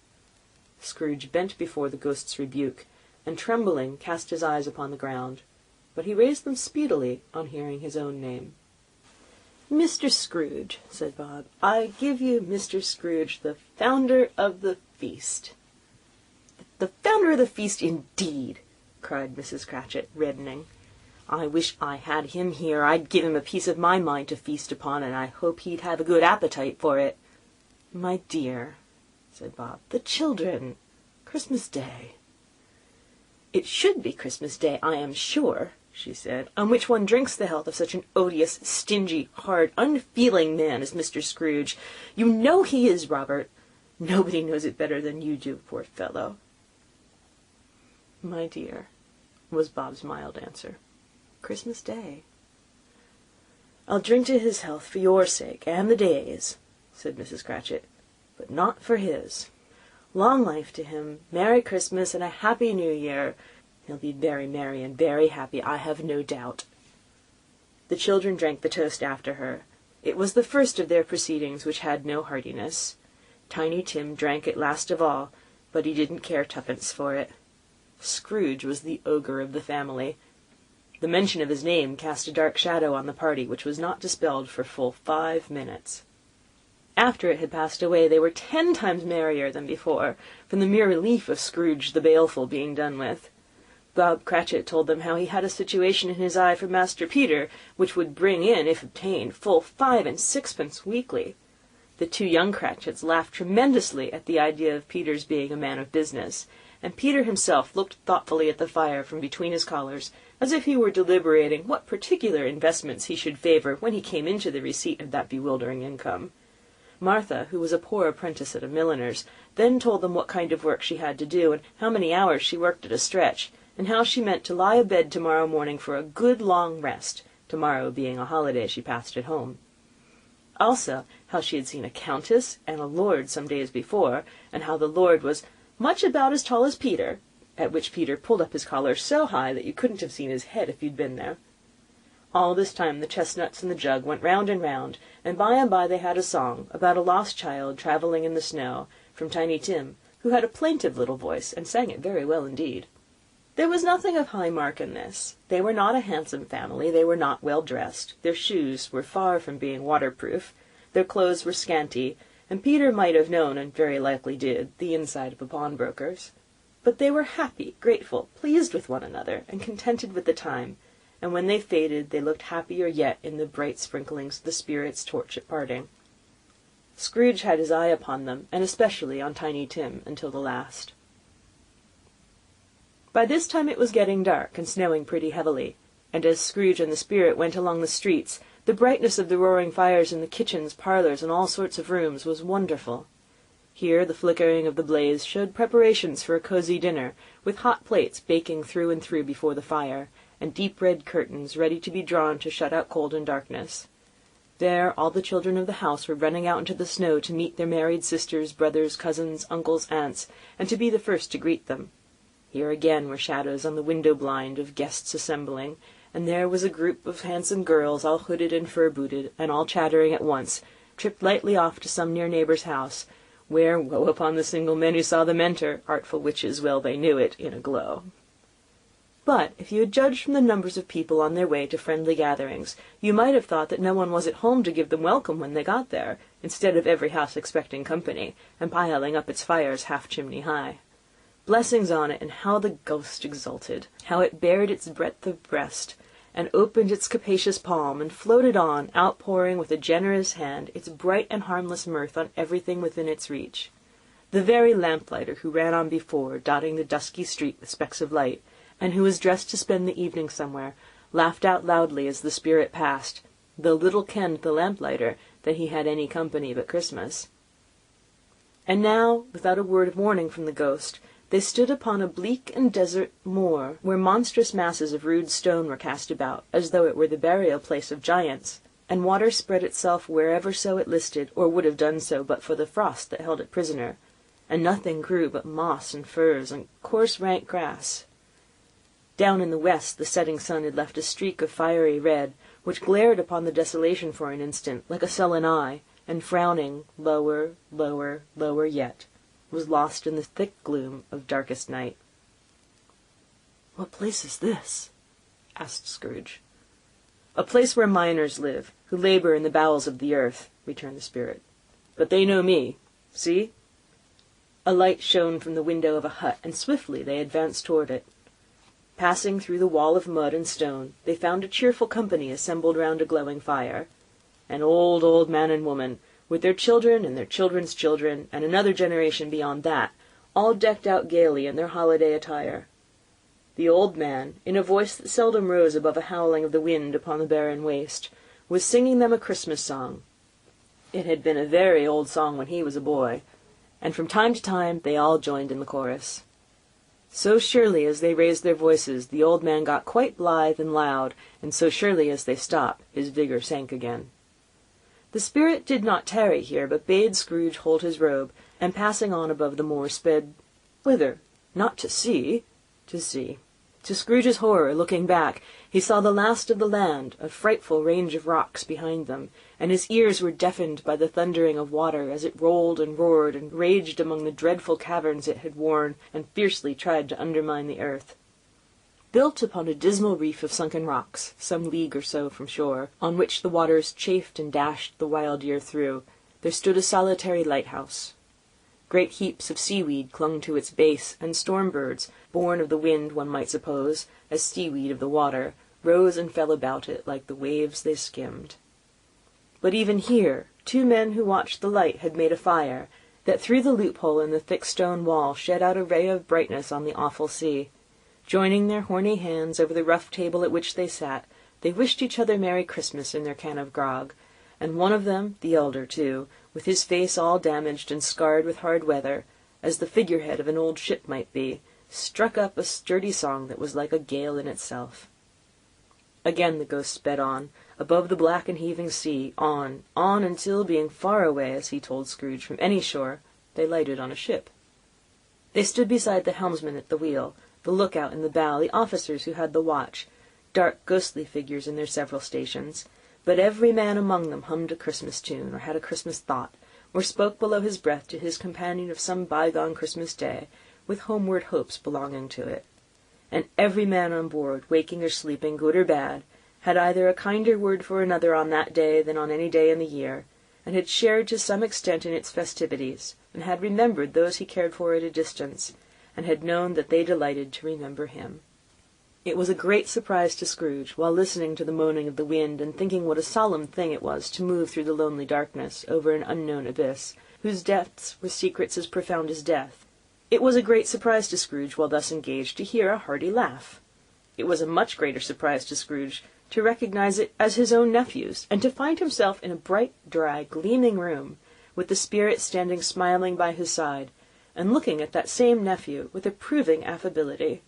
Scrooge bent before the ghost's rebuke, and trembling cast his eyes upon the ground, but he raised them speedily on hearing his own name. "Mr. Scrooge," said Bob, "I give you Mr. Scrooge, the founder of the feast." "The founder of the feast, indeed!" cried Mrs. Cratchit, reddening. "I wish I had him here. I'd give him a piece of my mind to feast upon, and I hope he'd have a good appetite for it." "My dear," said Bob, "the children. Christmas Day." "It should be Christmas Day, I am sure," she said, "on which one drinks the health of such an odious, stingy, hard, unfeeling man as Mr. Scrooge. You know he is, Robert. Nobody knows it better than you do, poor fellow." "My dear," was Bob's mild answer, "Christmas Day." "I'll drink to his health for your sake, and the Day's," said Mrs. Cratchit, "but not for his. Long life to him, Merry Christmas, and a Happy New Year. He'll be very merry and very happy, I have no doubt." The children drank the toast after her. It was the first of their proceedings which had no heartiness. Tiny Tim drank it last of all, but he didn't care twopence for it. Scrooge was the ogre of the family. The mention of his name cast a dark shadow on the party, which was not dispelled for full 5 minutes. After it had passed away, they were 10 times merrier than before, from the mere relief of Scrooge the baleful being done with. Bob Cratchit told them how he had a situation in his eye for Master Peter, which would bring in, if obtained, full 5 and 6pence weekly. The 2 young Cratchits laughed tremendously at the idea of Peter's being a man of business, and Peter himself looked thoughtfully at the fire from between his collars, as if he were deliberating what particular investments he should favour when he came into the receipt of that bewildering income. Martha, who was a poor apprentice at a milliner's, then told them what kind of work she had to do, and how many hours she worked at a stretch, and how she meant to lie abed tomorrow morning for a good long rest, tomorrow being a holiday she passed at home. Also, how she had seen a countess and a lord some days before, and how the lord was much about as tall as Peter, at which Peter pulled up his collar so high that you couldn't have seen his head if you'd been there. All this time the chestnuts in the jug went round, and by they had a song about a lost child travelling in the snow, from Tiny Tim, who had a plaintive little voice, and sang it very well indeed. There was nothing of high mark in this. They were not a handsome family, they were not well dressed, their shoes were far from being waterproof, their clothes were scanty, and Peter might have known, and very likely did, the inside of a pawnbroker's. But they were happy, grateful, pleased with one another, and contented with the time, and when they faded they looked happier yet in the bright sprinklings of the spirit's torch at parting. Scrooge had his eye upon them, and especially on Tiny Tim, until the last. By this time it was getting dark, and snowing pretty heavily, and as Scrooge and the spirit went along the streets, the brightness of the roaring fires in the kitchens, parlours, and all sorts of rooms was wonderful. Here the flickering of the blaze showed preparations for a cosy dinner, with hot plates baking through and through before the fire, and deep red curtains ready to be drawn to shut out cold and darkness. There all the children of the house were running out into the snow to meet their married sisters, brothers, cousins, uncles, aunts, and to be the first to greet them. Here again were shadows on the window blind of guests assembling, and there was a group of handsome girls, all hooded and fur-booted, and all chattering at once, tripped lightly off to some near neighbour's house, where, woe upon the single men who saw them enter, artful witches well they knew it, in a glow. But if you had judged from the numbers of people on their way to friendly gatherings, you might have thought that no one was at home to give them welcome when they got there, instead of every house expecting company, and piling up its fires half chimney high. Blessings on it, and how the ghost exulted! How it bared its breadth of breast, and opened its capacious palm, and floated on, outpouring with a generous hand its bright and harmless mirth on everything within its reach. The very lamplighter who ran on before, dotting the dusky street with specks of light, and who was dressed to spend the evening somewhere, laughed out loudly as the spirit passed, though little kenned the lamplighter that he had any company but Christmas. And now, without a word of warning from the ghost, they stood upon a bleak and desert moor, where monstrous masses of rude stone were cast about, as though it were the burial-place of giants, and water spread itself wherever so it listed, or would have done so but for the frost that held it prisoner, and nothing grew but moss and furze and coarse rank grass. Down in the west the setting sun had left a streak of fiery red, which glared upon the desolation for an instant, like a sullen eye, and frowning lower, lower, lower yet, was lost in the thick gloom of darkest night. "What place is this?" asked Scrooge. "A place where miners live, who labour in the bowels of the earth," returned the spirit. "But they know me. See?" A light shone from the window of a hut, and swiftly they advanced toward it. Passing through the wall of mud and stone, they found a cheerful company assembled round a glowing fire. An old man and woman, with their children and their children's children, and another generation beyond that, all decked out gaily in their holiday attire. The old man, in a voice that seldom rose above a howling of the wind upon the barren waste, was singing them a Christmas song. It had been a very old song when he was a boy, and from time to time they all joined in the chorus. So surely as they raised their voices, the old man got quite blithe and loud, and so surely as they stopped, his vigour sank again. The spirit did not tarry here, but bade Scrooge hold his robe, and passing on above the moor, sped whither? Not to sea, to sea. To Scrooge's horror, looking back, he saw the last of the land, a frightful range of rocks behind them, and his ears were deafened by the thundering of water as it rolled and roared and raged among the dreadful caverns it had worn and fiercely tried to undermine the earth. Built upon a dismal reef of sunken rocks, some league or so from shore, on which the waters chafed and dashed the wild year through, there stood a solitary lighthouse. Great heaps of seaweed clung to its base, and storm-birds, born of the wind one might suppose, as seaweed of the water, rose and fell about it like the waves they skimmed. But even here 2 men who watched the light had made a fire, that through the loophole in the thick stone wall shed out a ray of brightness on the awful sea. Joining their horny hands over the rough table at which they sat, they wished each other Merry Christmas in their can of grog, and one of them, the elder too, with his face all damaged and scarred with hard weather, as the figurehead of an old ship might be, struck up a sturdy song that was like a gale in itself. Again the ghost sped on, above the black and heaving sea, on until, being far away, as he told Scrooge, from any shore, they lighted on a ship. They stood beside the helmsman at the wheel, the lookout in the bow, the officers who had the watch, dark ghostly figures in their several stations, but every man among them hummed a Christmas tune, or had a Christmas thought, or spoke below his breath to his companion of some bygone Christmas day, with homeward hopes belonging to it. And every man on board, waking or sleeping, good or bad, had either a kinder word for another on that day than on any day in the year, and had shared to some extent in its festivities, and had remembered those he cared for at a distance, and had known that they delighted to remember him. It was a great surprise to Scrooge, while listening to the moaning of the wind, and thinking what a solemn thing it was to move through the lonely darkness, over an unknown abyss, whose depths were secrets as profound as death. It was a great surprise to Scrooge, while thus engaged, to hear a hearty laugh. It was a much greater surprise to Scrooge to recognize it as his own nephew's, and to find himself in a bright, dry, gleaming room, with the spirit standing smiling by his side, and looking at that same nephew with approving affability.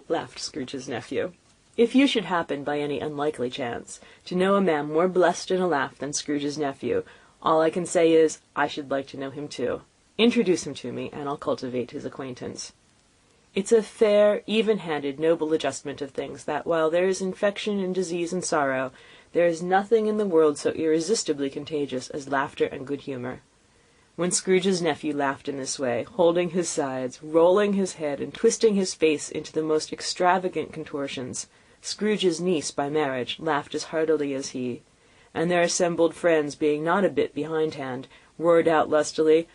Laughed Scrooge's nephew. If you should happen, by any unlikely chance, to know a man more blessed in a laugh than Scrooge's nephew, all I can say is, I should like to know him too. Introduce him to me, and I'll cultivate his acquaintance. It's a fair, even-handed, noble adjustment of things, that while there is infection and disease and sorrow, there is nothing in the world so irresistibly contagious as laughter and good humour. When Scrooge's nephew laughed in this way, holding his sides, rolling his head, and twisting his face into the most extravagant contortions, Scrooge's niece by marriage laughed as heartily as he, and their assembled friends, being not a bit behindhand, roared out lustily,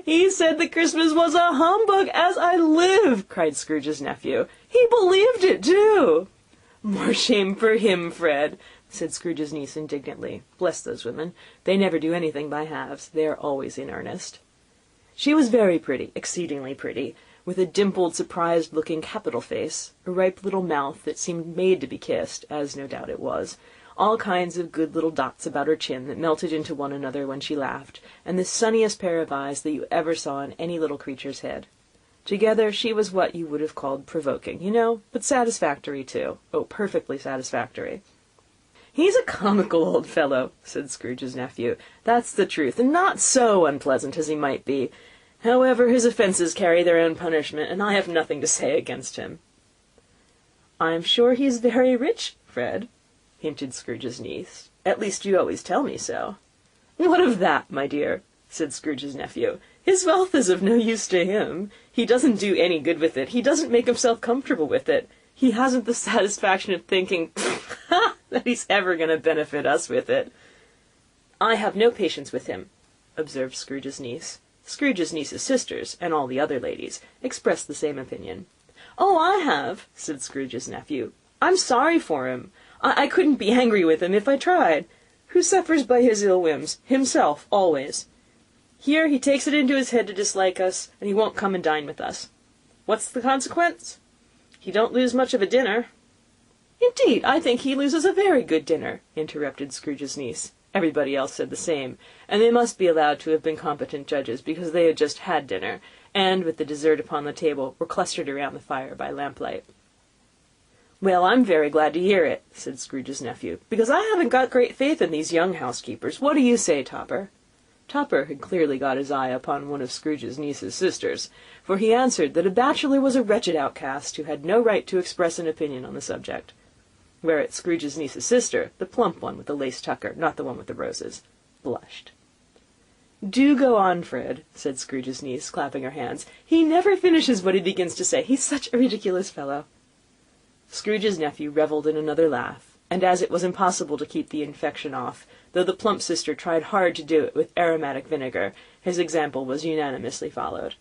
"He said that Christmas was a humbug, as I live!" cried Scrooge's nephew. "He believed it, too!" "More shame for him, Fred," said Scrooge's niece indignantly. "Bless those women. They never do anything by halves. They are always in earnest." She was very pretty, exceedingly pretty, with a dimpled, surprised-looking capital face, a ripe little mouth that seemed made to be kissed, as no doubt it was, all kinds of good little dots about her chin that melted into one another when she laughed, and the sunniest pair of eyes that you ever saw in any little creature's head. Together she was what you would have called provoking, you know, but satisfactory too. Oh, perfectly satisfactory. "He's a comical old fellow," said Scrooge's nephew. "That's the truth, and not so unpleasant as he might be. However, his offences carry their own punishment, and I have nothing to say against him." "I am sure he is very rich, Fred," hinted Scrooge's niece. "At least you always tell me so." "What of that, my dear?" said Scrooge's nephew. "His wealth is of no use to him. He doesn't do any good with it. He doesn't make himself comfortable with it. He hasn't the satisfaction of thinking that he's ever going to benefit us with it." "I have no patience with him," observed Scrooge's niece. Scrooge's niece's sisters, and all the other ladies, expressed the same opinion. "Oh, I have," said Scrooge's nephew. "I'm sorry for him. I couldn't be angry with him if I tried. Who suffers by his ill whims? Himself, always. Here he takes it into his head to dislike us, and he won't come and dine with us. What's the consequence? He don't lose much of a dinner." "Indeed, I think he loses a very good dinner," interrupted Scrooge's niece. Everybody else said the same, and they must be allowed to have been competent judges, because they had just had dinner, and, with the dessert upon the table, were clustered around the fire by lamplight. "Well, I'm very glad to hear it," said Scrooge's nephew, "because I haven't got great faith in these young housekeepers. What do you say, Topper?" Topper had clearly got his eye upon one of Scrooge's niece's sisters, for he answered that a bachelor was a wretched outcast who had no right to express an opinion on the subject. Whereat Scrooge's niece's sister, the plump one with the lace tucker, not the one with the roses, blushed. "Do go on, Fred," said Scrooge's niece, clapping her hands. "He never finishes what he begins to say. He's such a ridiculous fellow." Scrooge's nephew revelled in another laugh, and as it was impossible to keep the infection off, though the plump sister tried hard to do it with aromatic vinegar, his example was unanimously followed.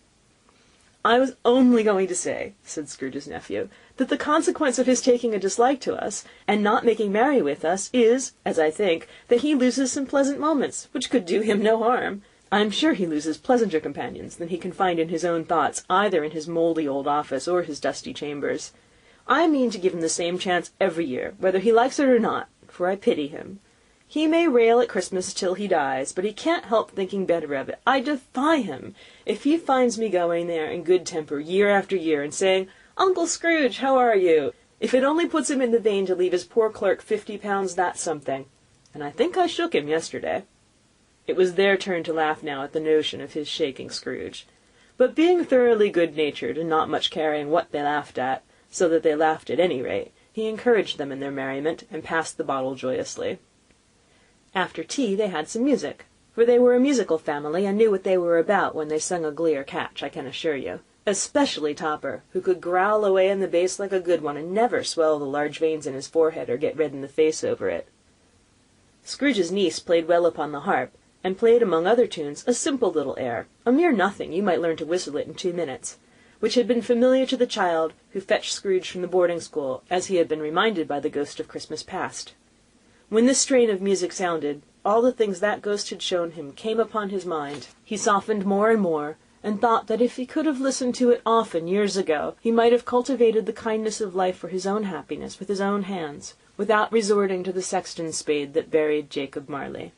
"I was only going to say," said Scrooge's nephew, "that the consequence of his taking a dislike to us, and not making merry with us, is, as I think, that he loses some pleasant moments, which could do him no harm. I am sure he loses pleasanter companions than he can find in his own thoughts, either in his mouldy old office or his dusty chambers. I mean to give him the same chance every year, whether he likes it or not, for I pity him. He may rail at Christmas till he dies, but he can't help thinking better of it. I defy him. If he finds me going there in good temper year after year, and saying, 'Uncle Scrooge, how are you?' if it only puts him in the vein to leave his poor clerk £50, that's something. And I think I shook him yesterday." It was their turn to laugh now at the notion of his shaking Scrooge. But being thoroughly good-natured, and not much caring what they laughed at, so that they laughed at any rate, he encouraged them in their merriment, and passed the bottle joyously. After tea they had some music, for they were a musical family, and knew what they were about when they sung a glee or catch, I can assure you. Especially Topper, who could growl away in the bass like a good one, and never swell the large veins in his forehead or get red in the face over it. Scrooge's niece played well upon the harp, and played among other tunes a simple little air, a mere nothing, you might learn to whistle it in 2 minutes, which had been familiar to the child who fetched Scrooge from the boarding-school, as he had been reminded by the ghost of Christmas past. When this strain of music sounded, all the things that ghost had shown him came upon his mind. He softened more and more, and thought that if he could have listened to it often years ago, he might have cultivated the kindness of life for his own happiness with his own hands, without resorting to the sexton's spade that buried Jacob Marley.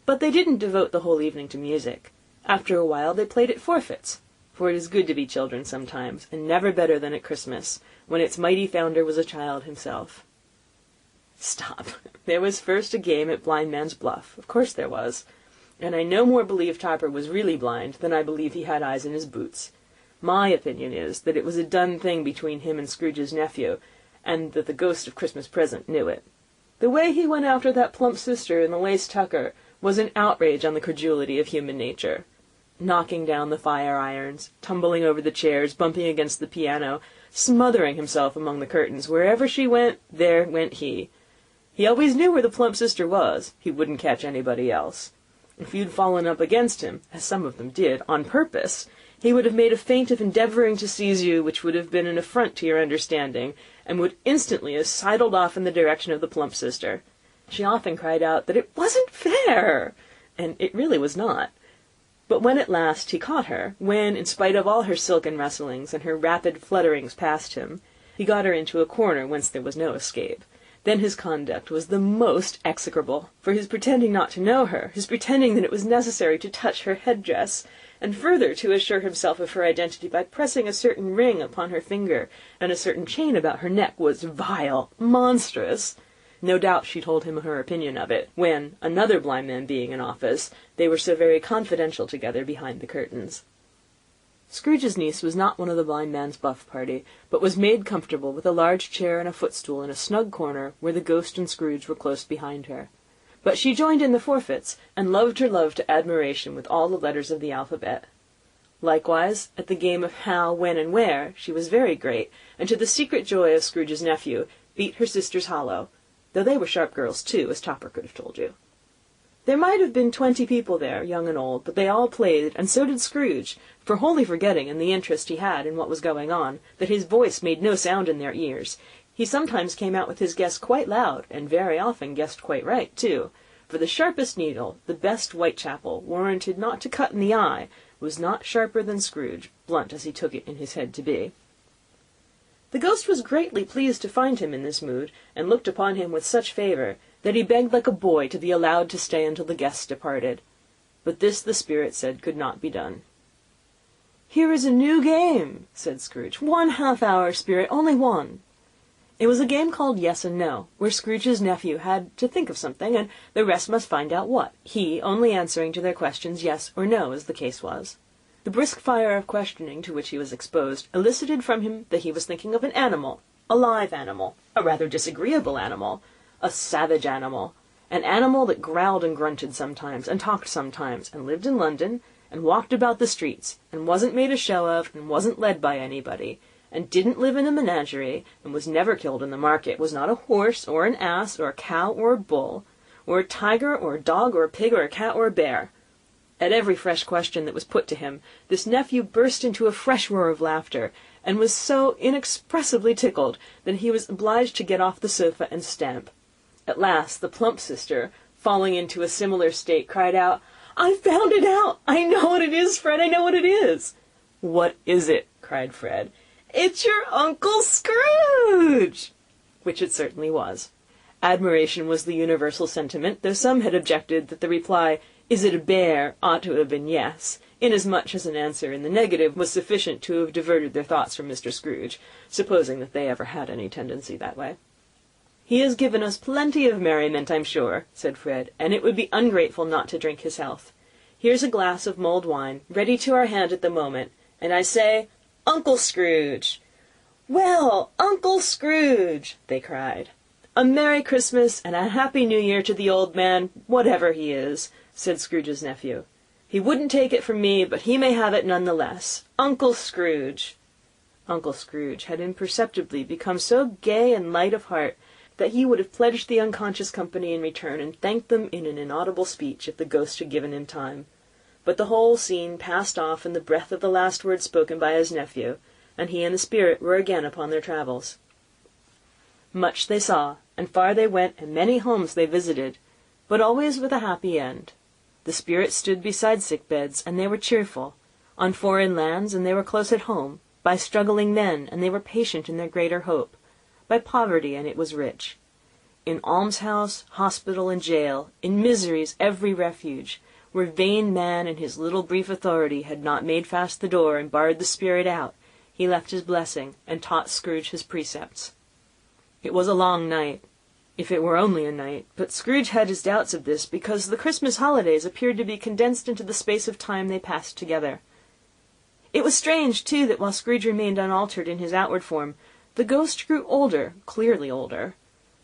But they didn't devote the whole evening to music. After a while they played at forfeits, for it is good to be children sometimes, and never better than at Christmas, when its mighty founder was a child himself. Stop. There was first a game at Blind Man's Bluff. Of course there was. And I no more believe Topper was really blind than I believe he had eyes in his boots. My opinion is that it was a done thing between him and Scrooge's nephew, and that the ghost of Christmas Present knew it. The way he went after that plump sister in the lace tucker was an outrage on the credulity of human nature. Knocking down the fire-irons, tumbling over the chairs, bumping against the piano, smothering himself among the curtains. Wherever she went, there went he. He always knew where the plump sister was. He wouldn't catch anybody else. If you'd fallen up against him, as some of them did, on purpose, He would have made a feint of endeavouring to seize you, which would have been an affront to your understanding, and would instantly have sidled off in the direction of the plump sister. She often cried out that it wasn't fair, and it really was not. But when at last he caught her, when, in spite of all her silken rustlings and her rapid flutterings past him, he got her into a corner whence there was no escape, then his conduct was the most execrable, for his pretending not to know her, his pretending that it was necessary to touch her head-dress, and further to assure himself of her identity by pressing a certain ring upon her finger and a certain chain about her neck, was vile, monstrous. No doubt she told him her opinion of it, when, another blind man being in office, they were so very confidential together behind the curtains. Scrooge's niece was not one of the blind man's buff party, but was made comfortable with a large chair and a footstool in a snug corner where the ghost and Scrooge were close behind her. But she joined in the forfeits, and loved her love to admiration with all the letters of the alphabet. Likewise, at the game of how, when, and where, she was very great, and to the secret joy of Scrooge's nephew, beat her sisters hollow, though they were sharp girls too, as Topper could have told you. There might have been 20 people there, young and old, but they all played, and so did Scrooge, for wholly forgetting, in the interest he had in what was going on, that his voice made no sound in their ears. He sometimes came out with his guess quite loud, and very often guessed quite right, too, for the sharpest needle, the best Whitechapel, warranted not to cut in the eye, was not sharper than Scrooge, blunt as he took it in his head to be. The ghost was greatly pleased to find him in this mood, and looked upon him with such favour, that he begged like a boy to be allowed to stay until the guests departed. But this the spirit said could not be done. "Here is a new game," said Scrooge. "1 half-hour, spirit, only one." It was a game called Yes and No, where Scrooge's nephew had to think of something, and the rest must find out what, he only answering to their questions yes or no, as the case was. The brisk fire of questioning to which he was exposed elicited from him that he was thinking of an animal, a live animal, a rather disagreeable animal, a savage animal, an animal that growled and grunted sometimes, and talked sometimes, and lived in London, and walked about the streets, and wasn't made a show of, and wasn't led by anybody, and didn't live in a menagerie, and was never killed in the market, was not a horse, or an ass, or a cow, or a bull, or a tiger, or a dog, or a pig, or a cat, or a bear. At every fresh question that was put to him, this nephew burst into a fresh roar of laughter, and was so inexpressibly tickled that he was obliged to get off the sofa and stamp. At last the plump sister, falling into a similar state, cried out, "I've found it out! I know what it is, Fred, I know what it is!" "What is it?" cried Fred. "It's your Uncle Scrooge!" Which it certainly was. Admiration was the universal sentiment, though some had objected that the reply, "Is it a bear?" ought to have been yes, inasmuch as an answer in the negative was sufficient to have diverted their thoughts from Mr. Scrooge, supposing that they ever had any tendency that way. "He has given us plenty of merriment, I'm sure," said Fred, "and it would be ungrateful not to drink his health. Here's a glass of mulled wine, ready to our hand at the moment, and I say, Uncle Scrooge!" "Well, Uncle Scrooge!" they cried. "A Merry Christmas and a Happy New Year to the old man, whatever he is," said Scrooge's nephew. "He wouldn't take it from me, but he may have it none the less. Uncle Scrooge!" Uncle Scrooge had imperceptibly become so gay and light of heart that he would have pledged the unconscious company in return, and thanked them in an inaudible speech if the ghost had given him time. But the whole scene passed off in the breath of the last words spoken by his nephew, and he and the spirit were again upon their travels. Much they saw, and far they went, and many homes they visited, but always with a happy end. The spirit stood beside sick beds, and they were cheerful; on foreign lands, and they were close at home; by struggling men, and they were patient in their greater hope; by poverty, and it was rich. In almshouse, hospital, and jail, in misery's every refuge, where vain man in his little brief authority had not made fast the door and barred the spirit out, he left his blessing, and taught Scrooge his precepts. It was a long night, if it were only a night, but Scrooge had his doubts of this, because the Christmas holidays appeared to be condensed into the space of time they passed together. It was strange, too, that while Scrooge remained unaltered in his outward form, the ghost grew older, clearly older.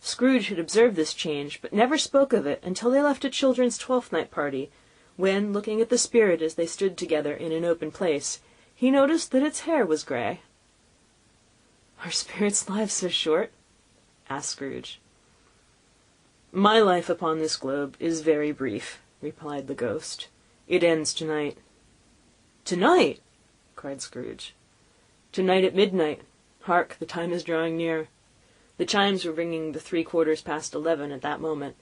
Scrooge had observed this change, but never spoke of it until they left a children's Twelfth-night party, when, looking at the spirit as they stood together in an open place, he noticed that its hair was grey. "Are spirits' lives so short?" asked Scrooge. "My life upon this globe is very brief," replied the ghost. "It ends tonight." "Tonight!" cried Scrooge. "To-night at midnight. Hark, the time is drawing near." The chimes were ringing the 11:15 at that moment.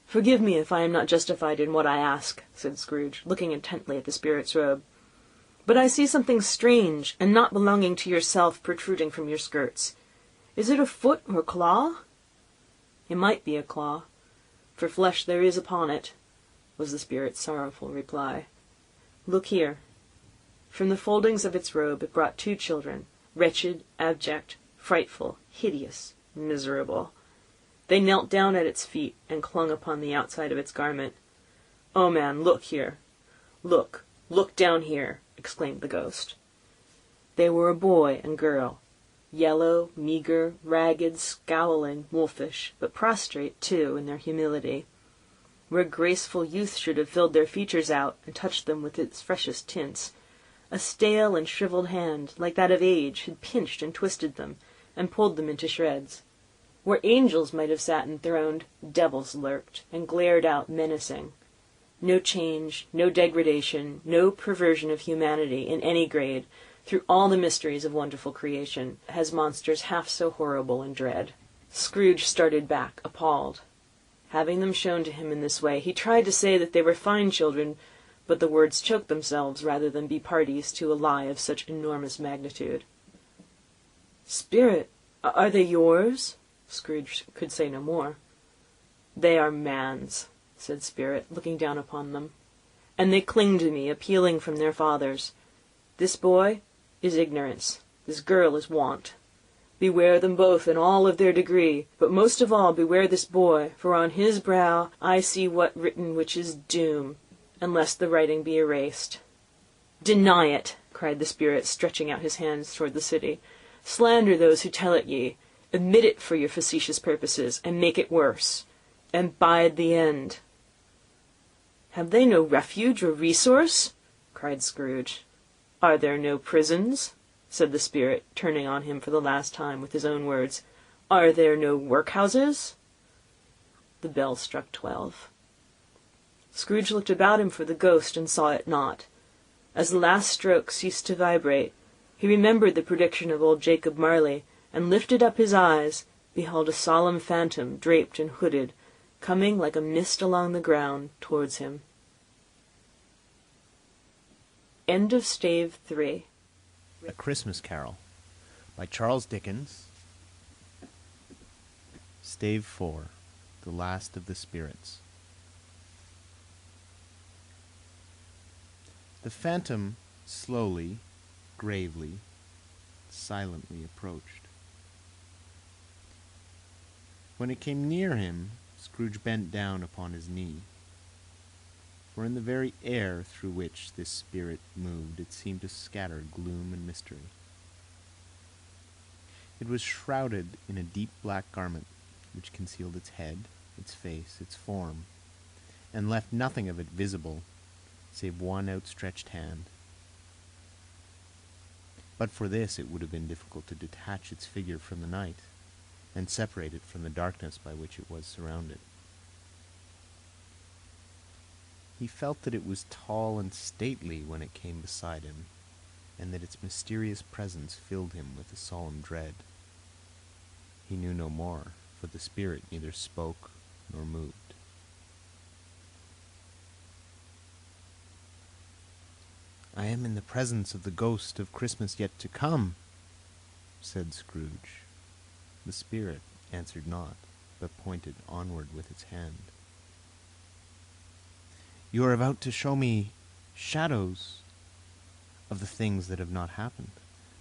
"Forgive me if I am not justified in what I ask," said Scrooge, looking intently at the spirit's robe. "But I see something strange and not belonging to yourself protruding from your skirts. Is it a foot or claw?" "It might be a claw, for flesh there is upon it," was the spirit's sorrowful reply. "Look here." From the foldings of its robe it brought 2 children, wretched, abject, frightful, hideous, miserable. They knelt down at its feet and clung upon the outside of its garment. "Oh, man, look here. Look down here," exclaimed the ghost. They were a boy and girl, yellow, meagre, ragged, scowling, wolfish, but prostrate, too, in their humility. Where graceful youth should have filled their features out and touched them with its freshest tints, a stale and shriveled hand, like that of age, had pinched and twisted them, and pulled them into shreds. Where angels might have sat enthroned, devils lurked, and glared out menacing. No change, no degradation, no perversion of humanity in any grade, through all the mysteries of wonderful creation, has monsters half so horrible and dread. Scrooge started back, appalled. Having them shown to him in this way, he tried to say that they were fine children, but the words choked themselves rather than be parties to a lie of such enormous magnitude. "Spirit, are they yours?" Scrooge could say no more. "They are man's," said Spirit, looking down upon them. "And they cling to me, appealing from their fathers. This boy is ignorance, this girl is want. Beware them both in all of their degree, but most of all beware this boy, for on his brow I see what written which is doom, unless the writing be erased." "Deny it," cried the spirit, stretching out his hands toward the city. "Slander those who tell it ye. Admit it for your facetious purposes, and make it worse. And bide the end." "Have they no refuge or resource?" cried Scrooge. "Are there no prisons?" said the spirit, turning on him for the last time with his own words. "Are there no workhouses?" The bell struck 12. Scrooge looked about him for the ghost and saw it not. As the last stroke ceased to vibrate, he remembered the prediction of old Jacob Marley, and lifted up his eyes, beheld a solemn phantom, draped and hooded, coming like a mist along the ground towards him. End of Stave 3. A Christmas Carol by Charles Dickens. Stave 4. The Last of the Spirits. The phantom slowly, gravely, silently approached. When it came near him, Scrooge bent down upon his knee, for in the very air through which this spirit moved it seemed to scatter gloom and mystery. It was shrouded in a deep black garment, which concealed its head, its face, its form, and left nothing of it visible, save one outstretched hand. But for this it would have been difficult to detach its figure from the night, and separate it from the darkness by which it was surrounded. He felt that it was tall and stately when it came beside him, and that its mysterious presence filled him with a solemn dread. He knew no more, for the spirit neither spoke nor moved. "I am in the presence of the ghost of Christmas yet to come," said Scrooge. The spirit answered not, but pointed onward with its hand. "You are about to show me shadows of the things that have not happened,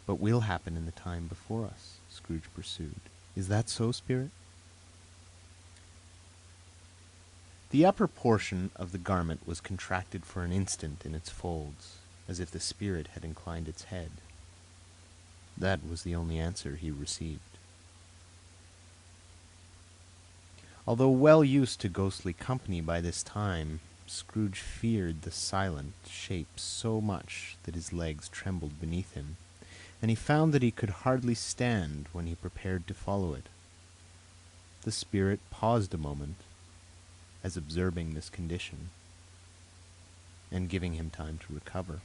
but will happen in the time before us," Scrooge pursued. "Is that so, spirit?" The upper portion of the garment was contracted for an instant in its folds, as if the spirit had inclined its head. That was the only answer he received. Although well used to ghostly company by this time, Scrooge feared the silent shape so much that his legs trembled beneath him, and he found that he could hardly stand when he prepared to follow it. The spirit paused a moment, as observing this condition, and giving him time to recover.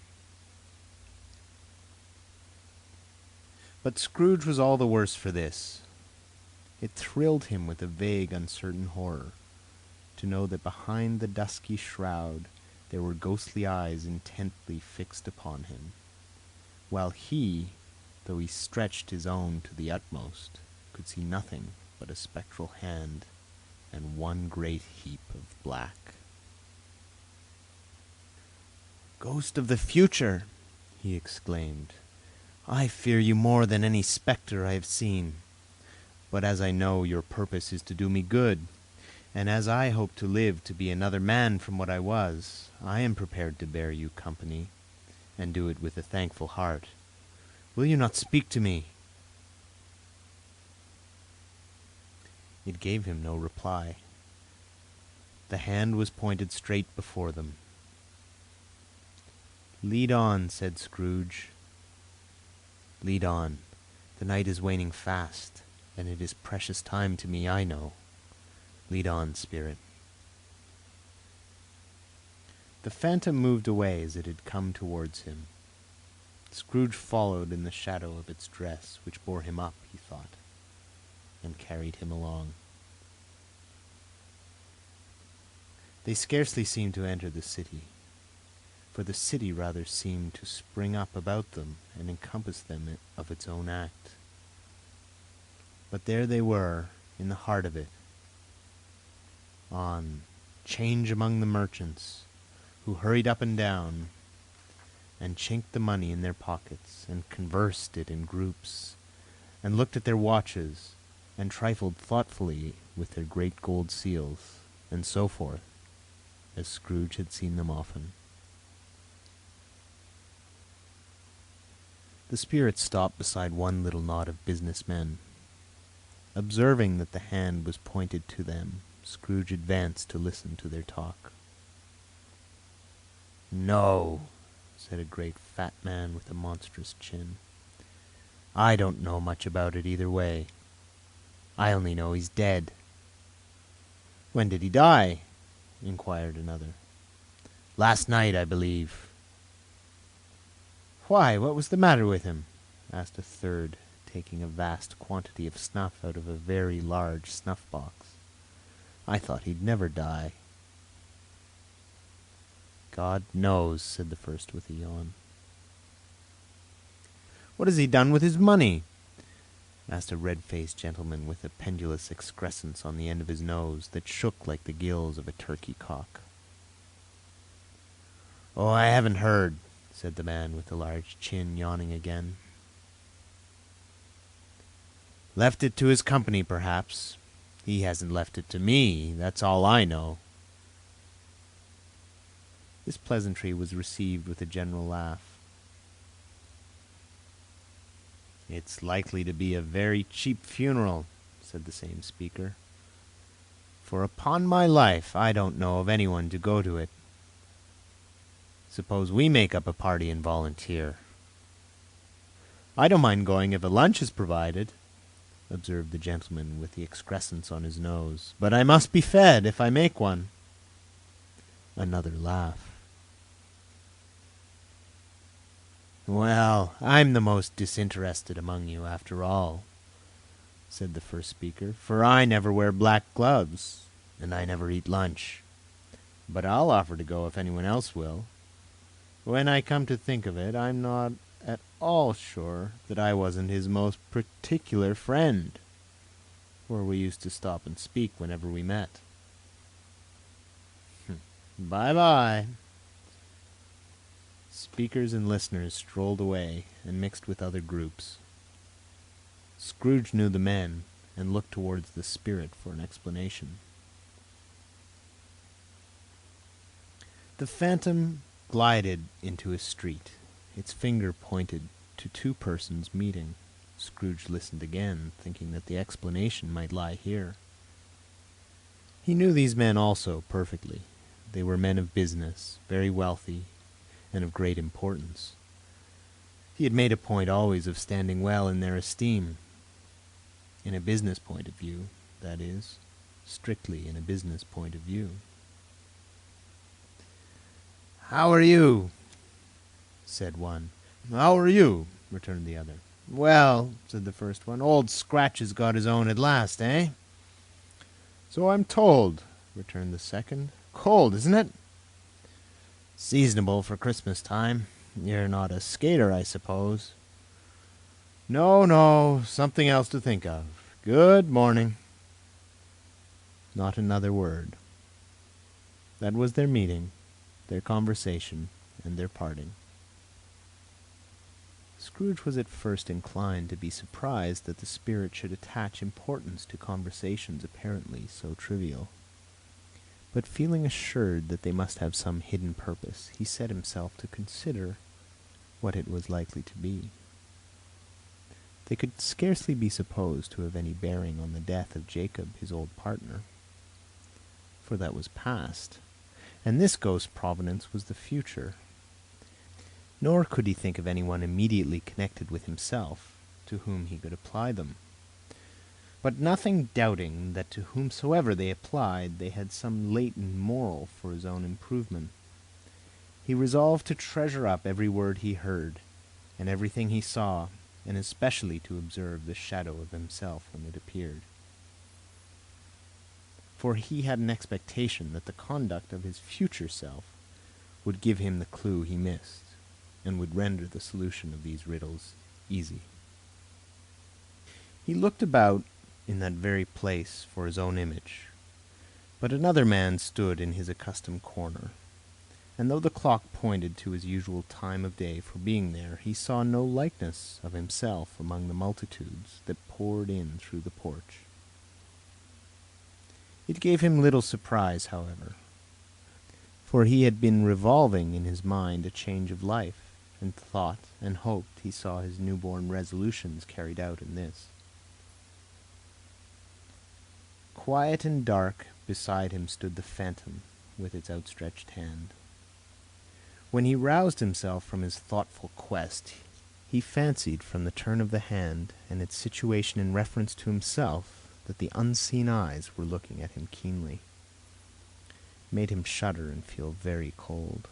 But Scrooge was all the worse for this. It thrilled him with a vague, uncertain horror to know that behind the dusky shroud there were ghostly eyes intently fixed upon him, while he, though he stretched his own to the utmost, could see nothing but a spectral hand and one great heap of black. "Ghost of the future!" he exclaimed. "I fear you more than any spectre I have seen. But as I know your purpose is to do me good, and as I hope to live to be another man from what I was, I am prepared to bear you company, and do it with a thankful heart. Will you not speak to me?" It gave him no reply. The hand was pointed straight before them. "Lead on," said Scrooge. "Lead on. The night is waning fast, and it is precious time to me, I know. Lead on, spirit." The phantom moved away as it had come towards him. Scrooge followed in the shadow of its dress, which bore him up, he thought, and carried him along. They scarcely seemed to enter the city, for the city rather seemed to spring up about them and encompass them of its own act. But there they were, in the heart of it, on 'change among the merchants, who hurried up and down, and chinked the money in their pockets, and conversed it in groups, and looked at their watches, and trifled thoughtfully with their great gold seals, and so forth, as Scrooge had seen them often. The spirit stopped beside one little knot of business men. Observing that the hand was pointed to them, Scrooge advanced to listen to their talk. "No," said a great fat man with a monstrous chin. "I don't know much about it either way. I only know he's dead." "When did he die?" inquired another. "Last night, I believe." "Why, what was the matter with him?" asked a third, taking a vast quantity of snuff out of a very large snuff-box. "I thought he'd never die." "God knows," said the first with a yawn. "What has he done with his money?" asked a red-faced gentleman with a pendulous excrescence on the end of his nose that shook like the gills of a turkey-cock. "Oh, I haven't heard," said the man with the large chin, yawning again. "Left it to his company, perhaps. He hasn't left it to me, that's all I know." This pleasantry was received with a general laugh. "It's likely to be a very cheap funeral," said the same speaker, "for upon my life I don't know of anyone to go to it. Suppose we make up a party and volunteer?" "I don't mind going if a lunch is provided," observed the gentleman with the excrescence on his nose, "but I must be fed if I make one." Another laugh. "Well, I'm the most disinterested among you, after all," said the first speaker, "for I never wear black gloves, and I never eat lunch. But I'll offer to go if anyone else will. When I come to think of it, I'm not at all sure that I wasn't his most particular friend, for we used to stop and speak whenever we met. Bye-bye." Speakers and listeners strolled away and mixed with other groups. Scrooge knew the men and looked towards the spirit for an explanation. The phantom glided into a street. Its finger pointed to two persons meeting. Scrooge listened again, thinking that the explanation might lie here. He knew these men also perfectly. They were men of business, very wealthy, and of great importance. He had made a point always of standing well in their esteem. In a business point of view, that is, strictly in a business point of view. "How are you?" said one. "How are you?" returned the other. "Well," said the first one, "Old Scratch has got his own at last, eh?" "So I'm told," returned the second. "Cold, isn't it?" "Seasonable for Christmas time. You're not a skater, I suppose?" "No, no, something else to think of. Good morning." Not another word. That was their meeting, their conversation, and their parting. Scrooge was at first inclined to be surprised that the spirit should attach importance to conversations apparently so trivial. But feeling assured that they must have some hidden purpose, he set himself to consider what it was likely to be. They could scarcely be supposed to have any bearing on the death of Jacob, his old partner, for that was past, and this ghost providence was the future. Nor could he think of anyone immediately connected with himself, to whom he could apply them. But nothing doubting that to whomsoever they applied, they had some latent moral for his own improvement, he resolved to treasure up every word he heard, and everything he saw, and especially to observe the shadow of himself when it appeared. For he had an expectation that the conduct of his future self would give him the clue he missed, and would render the solution of these riddles easy. He looked about in that very place for his own image, but another man stood in his accustomed corner, and though the clock pointed to his usual time of day for being there, he saw no likeness of himself among the multitudes that poured in through the porch. It gave him little surprise, however, for he had been revolving in his mind a change of life, and thought and hoped he saw his newborn resolutions carried out in this. Quiet and dark beside him stood the phantom with its outstretched hand. When he roused himself from his thoughtful quest, he fancied from the turn of the hand and its situation in reference to himself that the unseen eyes were looking at him keenly. It made him shudder and feel very cold.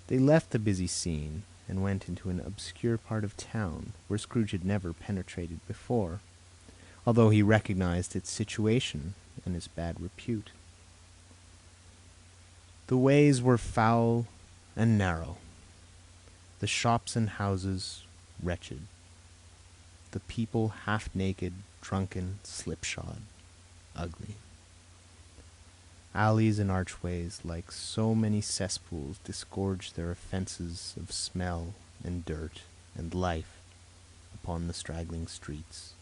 They left the busy scene and went into an obscure part of town where Scrooge had never penetrated before, although he recognized its situation and its bad repute. The ways were foul and narrow, the shops and houses wretched, the people half-naked, drunken, slipshod, ugly. Alleys and archways, like so many cesspools, disgorged their offences of smell and dirt and life upon the straggling streets,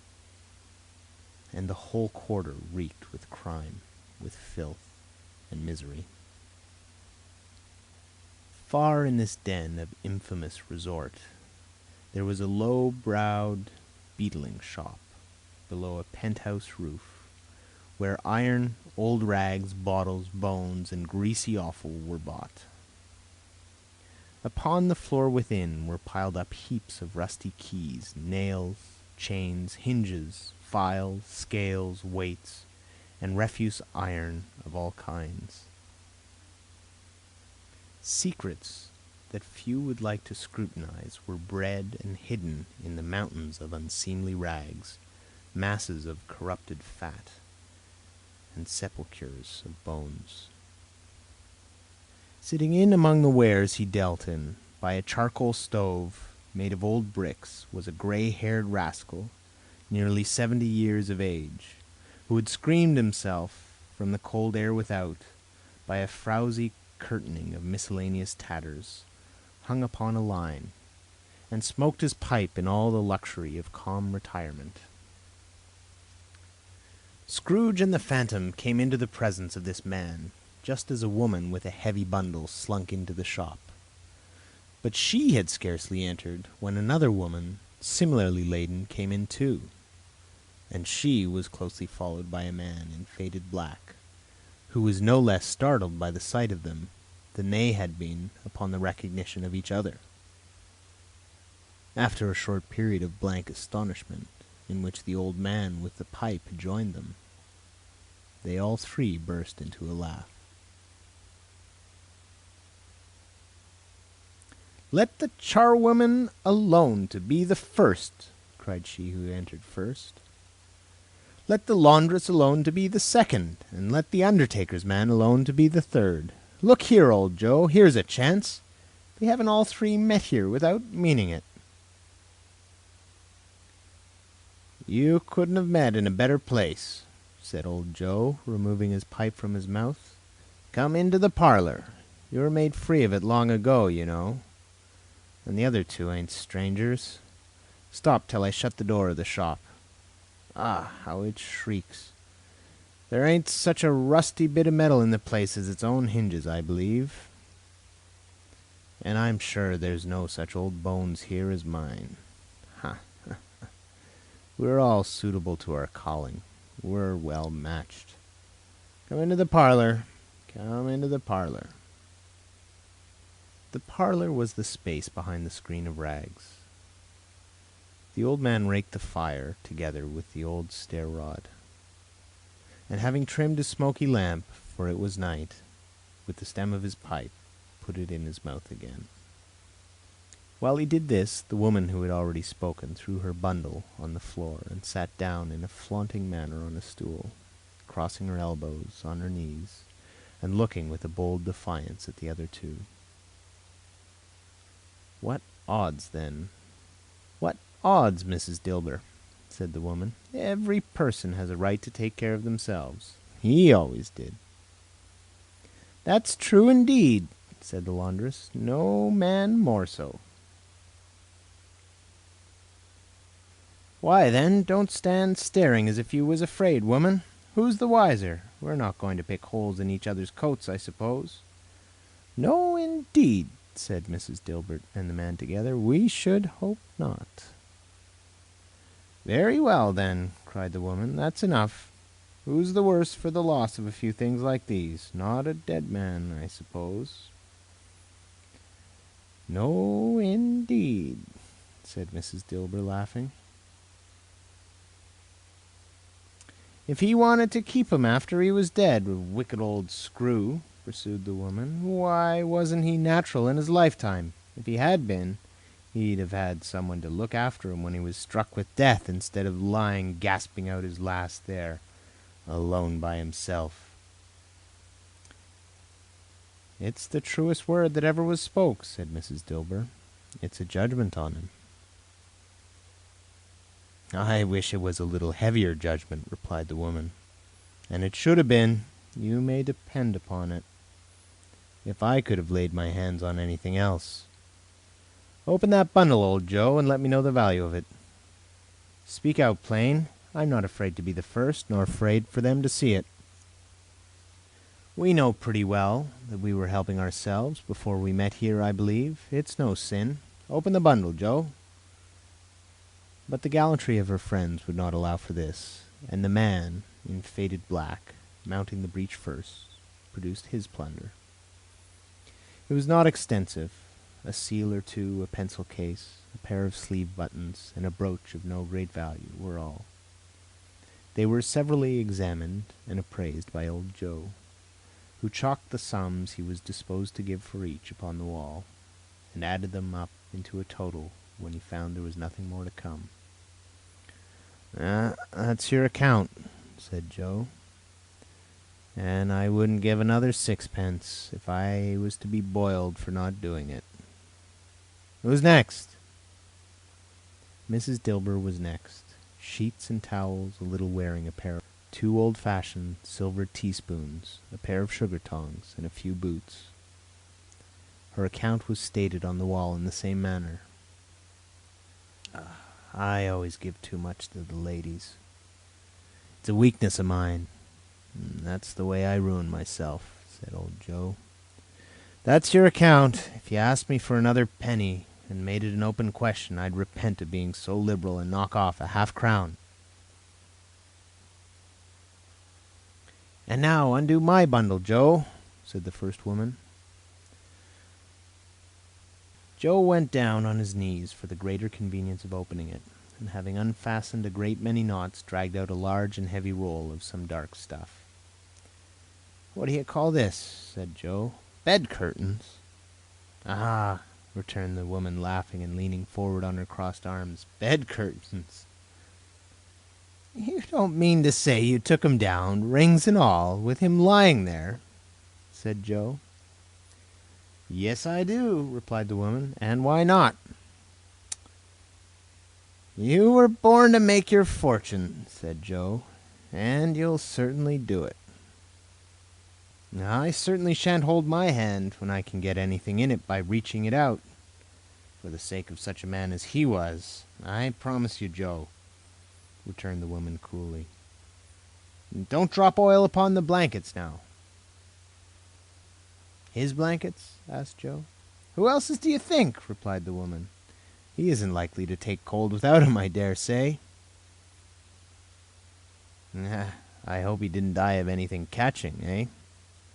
and the whole quarter reeked with crime, with filth and misery. Far in this den of infamous resort, there was a low-browed beetling shop below a penthouse roof, where iron, old rags, bottles, bones, and greasy offal were bought. Upon the floor within were piled up heaps of rusty keys, nails, chains, hinges, files, scales, weights, and refuse iron of all kinds. Secrets that few would like to scrutinize were bred and hidden in the mountains of unseemly rags, masses of corrupted fat, and sepulchres of bones. Sitting in among the wares he dealt in, by a charcoal stove made of old bricks, was a gray-haired rascal, nearly 70 years of age, who had screened himself from the cold air without by a frowsy curtaining of miscellaneous tatters, hung upon a line, and smoked his pipe in all the luxury of calm retirement. Scrooge and the Phantom came into the presence of this man, just as a woman with a heavy bundle slunk into the shop. But she had scarcely entered when another woman, similarly laden, came in too, and she was closely followed by a man in faded black, who was no less startled by the sight of them than they had been upon the recognition of each other. After a short period of blank astonishment, in which the old man with the pipe joined them, they all three burst into a laugh. "Let the charwoman alone to be the first," cried she who entered first. "Let the laundress alone to be the second, and let the undertaker's man alone to be the third. Look here, old Joe, here's a chance. They haven't all three met here without meaning it." "You couldn't have met in a better place," said old Joe, removing his pipe from his mouth. "Come into the parlor. You were made free of it long ago, you know. And the other two ain't strangers. Stop till I shut the door of the shop. Ah, how it shrieks! There ain't such a rusty bit of metal in the place as its own hinges, I believe. And I'm sure there's no such old bones here as mine. Ha! We're all suitable to our calling. We're well matched. Come into the parlor. Come into the parlor." The parlor was the space behind the screen of rags. The old man raked the fire together with the old stair-rod, and having trimmed his smoky lamp, for it was night, with the stem of his pipe, put it in his mouth again. While he did this, the woman who had already spoken threw her bundle on the floor and sat down in a flaunting manner on a stool, crossing her elbows on her knees, and looking with a bold defiance at the other two. "What odds, then? What odds, Mrs. Dilber?" said the woman. "Every person has a right to take care of themselves. He always did." "That's true indeed," said the laundress. "No man more so." "Why, then, don't stand staring as if you was afraid, woman. Who's the wiser? We're not going to pick holes in each other's coats, I suppose." "No, indeed," said Mrs. Dilbert and the man together. "We should hope not." "Very well, then," cried the woman. "That's enough. Who's the worse for the loss of a few things like these? Not a dead man, I suppose." "No, indeed," said Mrs. Dilber, laughing. "If he wanted to keep 'em after he was dead, wicked old screw," pursued the woman, "why wasn't he natural in his lifetime? If he had been, he'd have had someone to look after him when he was struck with death, instead of lying gasping out his last there, alone by himself." "It's the truest word that ever was spoke," said Mrs. Dilber. "It's a judgment on him." "I wish it was a little heavier judgment," replied the woman. "And it should have been, you may depend upon it, if I could have laid my hands on anything else. Open that bundle, old Joe, and let me know the value of it. Speak out plain. I'm not afraid to be the first, nor afraid for them to see it. We know pretty well that we were helping ourselves before we met here, I believe. It's no sin. Open the bundle, Joe." But the gallantry of her friends would not allow for this, and the man, in faded black, mounting the breech first, produced his plunder. It was not extensive. A seal or two, a pencil case, a pair of sleeve buttons, and a brooch of no great value were all. They were severally examined and appraised by old Joe, who chalked the sums he was disposed to give for each upon the wall, and added them up into a total when he found there was nothing more to come. "That's your account," said Joe, "and I wouldn't give another sixpence if I was to be boiled for not doing it. Who's next?" Mrs. Dilber was next. Sheets and towels, a little wearing apparel, 2 old-fashioned silver teaspoons, a pair of sugar tongs, and a few boots. Her account was stated on the wall in the same manner. I always give too much to the ladies. It's a weakness of mine. That's the way I ruin myself," said old Joe. "That's your account. If you asked me for another penny, and made it an open question, I'd repent of being so liberal and knock off a half-crown. "And now undo my bundle, Joe," said the first woman. Joe went down on his knees for the greater convenience of opening it, and having unfastened a great many knots, dragged out a large and heavy roll of some dark stuff. "What do you call this?" said Joe. "Bed curtains." "Ah, returned the woman, laughing and leaning forward on her crossed arms. "Bed curtains! You don't mean to say you took him down, rings and all, with him lying there?" said Joe. "Yes, I do," replied the woman, "and why not?" "You were born to make your fortune," said Joe, "and you'll certainly do it." "I certainly shan't hold my hand when I can get anything in it by reaching it out, for the sake of such a man as he was, I promise you, Joe," returned the woman coolly. "Don't drop oil upon the blankets now." "His blankets?" asked Joe. "Who else's do you think?" replied the woman. "He isn't likely to take cold without 'em, I dare say." "I hope he didn't die of anything catching, eh?"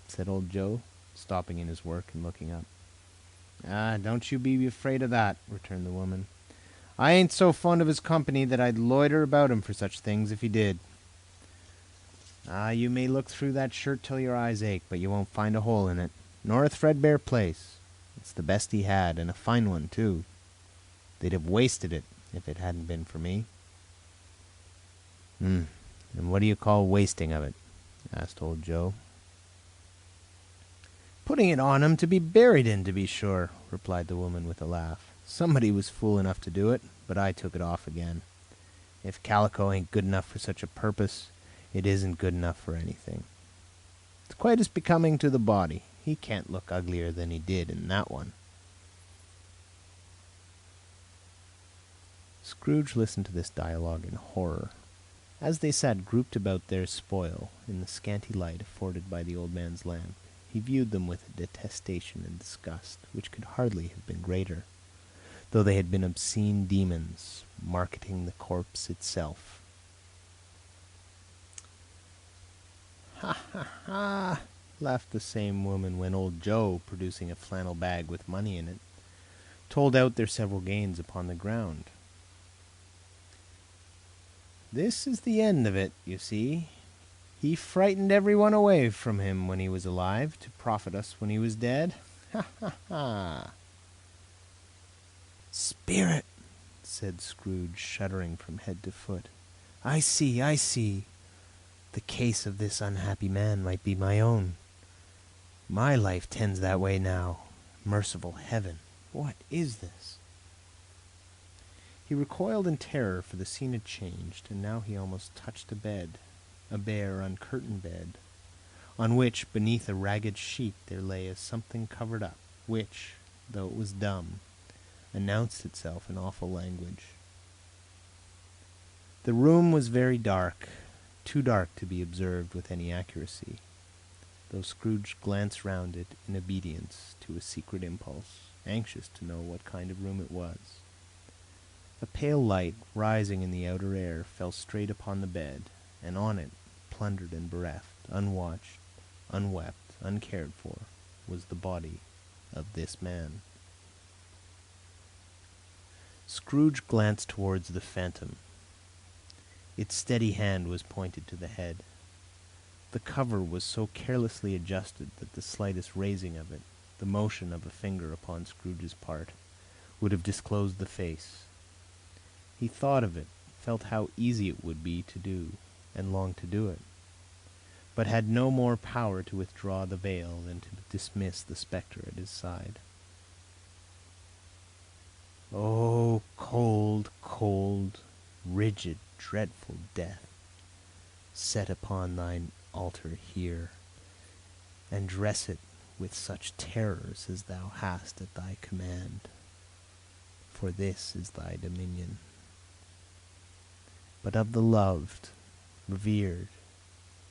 said old Joe, stopping in his work and looking up. "Don't you be afraid of that," returned the woman. "I ain't so fond of his company that I'd loiter about him for such things if he did. You may look through that shirt till your eyes ache, but you won't find a hole in it, nor a threadbare place. It's the best he had, and a fine one, too. They'd have wasted it if it hadn't been for me." And what do you call wasting of it?" asked old Joe. "Putting it on him to be buried in, to be sure," replied the woman with a laugh. "Somebody was fool enough to do it, but I took it off again. If calico ain't good enough for such a purpose, it isn't good enough for anything. It's quite as becoming to the body. He can't look uglier than he did in that one." Scrooge listened to this dialogue in horror. As they sat grouped about their spoil, in the scanty light afforded by the old man's lamp, he viewed them with a detestation and disgust which could hardly have been greater, though they had been obscene demons, marketing the corpse itself. "Ha, ha, ha!" laughed the same woman when old Joe, producing a flannel bag with money in it, told out their several gains upon the ground. "This is the end of it, you see. He frightened everyone away from him when he was alive, to profit us when he was dead. Ha, ha, ha!" "Spirit!" said Scrooge, shuddering from head to foot. I see. The case of this unhappy man might be my own. My life tends that way now. Merciful heaven, what is this?" He recoiled in terror, for the scene had changed, and now he almost touched a bed, a bare, uncurtained bed, on which, beneath a ragged sheet, there lay a something covered up, which, though it was dumb, announced itself in awful language. The room was very dark, too dark to be observed with any accuracy, though Scrooge glanced round it in obedience to a secret impulse, anxious to know what kind of room it was. A pale light, rising in the outer air, fell straight upon the bed, and on it, plundered and bereft, unwatched, unwept, uncared for, was the body of this man. Scrooge glanced towards the phantom. Its steady hand was pointed to the head. The cover was so carelessly adjusted that the slightest raising of it, the motion of a finger upon Scrooge's part, would have disclosed the face. He thought of it, felt how easy it would be to do, and longed to do it, but had no more power to withdraw the veil than to dismiss the spectre at his side. Oh, cold, cold, rigid, dreadful death, set upon thine altar here, and dress it with such terrors as thou hast at thy command, for this is thy dominion. But of the loved, revered,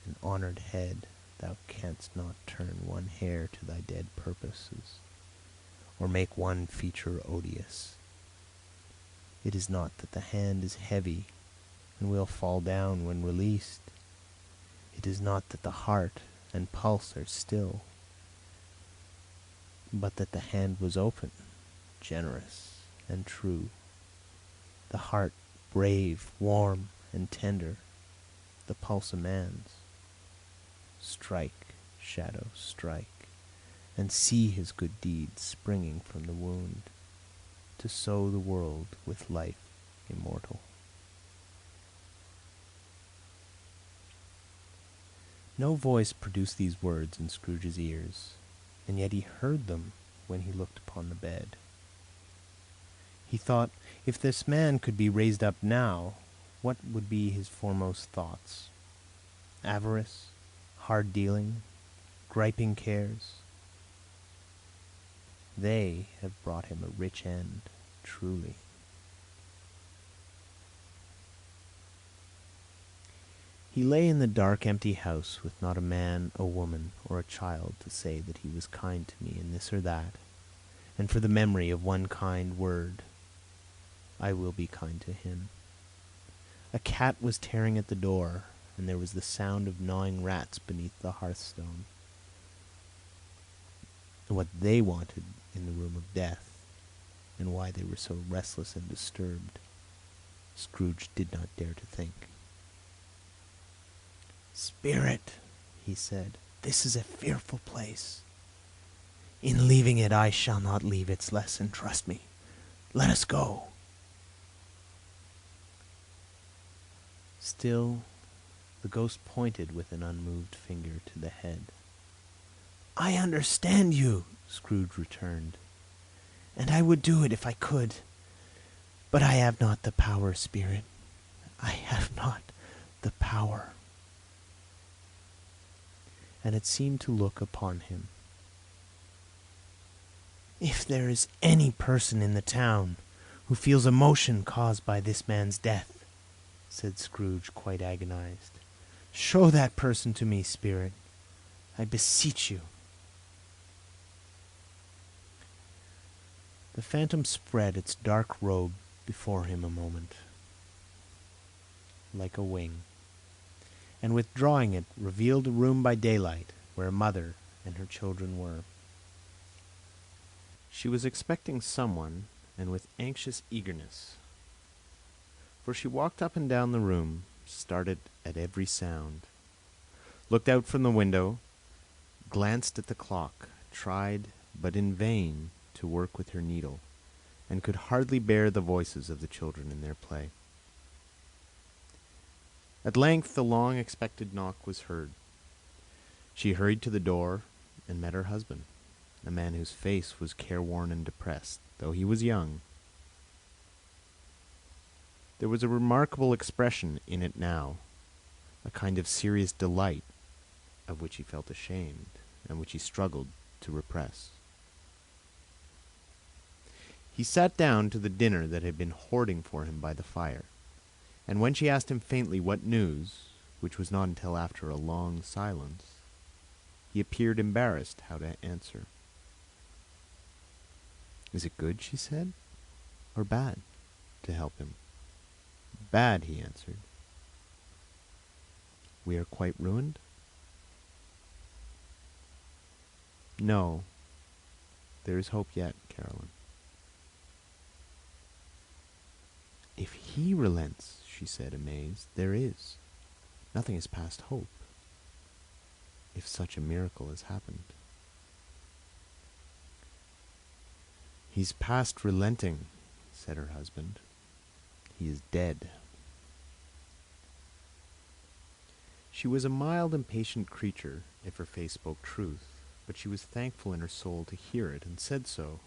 and honored head thou canst not turn one hair to thy dead purposes, or make one feature odious. It is not that the hand is heavy, and will fall down when released. It is not that the heart and pulse are still, but that the hand was open, generous, and true. The heart brave, warm, and tender, the pulse a man's. Strike, shadow, strike, and see his good deeds springing from the wound. to sow the world with life immortal. No voice produced these words in Scrooge's ears, and yet he heard them when he looked upon the bed. He thought, if this man could be raised up now, what would be his foremost thoughts? Avarice, hard dealing, griping cares? They have brought him a rich end, truly. He lay in the dark, empty house with not a man, a woman, or a child to say that he was kind to me in this or that, and for the memory of one kind word, I will be kind to him. A cat was tearing at the door, and there was the sound of gnawing rats beneath the hearthstone. What they wanted in the room of death, and why they were so restless and disturbed, Scrooge did not dare to think. "Spirit," he said, "this is a fearful place. In leaving it, I shall not leave its lesson, trust me. Let us go." Still, the ghost pointed with an unmoved finger to the head. "I understand you," Scrooge returned, "and I would do it if I could. But I have not the power, Spirit. I have not the power." And it seemed to look upon him. "If there is any person in the town who feels emotion caused by this man's death," said Scrooge, quite agonized, "show that person to me, Spirit. I beseech you." The phantom spread its dark robe before him a moment, like a wing, and withdrawing it, revealed a room by daylight where a mother and her children were. She was expecting someone, and with anxious eagerness, for she walked up and down the room, started at every sound, looked out from the window, glanced at the clock, tried, but in vain, to work with her needle, and could hardly bear the voices of the children in their play. At length the long-expected knock was heard. She hurried to the door and met her husband, a man whose face was careworn and depressed, though he was young. There was a remarkable expression in it now, a kind of serious delight, of which he felt ashamed, and which he struggled to repress. He sat down to the dinner that had been hoarding for him by the fire, and when she asked him faintly what news, which was not until after a long silence, he appeared embarrassed how to answer. "Is it good," she said, "or bad?" to help him. "Bad," he answered. "We are quite ruined?" "No, there is hope yet, Caroline." "If he relents," she said, amazed, "there is. Nothing is past hope, if such a miracle has happened." "He's past relenting," said her husband. "He is dead." She was a mild and patient creature, if her face spoke truth, but she was thankful in her soul to hear it, and said so,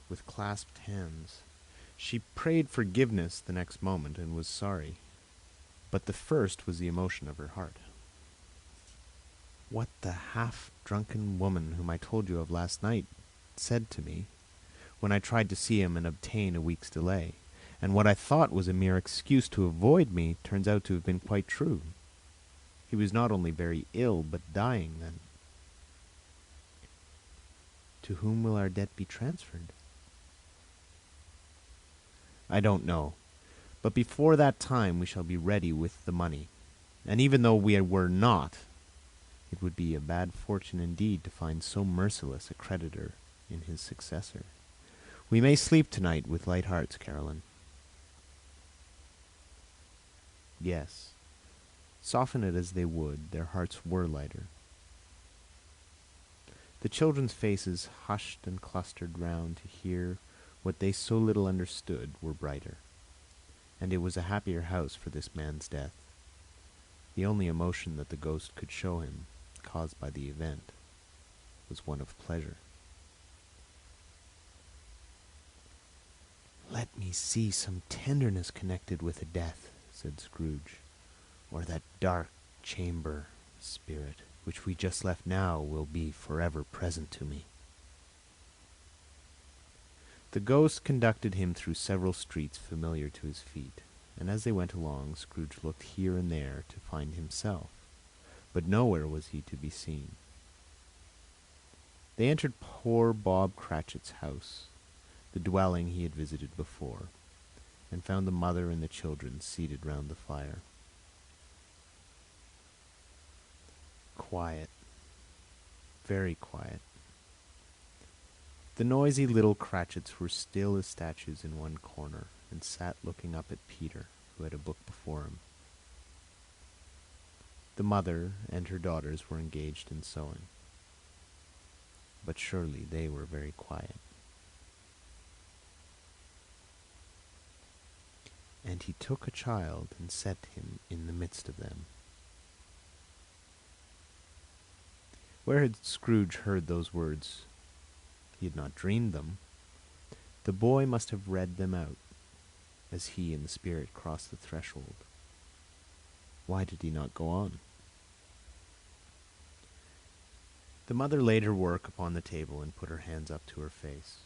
with clasped hands. She prayed forgiveness the next moment, and was sorry, but the first was the emotion of her heart. "What the half-drunken woman whom I told you of last night said to me, when I tried to see him and obtain a week's delay, and what I thought was a mere excuse to avoid me, turns out to have been quite true. He was not only very ill, but dying then. To whom will our debt be transferred?" "I don't know, but before that time we shall be ready with the money, and even though we were not, it would be a bad fortune indeed to find so merciless a creditor in his successor. We may sleep tonight with light hearts, Caroline." Yes, soften it as they would, their hearts were lighter. The children's faces hushed and clustered round to hear what they so little understood were brighter, and it was a happier house for this man's death. The only emotion that the ghost could show him, caused by the event, was one of pleasure. "Let me see some tenderness connected with a death," said Scrooge, "or that dark chamber spirit which we just left now will be forever present to me." The ghost conducted him through several streets familiar to his feet, and as they went along, Scrooge looked here and there to find himself, but nowhere was he to be seen. They entered poor Bob Cratchit's house, the dwelling he had visited before, and found the mother and the children seated round the fire. Quiet, very quiet. The noisy little Cratchits were still as statues in one corner, and sat looking up at Peter, who had a book before him. The mother and her daughters were engaged in sewing, but surely they were very quiet. And he took a child and set him in the midst of them. Where had Scrooge heard those words? He had not dreamed them. The boy must have read them out, as he and the spirit crossed the threshold. Why did he not go on? The mother laid her work upon the table and put her hands up to her face.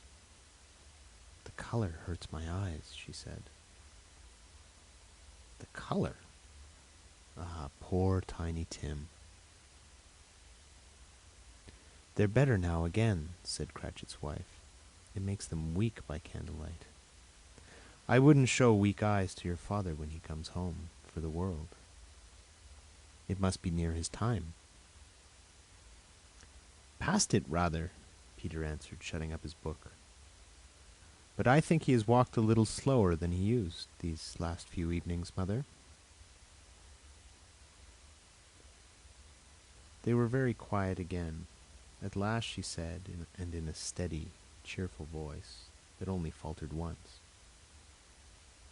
"The color hurts my eyes," she said. "The color? Ah, poor Tiny Tim." "They're better now again," said Cratchit's wife. "It makes them weak by candlelight. I wouldn't show weak eyes to your father when he comes home, for the world. It must be near his time." "Past it, rather," Peter answered, shutting up his book. "But I think he has walked a little slower than he used these last few evenings, mother." They were very quiet again. At last she said, and in a steady, cheerful voice that only faltered once,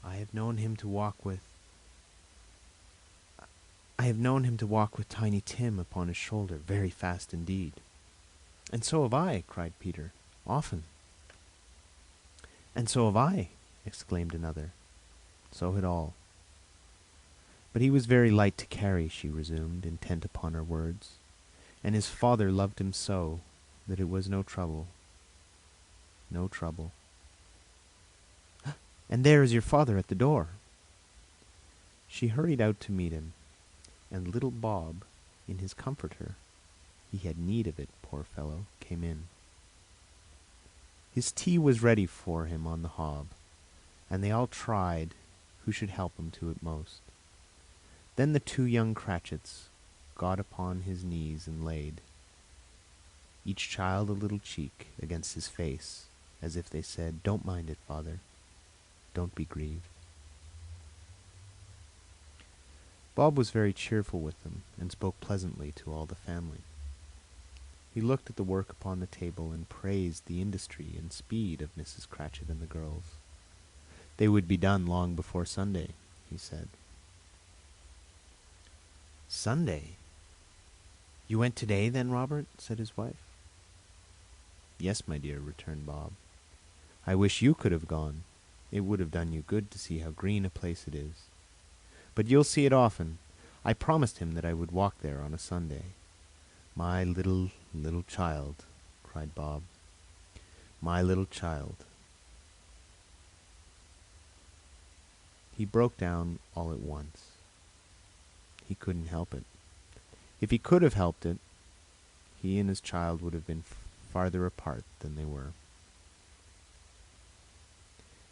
I have known him to walk with Tiny Tim upon his shoulder, very fast indeed." "And so have I," cried Peter, "often." "And so have I," exclaimed another. So had all. "But he was very light to carry," she resumed, intent upon her words, "and his father loved him so that it was no trouble. No trouble. And there is your father at the door." She hurried out to meet him, and little Bob, in his comforter, he had need of it, poor fellow, came in. His tea was ready for him on the hob, and they all tried who should help him to it most. Then the two young Cratchits got upon his knees and laid, each child a little cheek against his face, as if they said, "Don't mind it, father. Don't be grieved." Bob was very cheerful with them, and spoke pleasantly to all the family. He looked at the work upon the table, and praised the industry and speed of Mrs. Cratchit and the girls. They would be done long before Sunday, he said. "Sunday? You went today, then, Robert?" said his wife. "Yes, my dear," returned Bob. "I wish you could have gone. It would have done you good to see how green a place it is. But you'll see it often. I promised him that I would walk there on a Sunday." "My little child," cried Bob. "My little child." He broke down all at once. He couldn't help it. If he could have helped it, he and his child would have been farther apart than they were.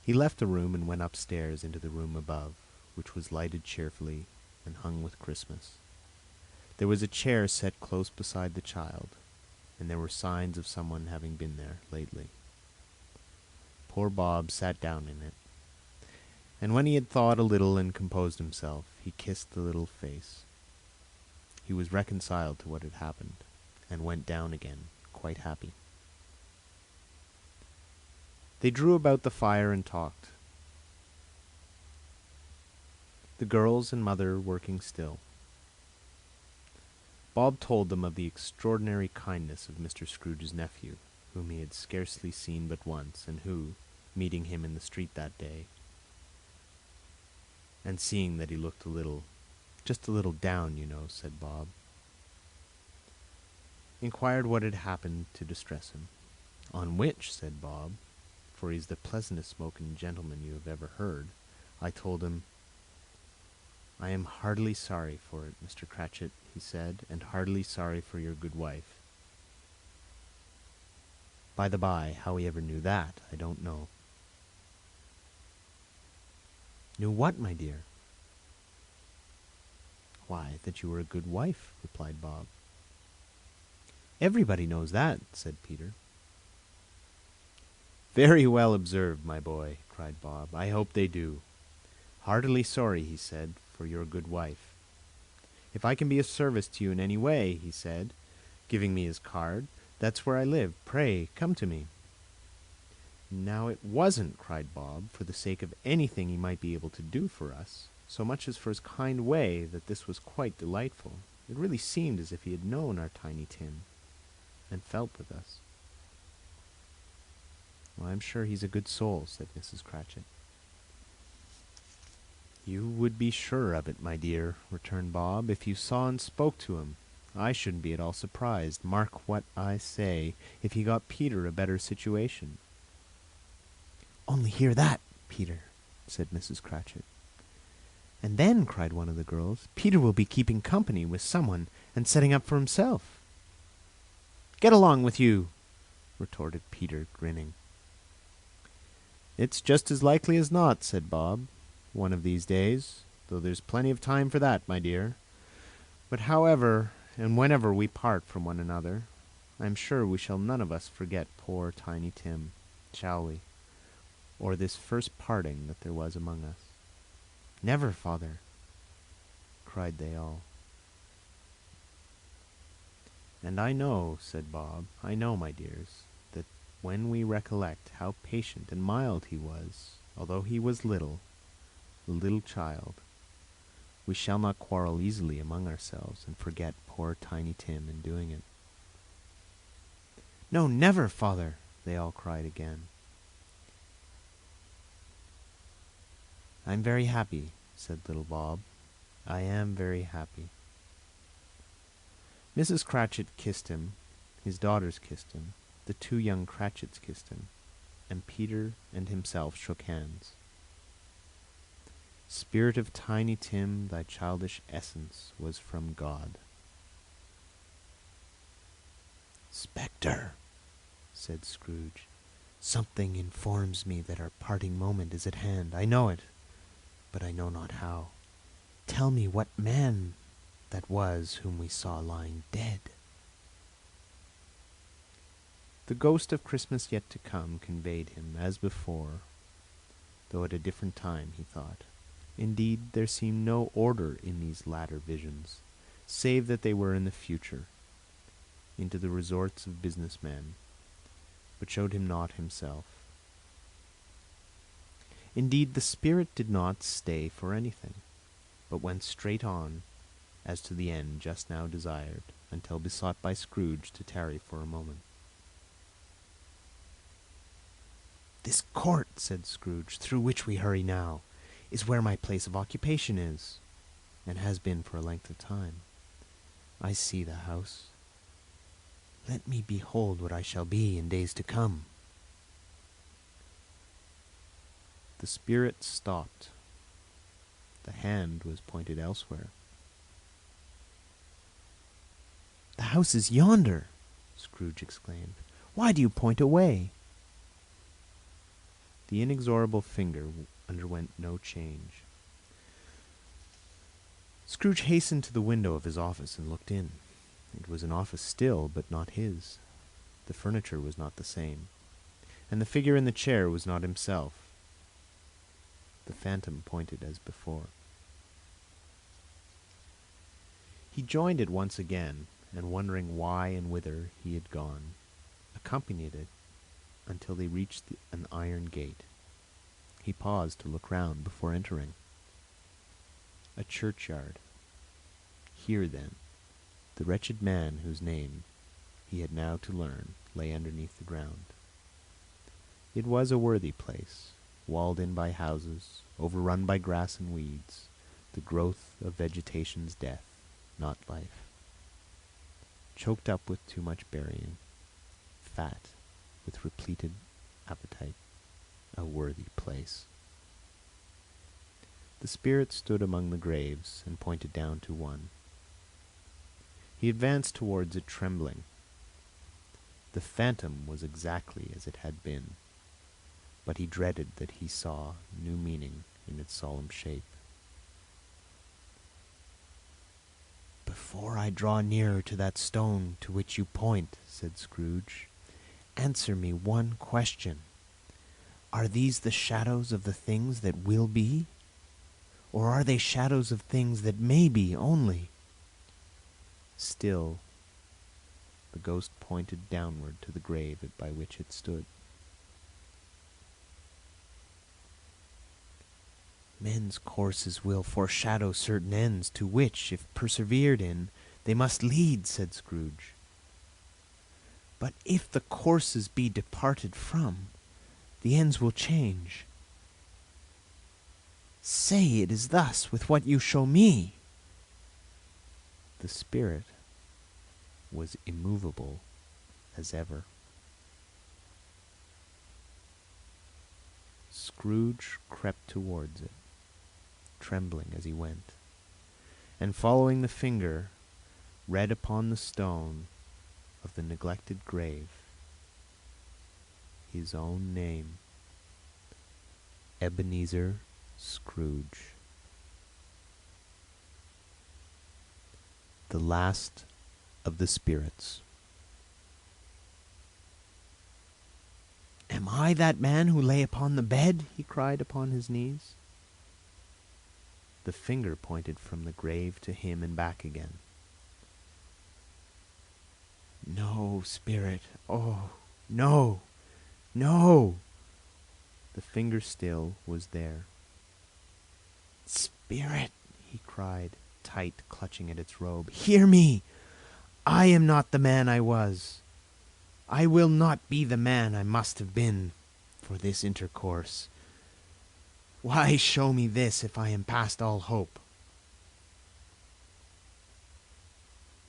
He left the room and went upstairs into the room above, which was lighted cheerfully and hung with Christmas. There was a chair set close beside the child, and there were signs of someone having been there lately. Poor Bob sat down in it, and when he had thought a little and composed himself, he kissed the little face. He was reconciled to what had happened, and went down again, quite happy. They drew about the fire and talked, the girls and mother working still. Bob told them of the extraordinary kindness of Mr. Scrooge's nephew, whom he had scarcely seen but once, and who, meeting him in the street that day, and seeing that he looked just a little down, you know, said Bob, inquired what had happened to distress him. On which, said Bob, for he's the pleasantest spoken gentleman you have ever heard, I told him, I am heartily sorry for it, Mr. Cratchit, he said, and heartily sorry for your good wife. By the by, how he ever knew that, I don't know. Knew what, my dear? Why, that you were a good wife, replied Bob. Everybody knows that, said Peter. Very well observed, my boy, cried Bob. I hope they do. Heartily sorry, he said, for your good wife. If I can be of service to you in any way, he said, giving me his card, that's where I live. Pray, come to me. Now it wasn't, cried Bob, for the sake of anything he might be able to do for us, so much as for his kind way, that this was quite delightful. It really seemed as if he had known our Tiny Tim, and felt with us. Well, I'm sure he's a good soul, said Mrs. Cratchit. You would be sure of it, my dear, returned Bob, if you saw and spoke to him. I shouldn't be at all surprised, mark what I say, if he got Peter a better situation. Only hear that, Peter, said Mrs. Cratchit. And then, cried one of the girls, Peter will be keeping company with someone and setting up for himself. Get along with you, retorted Peter, grinning. It's just as likely as not, said Bob, one of these days, though there's plenty of time for that, my dear. But however and whenever we part from one another, I'm sure we shall none of us forget poor Tiny Tim, shall we? Or this first parting that there was among us. Never, father, cried they all. And I know, said Bob, I know, my dears, that when we recollect how patient and mild he was, although he was little, a little child, we shall not quarrel easily among ourselves and forget poor Tiny Tim in doing it. No, never, father, they all cried again. I'm very happy, said little Bob. I am very happy. Mrs. Cratchit kissed him, his daughters kissed him, the two young Cratchits kissed him, and Peter and himself shook hands. Spirit of Tiny Tim, thy childish essence was from God. Spectre, said Scrooge, something informs me that our parting moment is at hand. I know it, but I know not how. Tell me what man that was whom we saw lying dead. The ghost of Christmas yet to come conveyed him, as before, though at a different time, he thought. Indeed, there seemed no order in these latter visions, save that they were in the future, into the resorts of business men, but showed him not himself. Indeed, the spirit did not stay for anything, but went straight on, as to the end just now desired, until besought by Scrooge to tarry for a moment. This court, said Scrooge, through which we hurry now, is where my place of occupation is, and has been for a length of time. I see the house. Let me behold what I shall be in days to come. The spirit stopped. The hand was pointed elsewhere. The house is yonder, Scrooge exclaimed. Why do you point away? The inexorable finger underwent no change. Scrooge hastened to the window of his office and looked in. It was an office still, but not his. The furniture was not the same, and the figure in the chair was not himself. The phantom pointed as before. He joined it once again, and wondering why and whither he had gone, accompanied it until they reached an iron gate. He paused to look round before entering. A churchyard. Here, then, the wretched man whose name he had now to learn lay underneath the ground. It was a worthy place, walled in by houses, overrun by grass and weeds, the growth of vegetation's death, not life. Choked up with too much burying, fat with repleted appetite, a worthy place. The spirit stood among the graves and pointed down to one. He advanced towards it trembling. The phantom was exactly as it had been, but he dreaded that he saw new meaning in its solemn shape. "Before I draw nearer to that stone to which you point," said Scrooge, "answer me one question. Are these the shadows of the things that will be? Or are they shadows of things that may be only?" Still, the ghost pointed downward to the grave by which it stood. "Men's courses will foreshadow certain ends, to which, if persevered in, they must lead," said Scrooge. "But if the courses be departed from, the ends will change. Say it is thus with what you show me." The spirit was immovable as ever. Scrooge crept towards it, trembling as he went, and following the finger, read upon the stone of the neglected grave his own name, Ebenezer Scrooge. The last of the spirits. "Am I that man who lay upon the bed?" he cried upon his knees. The finger pointed from the grave to him and back again. "No, spirit, oh, no, no!" The finger still was there. "Spirit," he cried, tight clutching at its robe, "hear me! I am not the man I was. I will not be the man I must have been for this intercourse. Why show me this if I am past all hope?"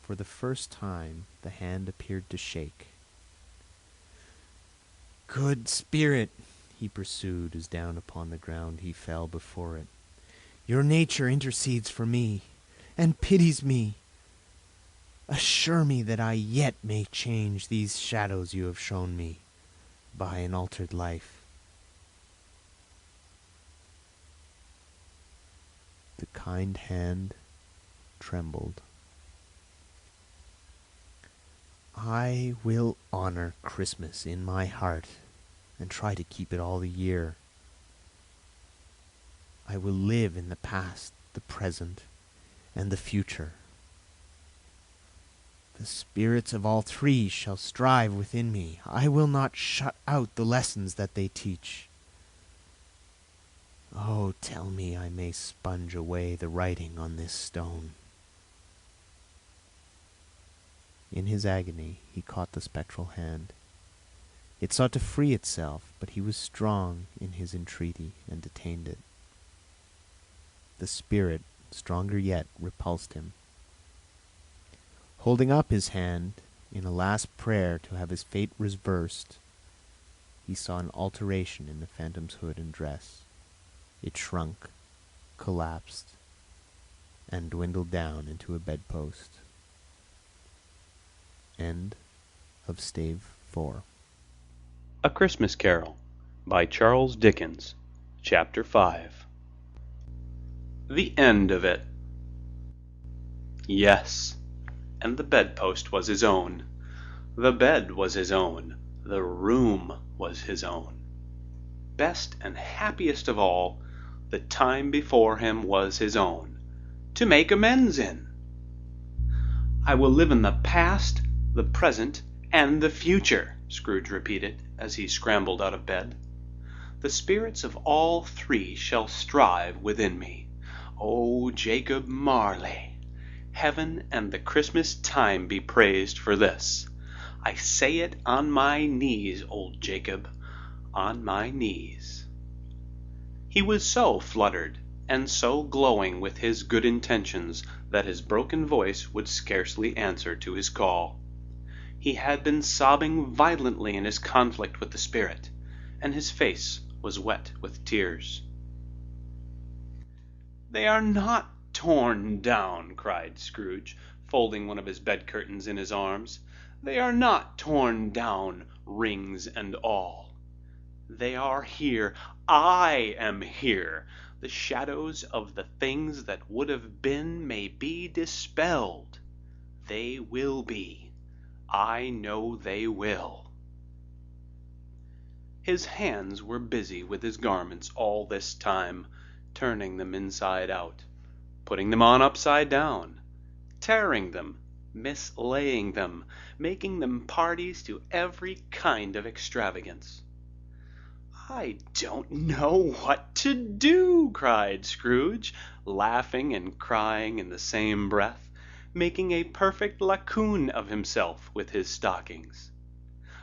For the first time the hand appeared to shake. "Good spirit," he pursued, as down upon the ground he fell before it, "your nature intercedes for me, and pities me. Assure me that I yet may change these shadows you have shown me, by an altered life." The kind hand trembled. "I will honor Christmas in my heart, and try to keep it all the year. I will live in the past, the present, and the future. The spirits of all three shall strive within me. I will not shut out the lessons that they teach. Oh, tell me I may sponge away the writing on this stone." In his agony he caught the spectral hand. It sought to free itself, but he was strong in his entreaty and detained it. The spirit, stronger yet, repulsed him. Holding up his hand in a last prayer to have his fate reversed, he saw an alteration in the phantom's hood and dress. It shrunk, collapsed, and dwindled down into a bedpost. End of Stave 4. A Christmas Carol by Charles Dickens. Chapter 5. The end of it. Yes, and the bedpost was his own. The bed was his own. The room was his own. Best and happiest of all, the time before him was his own, to make amends in. I will live in the past, the present, and the future, Scrooge repeated, as he scrambled out of bed. "The spirits of all three shall strive within me. O Jacob Marley! Heaven and the Christmas time be praised for this. I say it on my knees, old Jacob, on my knees." He was so fluttered and so glowing with his good intentions that his broken voice would scarcely answer to his call. He had been sobbing violently in his conflict with the spirit, and his face was wet with tears. "They are not torn down," cried Scrooge, folding one of his bed curtains in his arms. "They are not torn down, rings and all. They are here. I am here. The shadows of the things that would have been may be dispelled. They will be. I know they will." His hands were busy with his garments all this time, turning them inside out, putting them on upside down, tearing them, mislaying them, making them parties to every kind of extravagance. "I don't know what to do," cried Scrooge, laughing and crying in the same breath, making a perfect raccoon of himself with his stockings.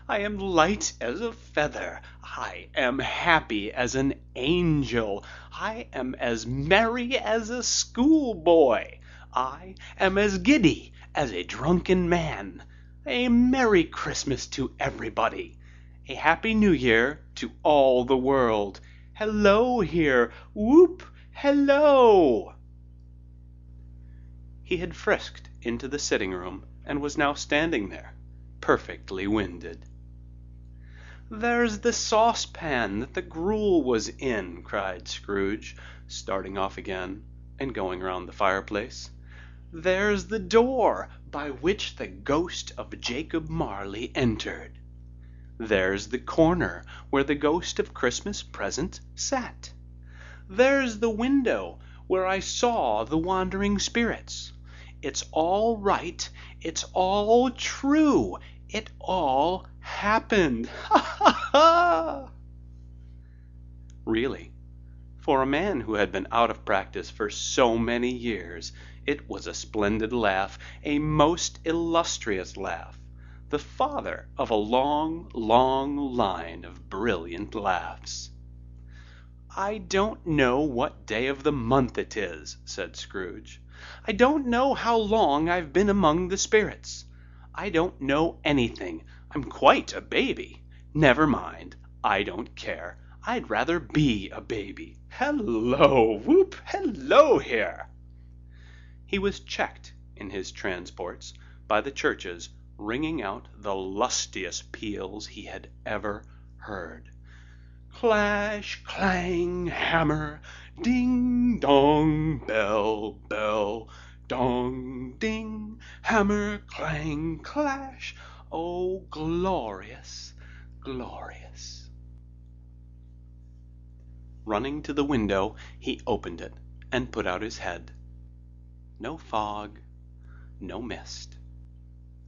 "I am light as a feather. I am happy as an angel. I am as merry as a schoolboy. I am as giddy as a drunken man. A Merry Christmas to everybody. A Happy New Year to all the world. Hello here! Whoop! Hello!" He had frisked into the sitting-room and was now standing there, perfectly winded. "There's the saucepan that the gruel was in," cried Scrooge, starting off again and going round the fireplace. "There's the door by which the ghost of Jacob Marley entered. There's the corner where the ghost of Christmas Present sat. There's the window where I saw the wandering spirits. It's all right. It's all true. It all happened. Ha ha ha!" Really, for a man who had been out of practice for so many years, it was a splendid laugh, a most illustrious laugh, the father of a long, long line of brilliant laughs. "I don't know what day of the month it is," said Scrooge. "I don't know how long I've been among the spirits. I don't know anything. I'm quite a baby. Never mind. I don't care. I'd rather be a baby. Hello! Whoop! Hello here!" He was checked in his transports by the churches ringing out the lustiest peals he had ever heard. Clash, clang, hammer, ding, dong, bell, bell, dong, ding, hammer, clang, clash. Oh, glorious, glorious. Running to the window, he opened it and put out his head. No fog, no mist.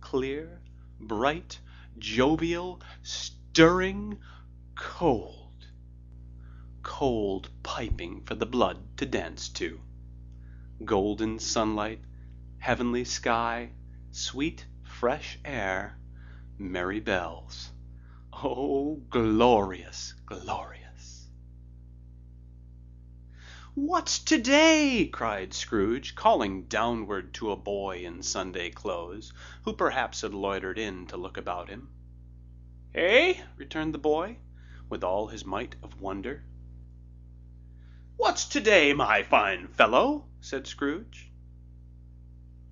Clear, bright, jovial, stirring, cold. Cold piping for the blood to dance to. Golden sunlight, heavenly sky, sweet fresh air, merry bells. Oh, glorious, glorious. "What's today?" cried Scrooge, calling downward to a boy in Sunday clothes, who perhaps had loitered in to look about him. "Eh?" returned the boy, with all his might of wonder. "What's today, my fine fellow?" said Scrooge.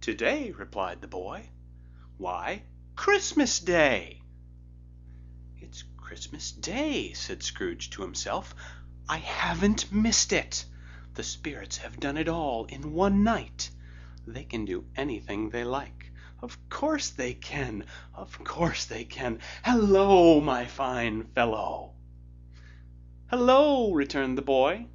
"Today," replied the boy. "Why, Christmas Day." "It's Christmas Day," said Scrooge to himself. "I haven't missed it. The spirits have done it all in one night. They can do anything they like. Of course they can. Of course they can. Hello, my fine fellow." "Hello," returned the boy.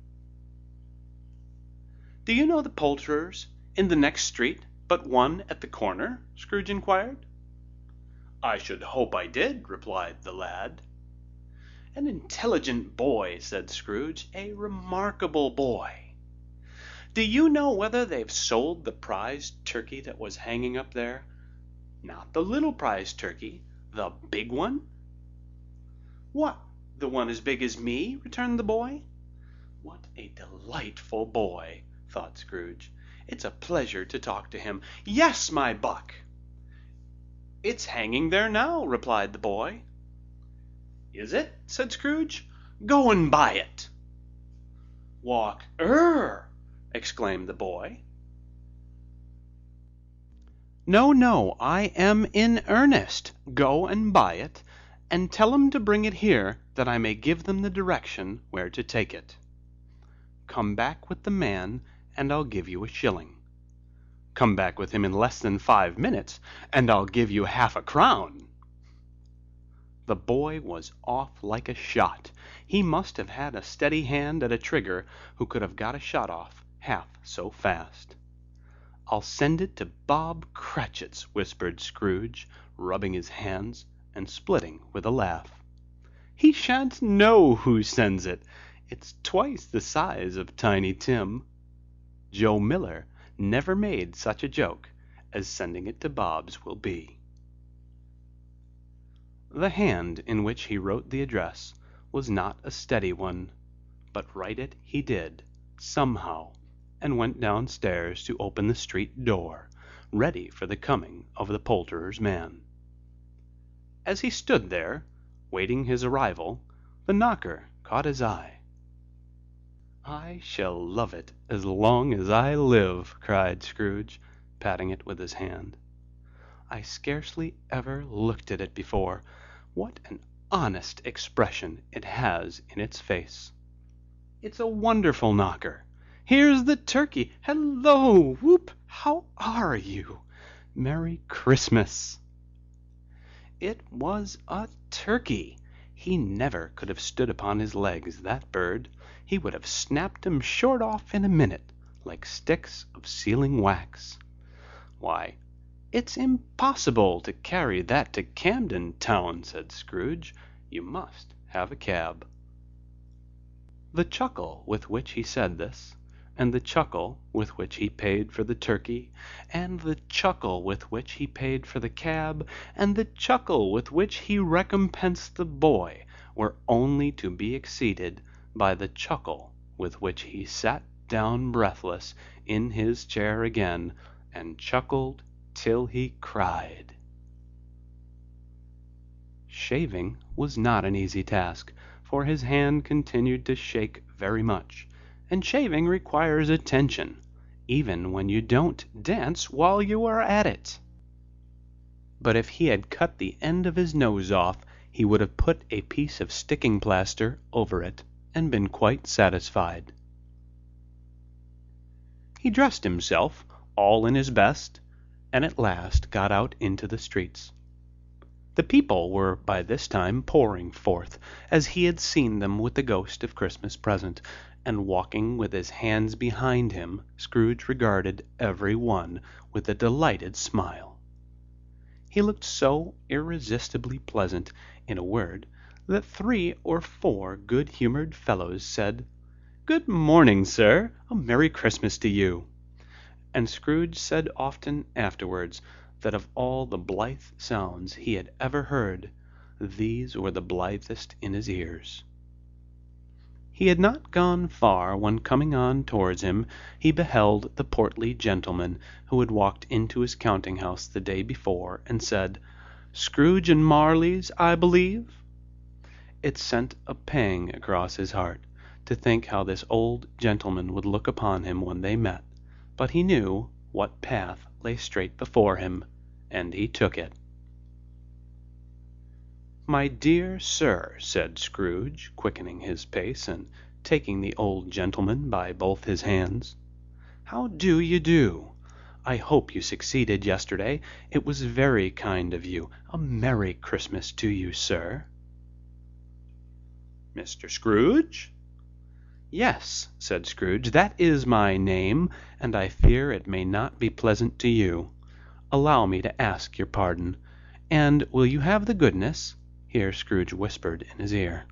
"Do you know the poulterers in the next street but one at the corner?" Scrooge inquired. "I should hope I did," replied the lad. "An intelligent boy," said Scrooge. "A remarkable boy. Do you know whether they've sold the prize turkey that was hanging up there? Not the little prize turkey, the big one?" "What, the one as big as me?" returned the boy. "What a delightful boy," thought Scrooge. "It's a pleasure to talk to him. Yes, my buck!" "It's hanging there now," replied the boy. "Is it?" said Scrooge. "Go and buy it." "Walk exclaimed the boy. "No, no, I am in earnest. Go and buy it, and tell 'em to bring it here, that I may give them the direction where to take it. Come back with the man, and I'll give you a shilling. Come back with him in less than 5 minutes, and I'll give you half a crown." The boy was off like a shot. He must have had a steady hand at a trigger who could have got a shot off half so fast. "I'll send it to Bob Cratchit's," whispered Scrooge, rubbing his hands and splitting with a laugh. "He shan't know who sends it. It's twice the size of Tiny Tim. Joe Miller never made such a joke as sending it to Bob's will be." The hand in which he wrote the address was not a steady one, but write it he did, somehow, and went downstairs to open the street door, ready for the coming of the poulterer's man. As he stood there, waiting his arrival, the knocker caught his eye. "I shall love it as long as I live," cried Scrooge, patting it with his hand. "I scarcely ever looked at it before. What an honest expression it has in its face! It's a wonderful knocker. Here's the turkey. Hello! Whoop! How are you? Merry Christmas!" It was a turkey. He never could have stood upon his legs, that bird. He would have snapped 'em short off in a minute, like sticks of sealing wax. "Why, it's impossible to carry that to Camden Town," said Scrooge. "You must have a cab." The chuckle with which he said this, and the chuckle with which he paid for the turkey, and the chuckle with which he paid for the cab, and the chuckle with which he recompensed the boy, were only to be exceeded by the chuckle with which he sat down breathless in his chair again, and chuckled till he cried. Shaving was not an easy task, for his hand continued to shake very much, and shaving requires attention, even when you don't dance while you are at it. But if he had cut the end of his nose off, he would have put a piece of sticking plaster over it, and been quite satisfied. He dressed himself, all in his best, and at last got out into the streets. The people were by this time pouring forth, as he had seen them with the ghost of Christmas Present, and walking with his hands behind him, Scrooge regarded every one with a delighted smile. He looked so irresistibly pleasant, in a word, that 3 or 4 good-humored fellows said, "Good morning, sir. A Merry Christmas to you." And Scrooge said often afterwards that of all the blithe sounds he had ever heard, these were the blithest in his ears. He had not gone far when, coming on towards him, he beheld the portly gentleman who had walked into his counting-house the day before, and said, "Scrooge and Marley's, I believe?" It sent a pang across his heart to think how this old gentleman would look upon him when they met, but he knew what path lay straight before him, and he took it. "My dear sir," said Scrooge, quickening his pace, and taking the old gentleman by both his hands, "how do you do? I hope you succeeded yesterday. It was very kind of you. A Merry Christmas to you, sir." "Mr. Scrooge?" "Yes," said Scrooge, "that is my name, and I fear it may not be pleasant to you. Allow me to ask your pardon. And will you have the goodness—" here Scrooge whispered in his ear.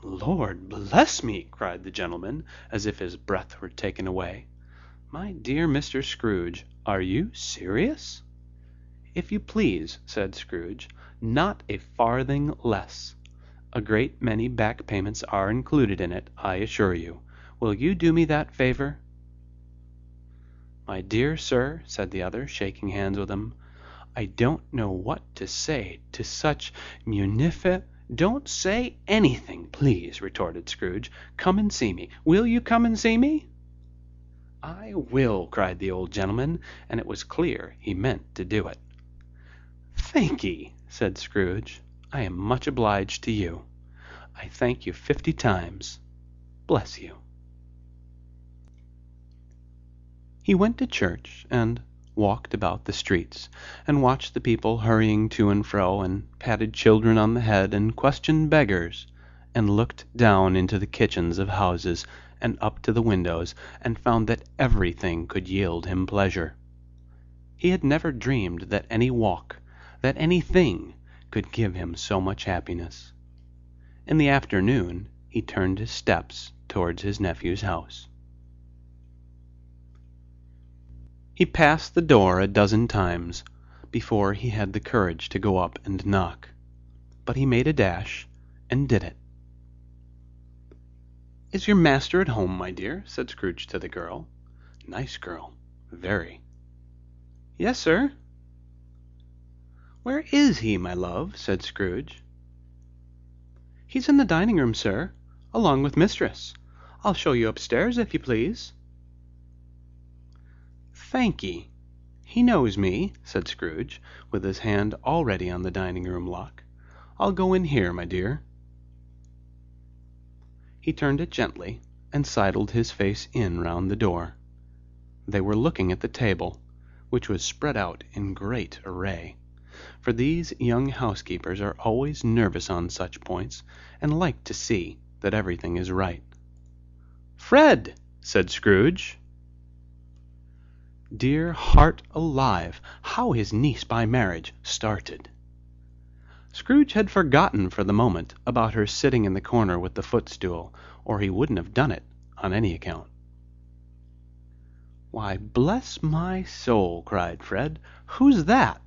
"Lord bless me!" cried the gentleman, as if his breath were taken away. "My dear Mr. Scrooge, are you serious?" "If you please," said Scrooge, "not a farthing less. A great many back payments are included in it, I assure you. Will you do me that favor?" "My dear sir," said the other, shaking hands with him, "I don't know what to say to such "Don't say anything, please," retorted Scrooge. "Come and see me. Will you come and see me?" "I will," cried the old gentleman, and it was clear he meant to do it. "Thank'ee," said Scrooge. "I am much obliged to you. I thank you 50 times. Bless you." He went to church, and walked about the streets, and watched the people hurrying to and fro, and patted children on the head, and questioned beggars, and looked down into the kitchens of houses, and up to the windows, and found that everything could yield him pleasure. He had never dreamed that any walk, that anything, could give him so much happiness. In the afternoon he turned his steps towards his nephew's house. He passed the door a dozen times before he had the courage to go up and knock, but he made a dash and did it. "Is your master at home, my dear?" said Scrooge to the girl. Nice girl, very. "Yes, sir." "Where is he, my love?" said Scrooge. "He's in the dining room, sir, along with mistress. I'll show you upstairs, if you please." "Thank'ee. He knows me," said Scrooge, with his hand already on the dining-room lock. "I'll go in here, my dear." He turned it gently, and sidled his face in round the door. They were looking at the table, which was spread out in great array, for these young housekeepers are always nervous on such points, and like to see that everything is right. "Fred!" said Scrooge. Dear heart alive, how his niece by marriage started! Scrooge had forgotten for the moment about her sitting in the corner with the footstool, or he wouldn't have done it on any account. "Why, bless my soul!" cried Fred. "Who's that?"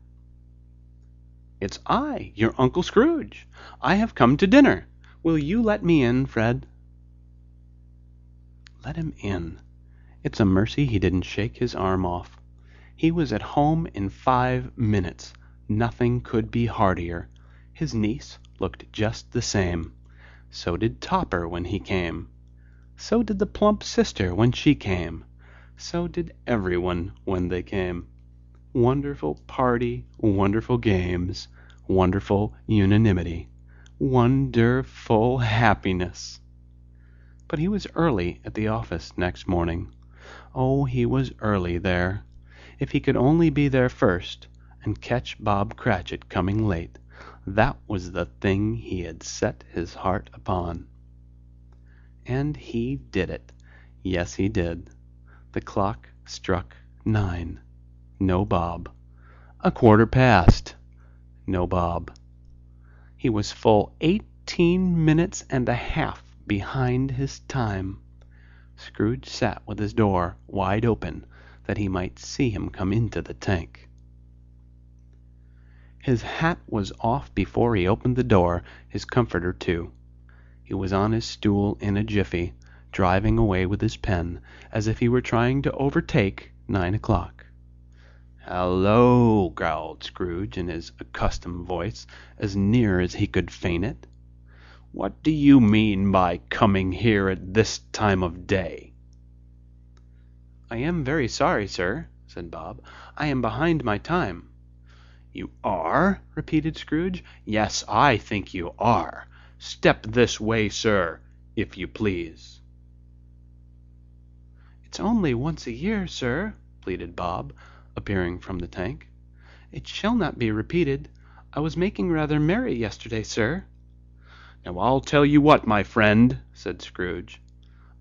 "It's I, your Uncle Scrooge. I have come to dinner. Will you let me in, Fred?" Let him in. It's a mercy he didn't shake his arm off. He was at home in 5 minutes. Nothing could be heartier. His niece looked just the same. So did Topper when he came. So did the plump sister when she came. So did everyone when they came. Wonderful party, wonderful games, wonderful unanimity, wonderful happiness. But he was early at the office next morning. Oh, he was early there. If he could only be there first, and catch Bob Cratchit coming late, that was the thing he had set his heart upon. And he did it. Yes, he did. The clock struck 9. No Bob. 1/4 past. No Bob. He was full 18 minutes and a half behind his time. Scrooge sat with his door wide open, that he might see him come into the tank. His hat was off before he opened the door, his comforter too. He was on his stool in a jiffy, driving away with his pen, as if he were trying to overtake 9 o'clock. "Hello!" growled Scrooge in his accustomed voice, as near as he could feign it. "What do you mean by coming here at this time of day?" "I am very sorry, sir," said Bob. "I am behind my time." "You are?" repeated Scrooge. "Yes, I think you are. Step this way, sir, if you please." "It's only once a year, sir," pleaded Bob, appearing from the tank. "It shall not be repeated. I was making rather merry yesterday, sir." "Now I'll tell you what, my friend," said Scrooge.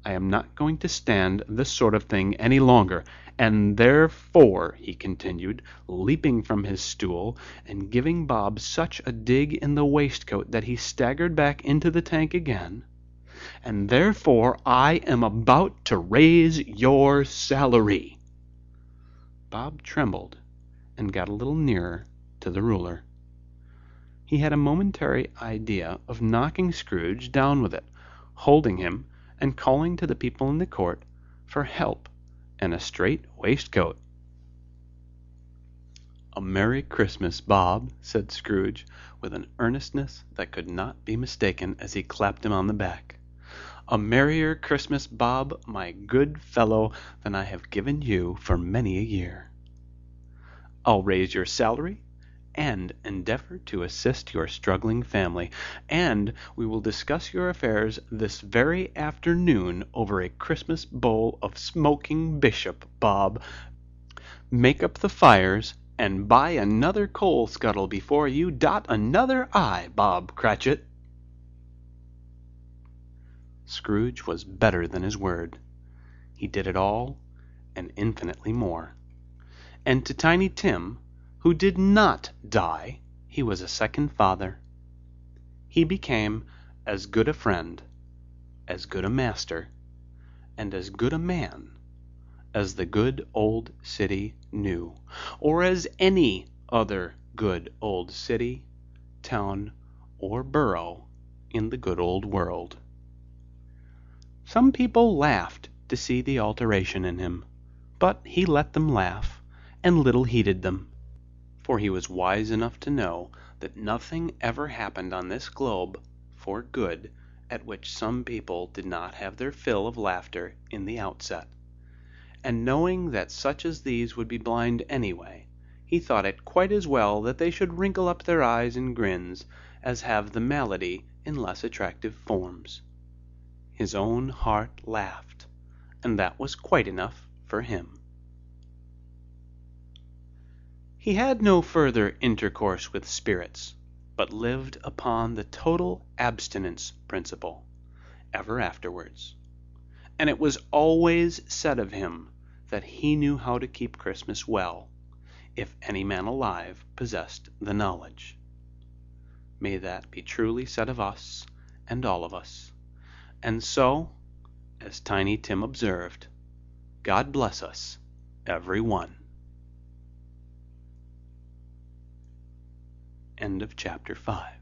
"I am not going to stand this sort of thing any longer, "And therefore," he continued, leaping from his stool, and giving Bob such a dig in the waistcoat that he staggered back into the tank again, "and therefore I am about to raise your salary." Bob trembled and got a little nearer to the ruler. He had a momentary idea of knocking Scrooge down with it, holding him, and calling to the people in the court for help and a straight waistcoat. "A Merry Christmas, Bob," said Scrooge, with an earnestness that could not be mistaken, as he clapped him on the back. "A merrier Christmas, Bob, my good fellow, than I have given you for many a year. I'll raise your salary, and endeavor to assist your struggling family, and we will discuss your affairs this very afternoon over a Christmas bowl of smoking bishop, Bob. Make up the fires, and buy another coal scuttle before you dot another I, Bob Cratchit." Scrooge was better than his word. He did it all, and infinitely more. And to Tiny Tim, who did not die, he was a second father. He became as good a friend, as good a master, and as good a man as the good old city knew, or as any other good old city, town, or borough in the good old world. Some people laughed to see the alteration in him, but he let them laugh, and little heeded them, for he was wise enough to know that nothing ever happened on this globe for good at which some people did not have their fill of laughter in the outset. And knowing that such as these would be blind anyway, he thought it quite as well that they should wrinkle up their eyes in grins as have the malady in less attractive forms. His own heart laughed, and that was quite enough for him. He had no further intercourse with spirits, but lived upon the total abstinence principle ever afterwards. And it was always said of him that he knew how to keep Christmas well, if any man alive possessed the knowledge. May that be truly said of us, and all of us. And so, as Tiny Tim observed, God bless us, every one. End of chapter 5.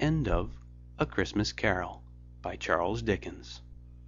End of A Christmas Carol by Charles Dickens.